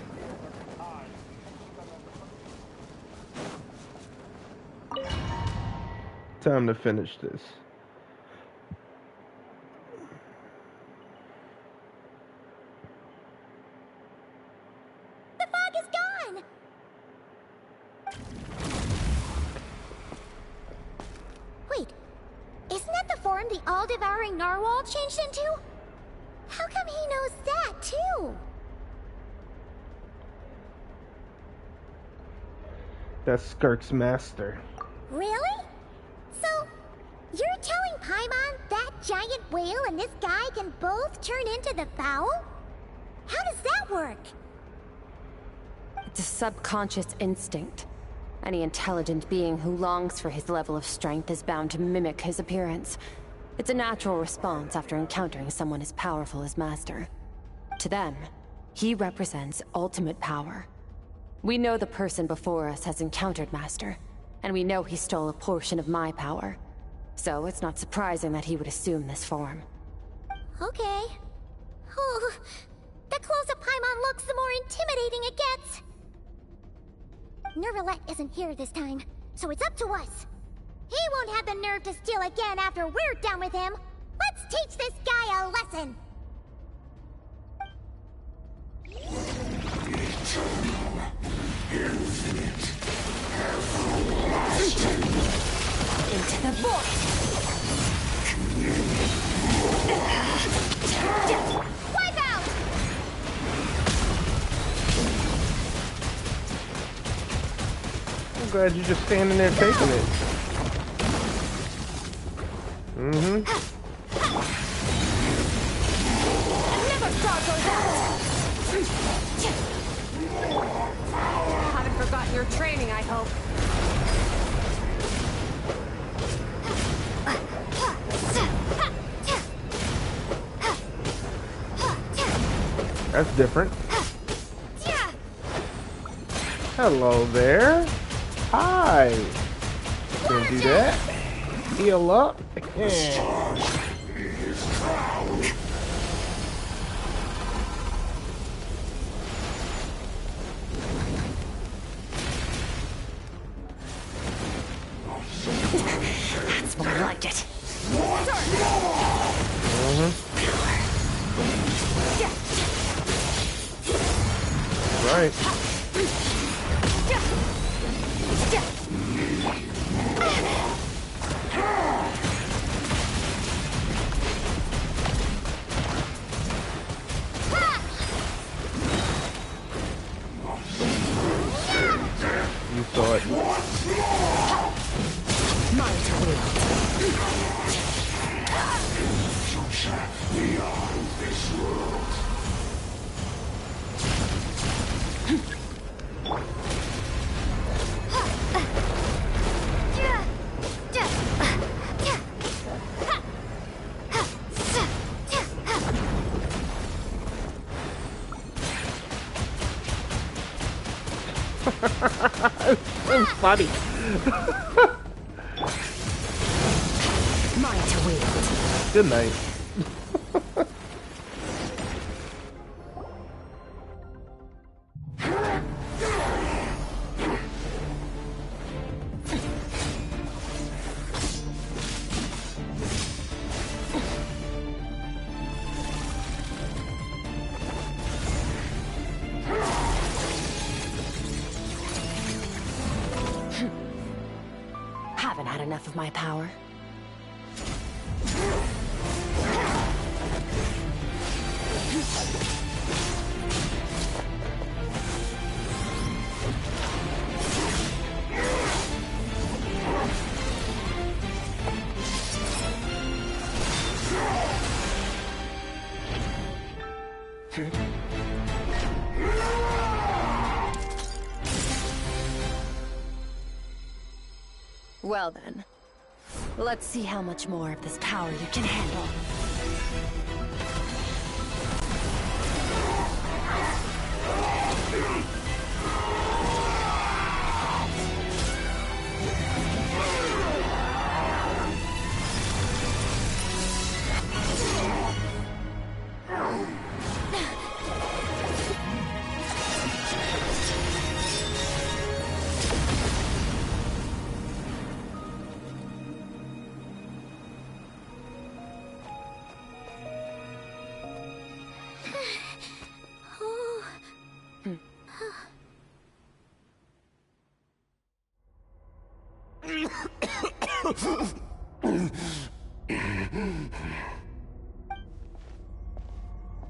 Speaker 1: Time to finish this.
Speaker 2: The fog is gone! Wait, isn't that the form the all-devouring narwhal changed into? How come he knows that, too?
Speaker 1: That's Skirk's master.
Speaker 2: Really? So, you're telling Paimon that giant whale and this guy can both turn into the fowl? How does that work?
Speaker 5: It's a subconscious instinct. Any intelligent being who longs for his level of strength is bound to mimic his appearance. It's a natural response after encountering someone as powerful as Master. To them, he represents ultimate power. We know the person before us has encountered Master, and we know he stole a portion of my power. So it's not surprising that he would assume this form.
Speaker 2: Okay. Oh, the closer Paimon looks, the more intimidating it gets. Nervalette isn't here this time, so it's up to us. He won't have the nerve to steal again after we're done with him. Let's teach this guy a lesson.
Speaker 15: Infinite, everlasting.
Speaker 2: Into the void. Wipe out!
Speaker 1: I'm glad you're just standing there taking it. Mm-hmm.
Speaker 2: Never saw
Speaker 5: Haven't forgotten your training, I hope.
Speaker 1: That's different. Hello there. Hi. Gonna do that. Heal up.
Speaker 5: That's more like it.
Speaker 1: right. You saw it.
Speaker 15: Beyond this world.
Speaker 1: So funny.
Speaker 15: Mine to wield.
Speaker 1: Good night.
Speaker 5: Haven't had enough of my power. Well then, let's see how much more of this power you can handle.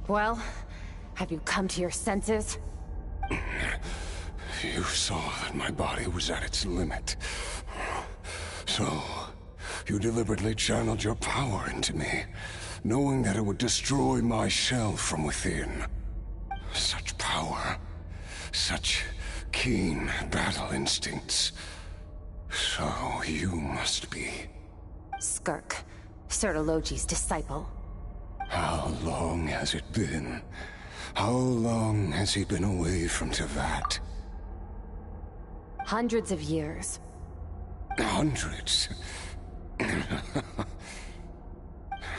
Speaker 5: Well, have you come to your senses?
Speaker 16: You saw that my body was at its limit. So, you deliberately channeled your power into me, knowing that it would destroy my shell from within. Such power, such keen battle instincts. So, you must be...
Speaker 5: Skirk, Sertologi's disciple.
Speaker 16: How long has it been? How long has he been away from Tevat?
Speaker 5: Hundreds of years.
Speaker 16: Hundreds?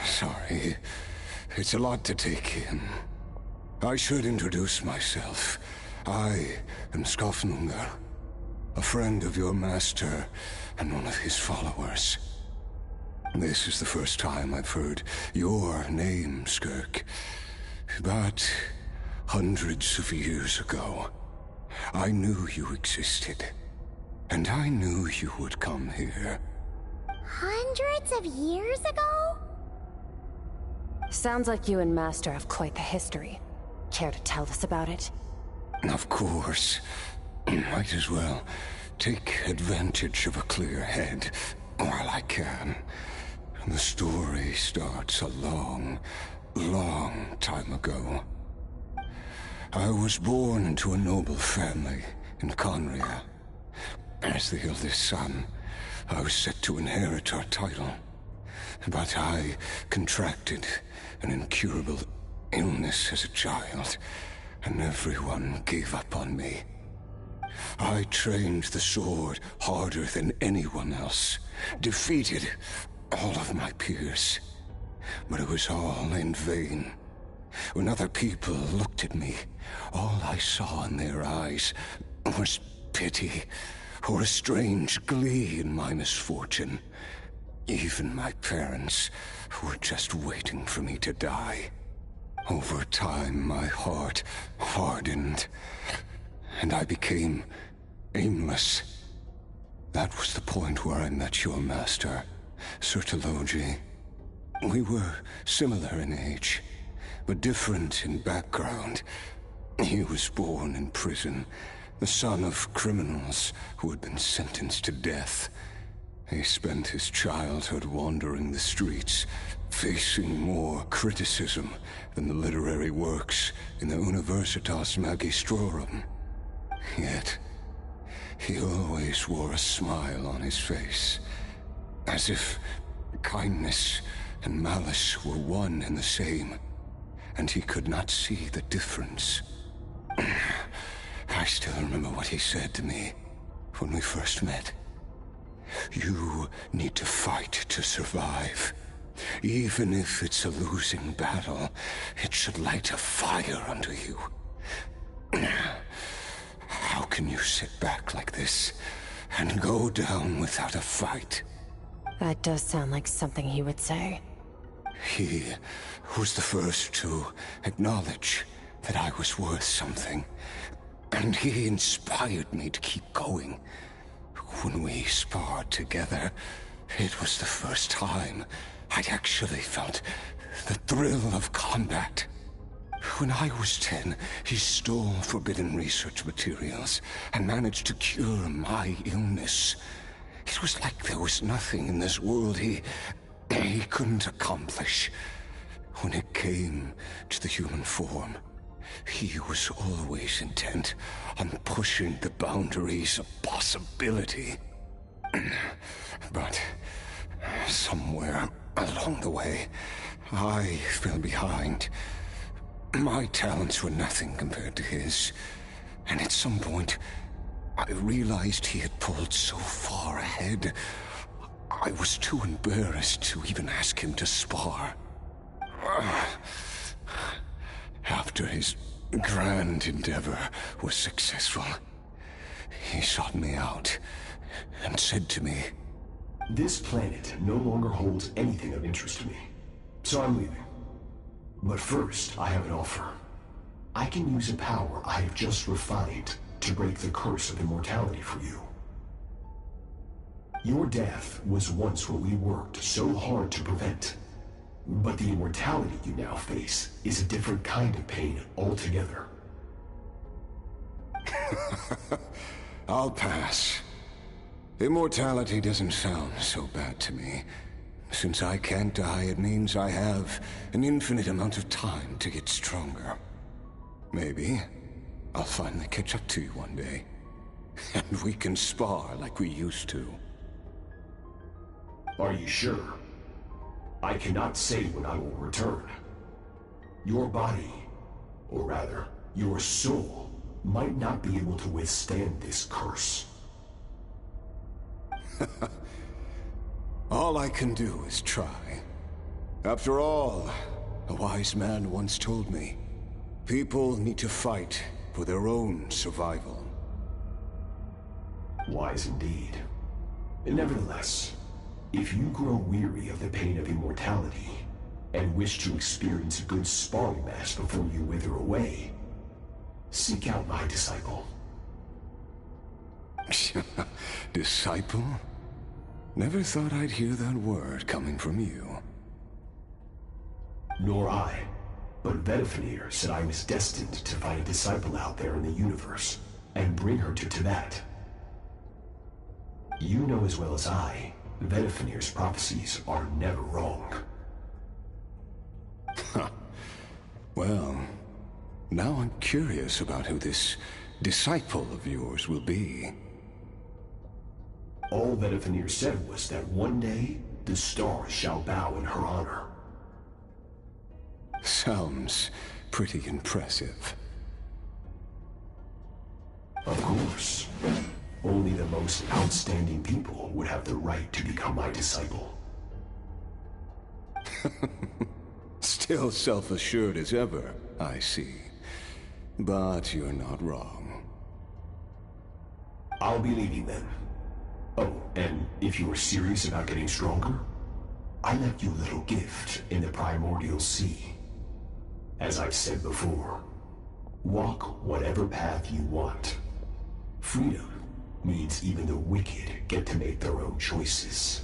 Speaker 16: Sorry. It's a lot to take in. I should introduce myself. I am Skafnungar, a friend of your master and one of his followers. This is the first time I've heard your name, Skirk. But hundreds of years ago, I knew you existed. And I knew you would come here.
Speaker 2: Hundreds of years ago?
Speaker 5: Sounds like you and Master have quite the history. Care to tell us about it?
Speaker 16: Of course. Might as well take advantage of a clear head while I can. The story starts a long, long time ago. I was born into a noble family in Conria. As the eldest son, I was set to inherit our title. But I contracted an incurable illness as a child, and everyone gave up on me. I trained the sword harder than anyone else, defeated all of my peers. But it was all in vain. When other people looked at me, all I saw in their eyes was pity, or a strange glee in my misfortune. Even my parents were just waiting for me to die. Over time, my heart hardened, and I became aimless. That was the point where I met your master, Sertologi. We were similar in age, but different in background. He was born in prison, the son of criminals who had been sentenced to death. He spent his childhood wandering the streets, facing more criticism than the literary works in the Universitas Magistrorum. Yet, he always wore a smile on his face, as if kindness and malice were one and the same, and he could not see the difference. I still remember what he said to me when we first met. You need to fight to survive. Even if it's a losing battle, it should light a fire under you. How can you sit back like this and go down without a fight?
Speaker 5: That does sound like something he would say.
Speaker 16: He was the first to acknowledge that I was worth something, and he inspired me to keep going. When we sparred together, it was the first time I'd actually felt the thrill of combat. When I was 10, he stole forbidden research materials and managed to cure my illness. It was like there was nothing in this world he couldn't accomplish. When it came to the human form, he was always intent on pushing the boundaries of possibility. But somewhere along the way, I fell behind. My talents were nothing compared to his, and at some point, I realized he had pulled so far ahead, I was too embarrassed to even ask him to spar. After his grand endeavor was successful, he sought me out and said to me,
Speaker 13: "This planet no longer holds anything of interest to me, so I'm leaving. But first, I have an offer. I can use a power I have just refined to break the curse of immortality for you. Your death was once what we worked so hard to prevent. But the immortality you now face is a different kind of pain altogether."
Speaker 16: I'll pass. Immortality doesn't sound so bad to me. Since I can't die, it means I have an infinite amount of time to get stronger. Maybe I'll finally catch up to you one day, and we can spar like we used to.
Speaker 13: Are you sure? I cannot say when I will return. Your body, or rather, your soul, might not be able to withstand this curse.
Speaker 16: All I can do is try. After all, a wise man once told me, people need to fight for their own survival.
Speaker 13: Wise indeed. Nevertheless, if you grow weary of the pain of immortality, and wish to experience a good sparring match before you wither away, seek out my disciple.
Speaker 16: Disciple? Never thought I'd hear that word coming from you.
Speaker 13: Nor I. But Vedifenir said I was destined to find a disciple out there in the universe, and bring her to Tibet. You know as well as I, Vedifenir's prophecies are never wrong.
Speaker 16: Well, now I'm curious about who this disciple of yours will be.
Speaker 13: All Vedifenir said was that one day, the stars shall bow in her honor.
Speaker 16: Sounds pretty impressive.
Speaker 13: Of course. Only the most outstanding people would have the right to become my disciple.
Speaker 16: Still self-assured as ever, I see. But you're not wrong.
Speaker 13: I'll be leaving then. Oh, and if you are serious about getting stronger, I left you a little gift in the Primordial Sea. As I've said before, walk whatever path you want. Freedom means even the wicked get to make their own choices.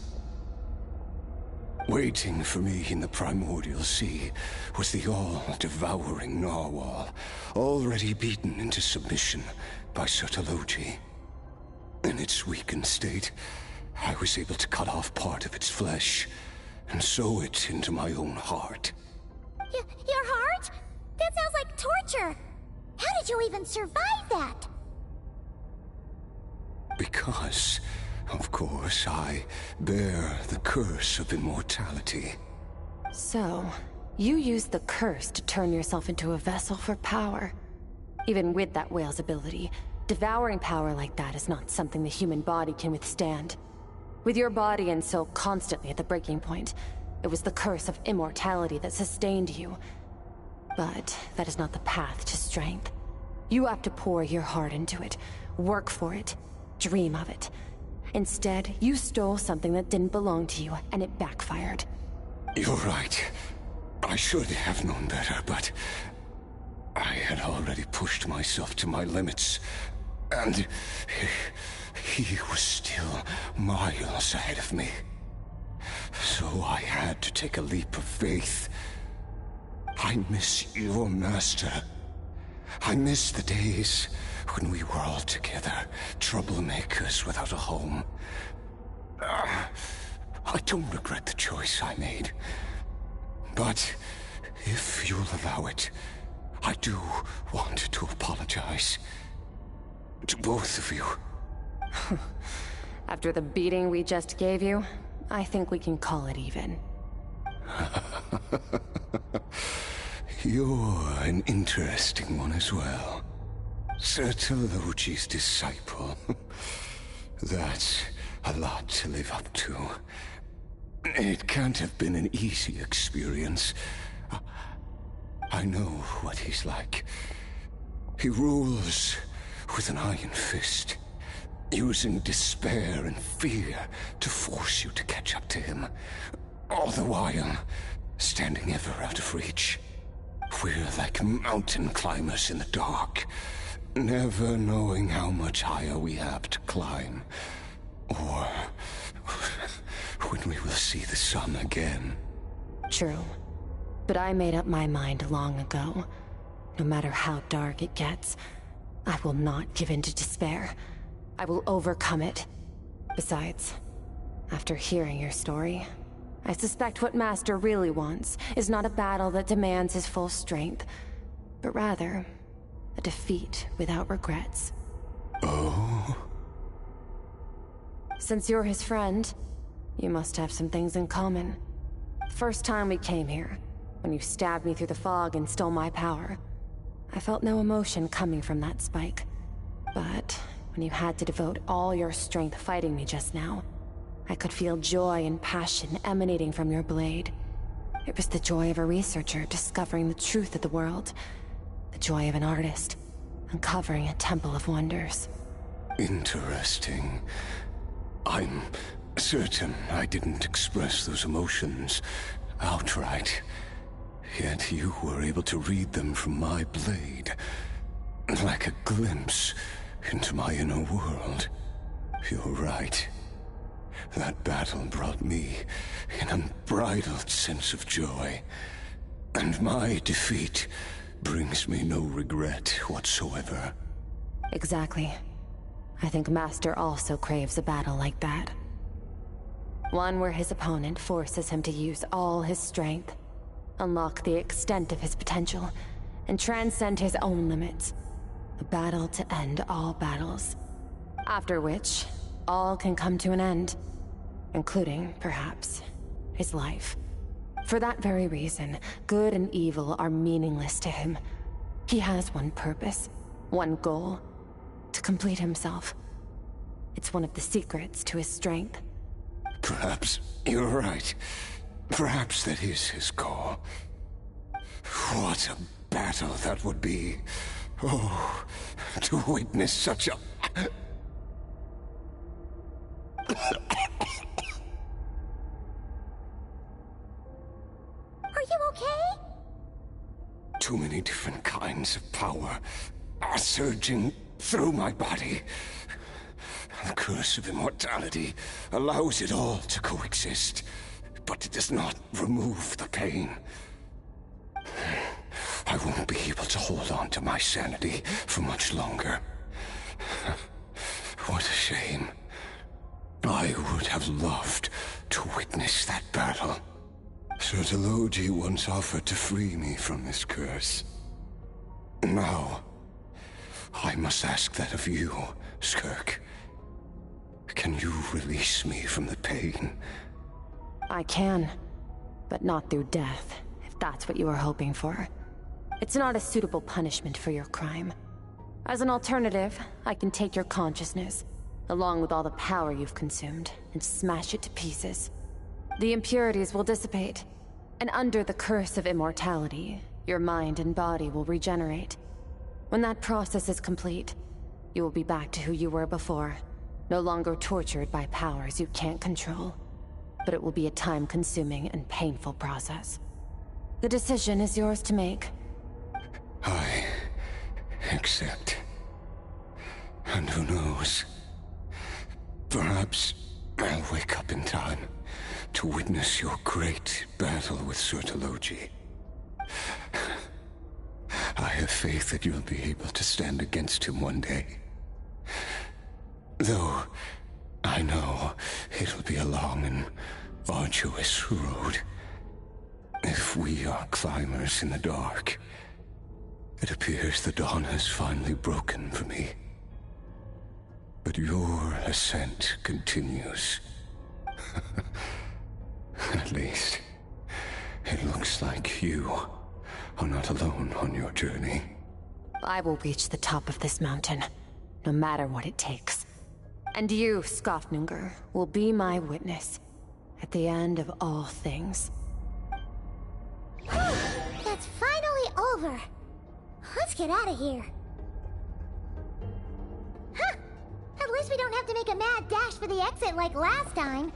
Speaker 16: Waiting for me in the primordial sea was the all-devouring narwhal, already beaten into submission by Sertologi. In its weakened state, I was able to cut off part of its flesh and sew it into my own heart.
Speaker 2: Your heart? That sounds like torture! How did you even survive that?
Speaker 16: Because, of course, I bear the curse of immortality.
Speaker 5: So, you used the curse to turn yourself into a vessel for power. Even with that whale's ability, devouring power like that is not something the human body can withstand. With your body and soul constantly at the breaking point, it was the curse of immortality that sustained you. But that is not the path to strength. You have to pour your heart into it, work for it, dream of it. Instead, you stole something that didn't belong to you, and it backfired.
Speaker 16: You're right. I should have known better, but I had already pushed myself to my limits, and he was still miles ahead of me. So I had to take a leap of faith. I miss your master. I miss the days when we were all together, troublemakers without a home. I don't regret the choice I made. But if you'll allow it, I do want to apologize. To both of you.
Speaker 5: After the beating we just gave you, I think we can call it even.
Speaker 16: You're an interesting one as well. Sertologi's disciple. That's a lot to live up to. It can't have been an easy experience. I know what he's like. He rules with an iron fist, using despair and fear to force you to catch up to him, all the while standing ever out of reach. We're like mountain climbers in the dark, never knowing how much higher we have to climb, or when we will see the sun again.
Speaker 5: True. But I made up my mind long ago. No matter how dark it gets, I will not give in to despair. I will overcome it. Besides, after hearing your story, I suspect what Master really wants is not a battle that demands his full strength, but rather a defeat without regrets.
Speaker 16: Oh?
Speaker 5: Since you're his friend, you must have some things in common. First time we came here, when you stabbed me through the fog and stole my power, I felt no emotion coming from that spike. But when you had to devote all your strength fighting me just now, I could feel joy and passion emanating from your blade. It was the joy of a researcher discovering the truth of the world. The joy of an artist uncovering a temple of wonders.
Speaker 16: Interesting. I'm certain I didn't express those emotions outright. Yet you were able to read them from my blade, like a glimpse into my inner world. You're right. That battle brought me an unbridled sense of joy, and my defeat brings me no regret whatsoever.
Speaker 5: Exactly. I think Master also craves a battle like that. One where his opponent forces him to use all his strength, unlock the extent of his potential, and transcend his own limits. A battle to end all battles. After which, all can come to an end, including, perhaps, his life. For that very reason, good and evil are meaningless to him. He has one purpose, one goal: to complete himself. It's one of the secrets to his strength.
Speaker 16: Perhaps you're right. Perhaps that is his goal. What a battle that would be. Oh, to witness such a...
Speaker 2: Are you okay?
Speaker 16: many different kinds of power are surging through my body. The curse of immortality allows it all to coexist, but it does not remove the pain. I won't be able to hold on to my sanity for much longer. What a shame. I would have loved to witness that battle. Sertologi once offered to free me from this curse. Now, I must ask that of you, Skirk. Can you release me from the pain?
Speaker 5: I can, but not through death, if that's what you were hoping for. It's not a suitable punishment for your crime. As an alternative, I can take your consciousness, along with all the power you've consumed, and smash it to pieces. The impurities will dissipate, and under the curse of immortality, your mind and body will regenerate. When that process is complete, you will be back to who you were before, no longer tortured by powers you can't control. But it will be a time-consuming and painful process. The decision is yours to make.
Speaker 16: I accept. And who knows? Perhaps I'll wake up in time to witness your great battle with Sertologi. I have faith that you'll be able to stand against him one day. Though I know it'll be a long and arduous road. If we are climbers in the dark, it appears the dawn has finally broken for me. But your ascent continues. At least, it looks like you are not alone on your journey.
Speaker 5: I will reach the top of this mountain, no matter what it takes. And you, Skofnunger, will be my witness at the end of all things.
Speaker 2: That's finally over. Let's get out of here. Huh! At least we don't have to make a mad dash for the exit like last time.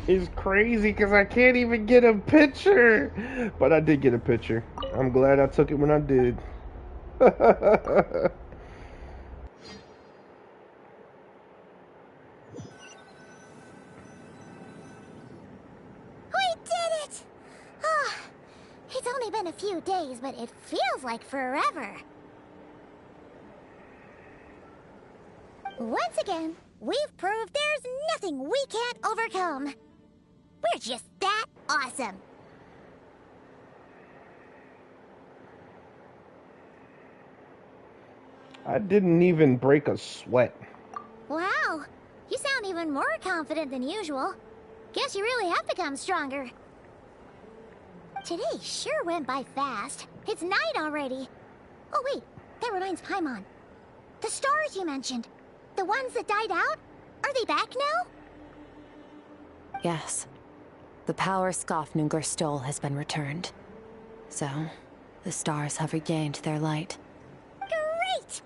Speaker 1: It's crazy because I can't even get a picture. But I did get a picture. I'm glad I took it when I did.
Speaker 2: We did it! Oh, it's only been a few days, but it feels like forever. Once again, we've proved there's nothing we can't overcome. We're just that awesome.
Speaker 1: I didn't even break a sweat.
Speaker 2: Wow, you sound even more confident than usual. Guess you really have become stronger. Today sure went by fast. It's night already. Oh wait, that reminds Paimon. The stars you mentioned, the ones that died out, are they back now?
Speaker 5: Yes. The power Skofnunger stole has been returned. So, the stars have regained their light.
Speaker 2: Great!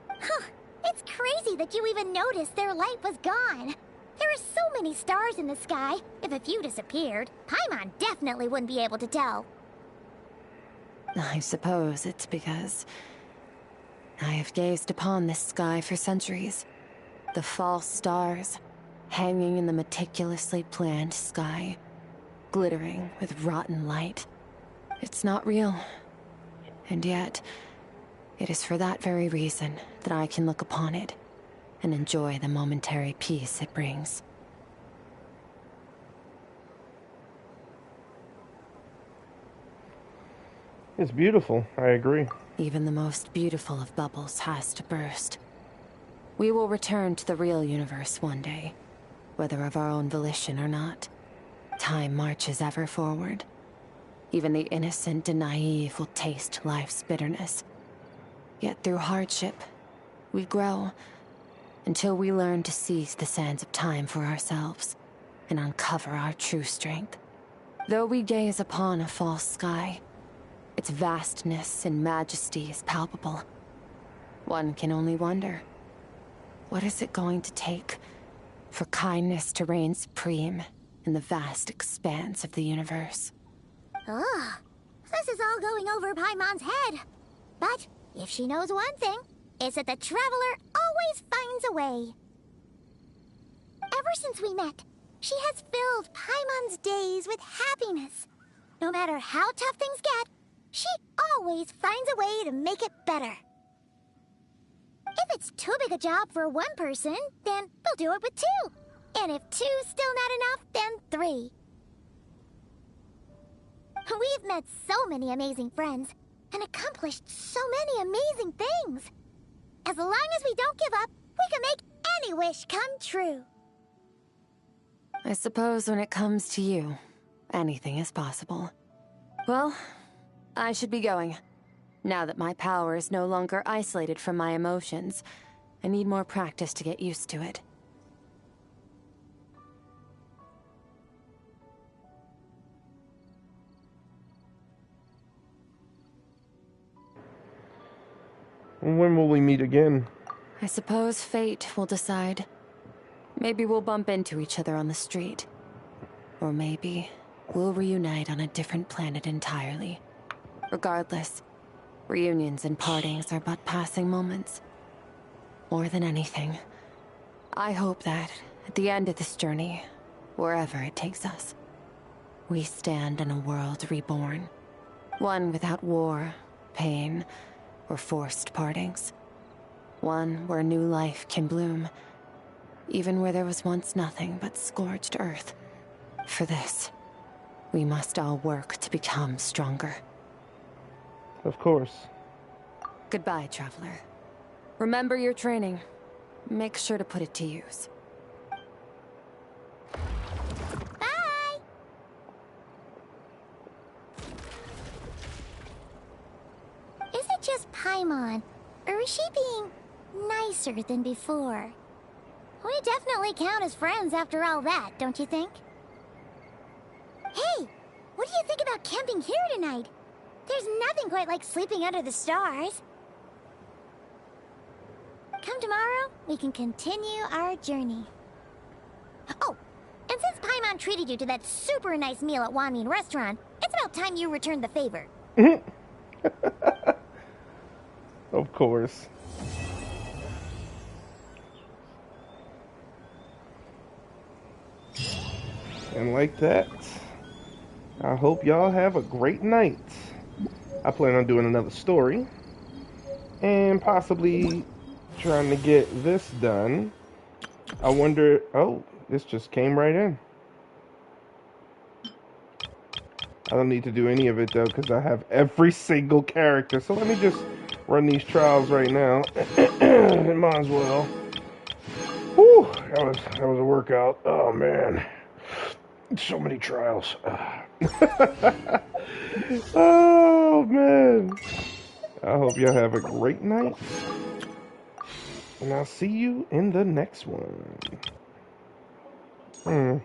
Speaker 2: Huh, it's crazy that you even noticed their light was gone. There are so many stars in the sky. If a few disappeared, Paimon definitely wouldn't be able to tell.
Speaker 5: I suppose it's because I have gazed upon this sky for centuries. The false stars, hanging in the meticulously planned sky, glittering with rotten light. It's not real. And yet, it is for that very reason that I can look upon it and enjoy the momentary peace it brings.
Speaker 1: It's beautiful, I agree.
Speaker 5: Even the most beautiful of bubbles has to burst. We will return to the real universe one day, whether of our own volition or not. Time marches ever forward. Even the innocent and naive will taste life's bitterness. Yet through hardship, we grow, until we learn to seize the sands of time for ourselves, and uncover our true strength. Though we gaze upon a false sky, its vastness and majesty is palpable. One can only wonder, what is it going to take For kindness to reign supreme in the vast expanse of the universe.
Speaker 2: Ugh. This is all going over Paimon's head. But if she knows one thing, it's that the Traveler always finds a way. Ever since we met, she has filled Paimon's days with happiness. No matter how tough things get, she always finds a way to make it better. If it's too big a job for one person, then we'll do it with two. And if two's still not enough, then three. We've met so many amazing friends and accomplished so many amazing things. As long as we don't give up, we can make any wish come true.
Speaker 5: I suppose when it comes to you, anything is possible. Well, I should be going. Now that my power is no longer isolated from my emotions, I need more practice to get used to it.
Speaker 1: When will we meet again?
Speaker 5: I suppose fate will decide. Maybe we'll bump into each other on the street. Or maybe we'll reunite on a different planet entirely. Regardless, reunions and partings are but passing moments. More than anything, I hope that at the end of this journey, wherever it takes us, we stand in a world reborn. One without war, pain, or forced partings. One where new life can bloom, even where there was once nothing but scorched earth. For this, we must all work to become stronger.
Speaker 1: Of course.
Speaker 5: Goodbye, Traveler. Remember your training. Make sure to put it to use.
Speaker 2: Bye! Is it just Paimon, or is she being nicer than before? We definitely count as friends after all that, don't you think? Hey, what do you think about camping here tonight? There's nothing quite like sleeping under the stars. Come tomorrow, we can continue our journey. Oh, and since Paimon treated you to that super nice meal at Wanmin Restaurant, it's about time you returned the favor.
Speaker 1: Of course. And like that, I hope y'all have a great night. I plan on doing another story and possibly trying to get this done. I wonder, oh, this just came right in. I don't need to do any of it though because I have every single character. So let me just run these trials right now. Might as well. Whew, that was a workout. Oh man. So many trials. Oh man. I hope y'all have a great night. And I'll see you in the next one. I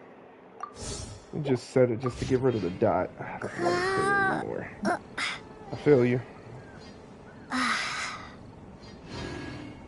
Speaker 1: just said it just to get rid of the dot. I don't want to say it anymore. I feel you.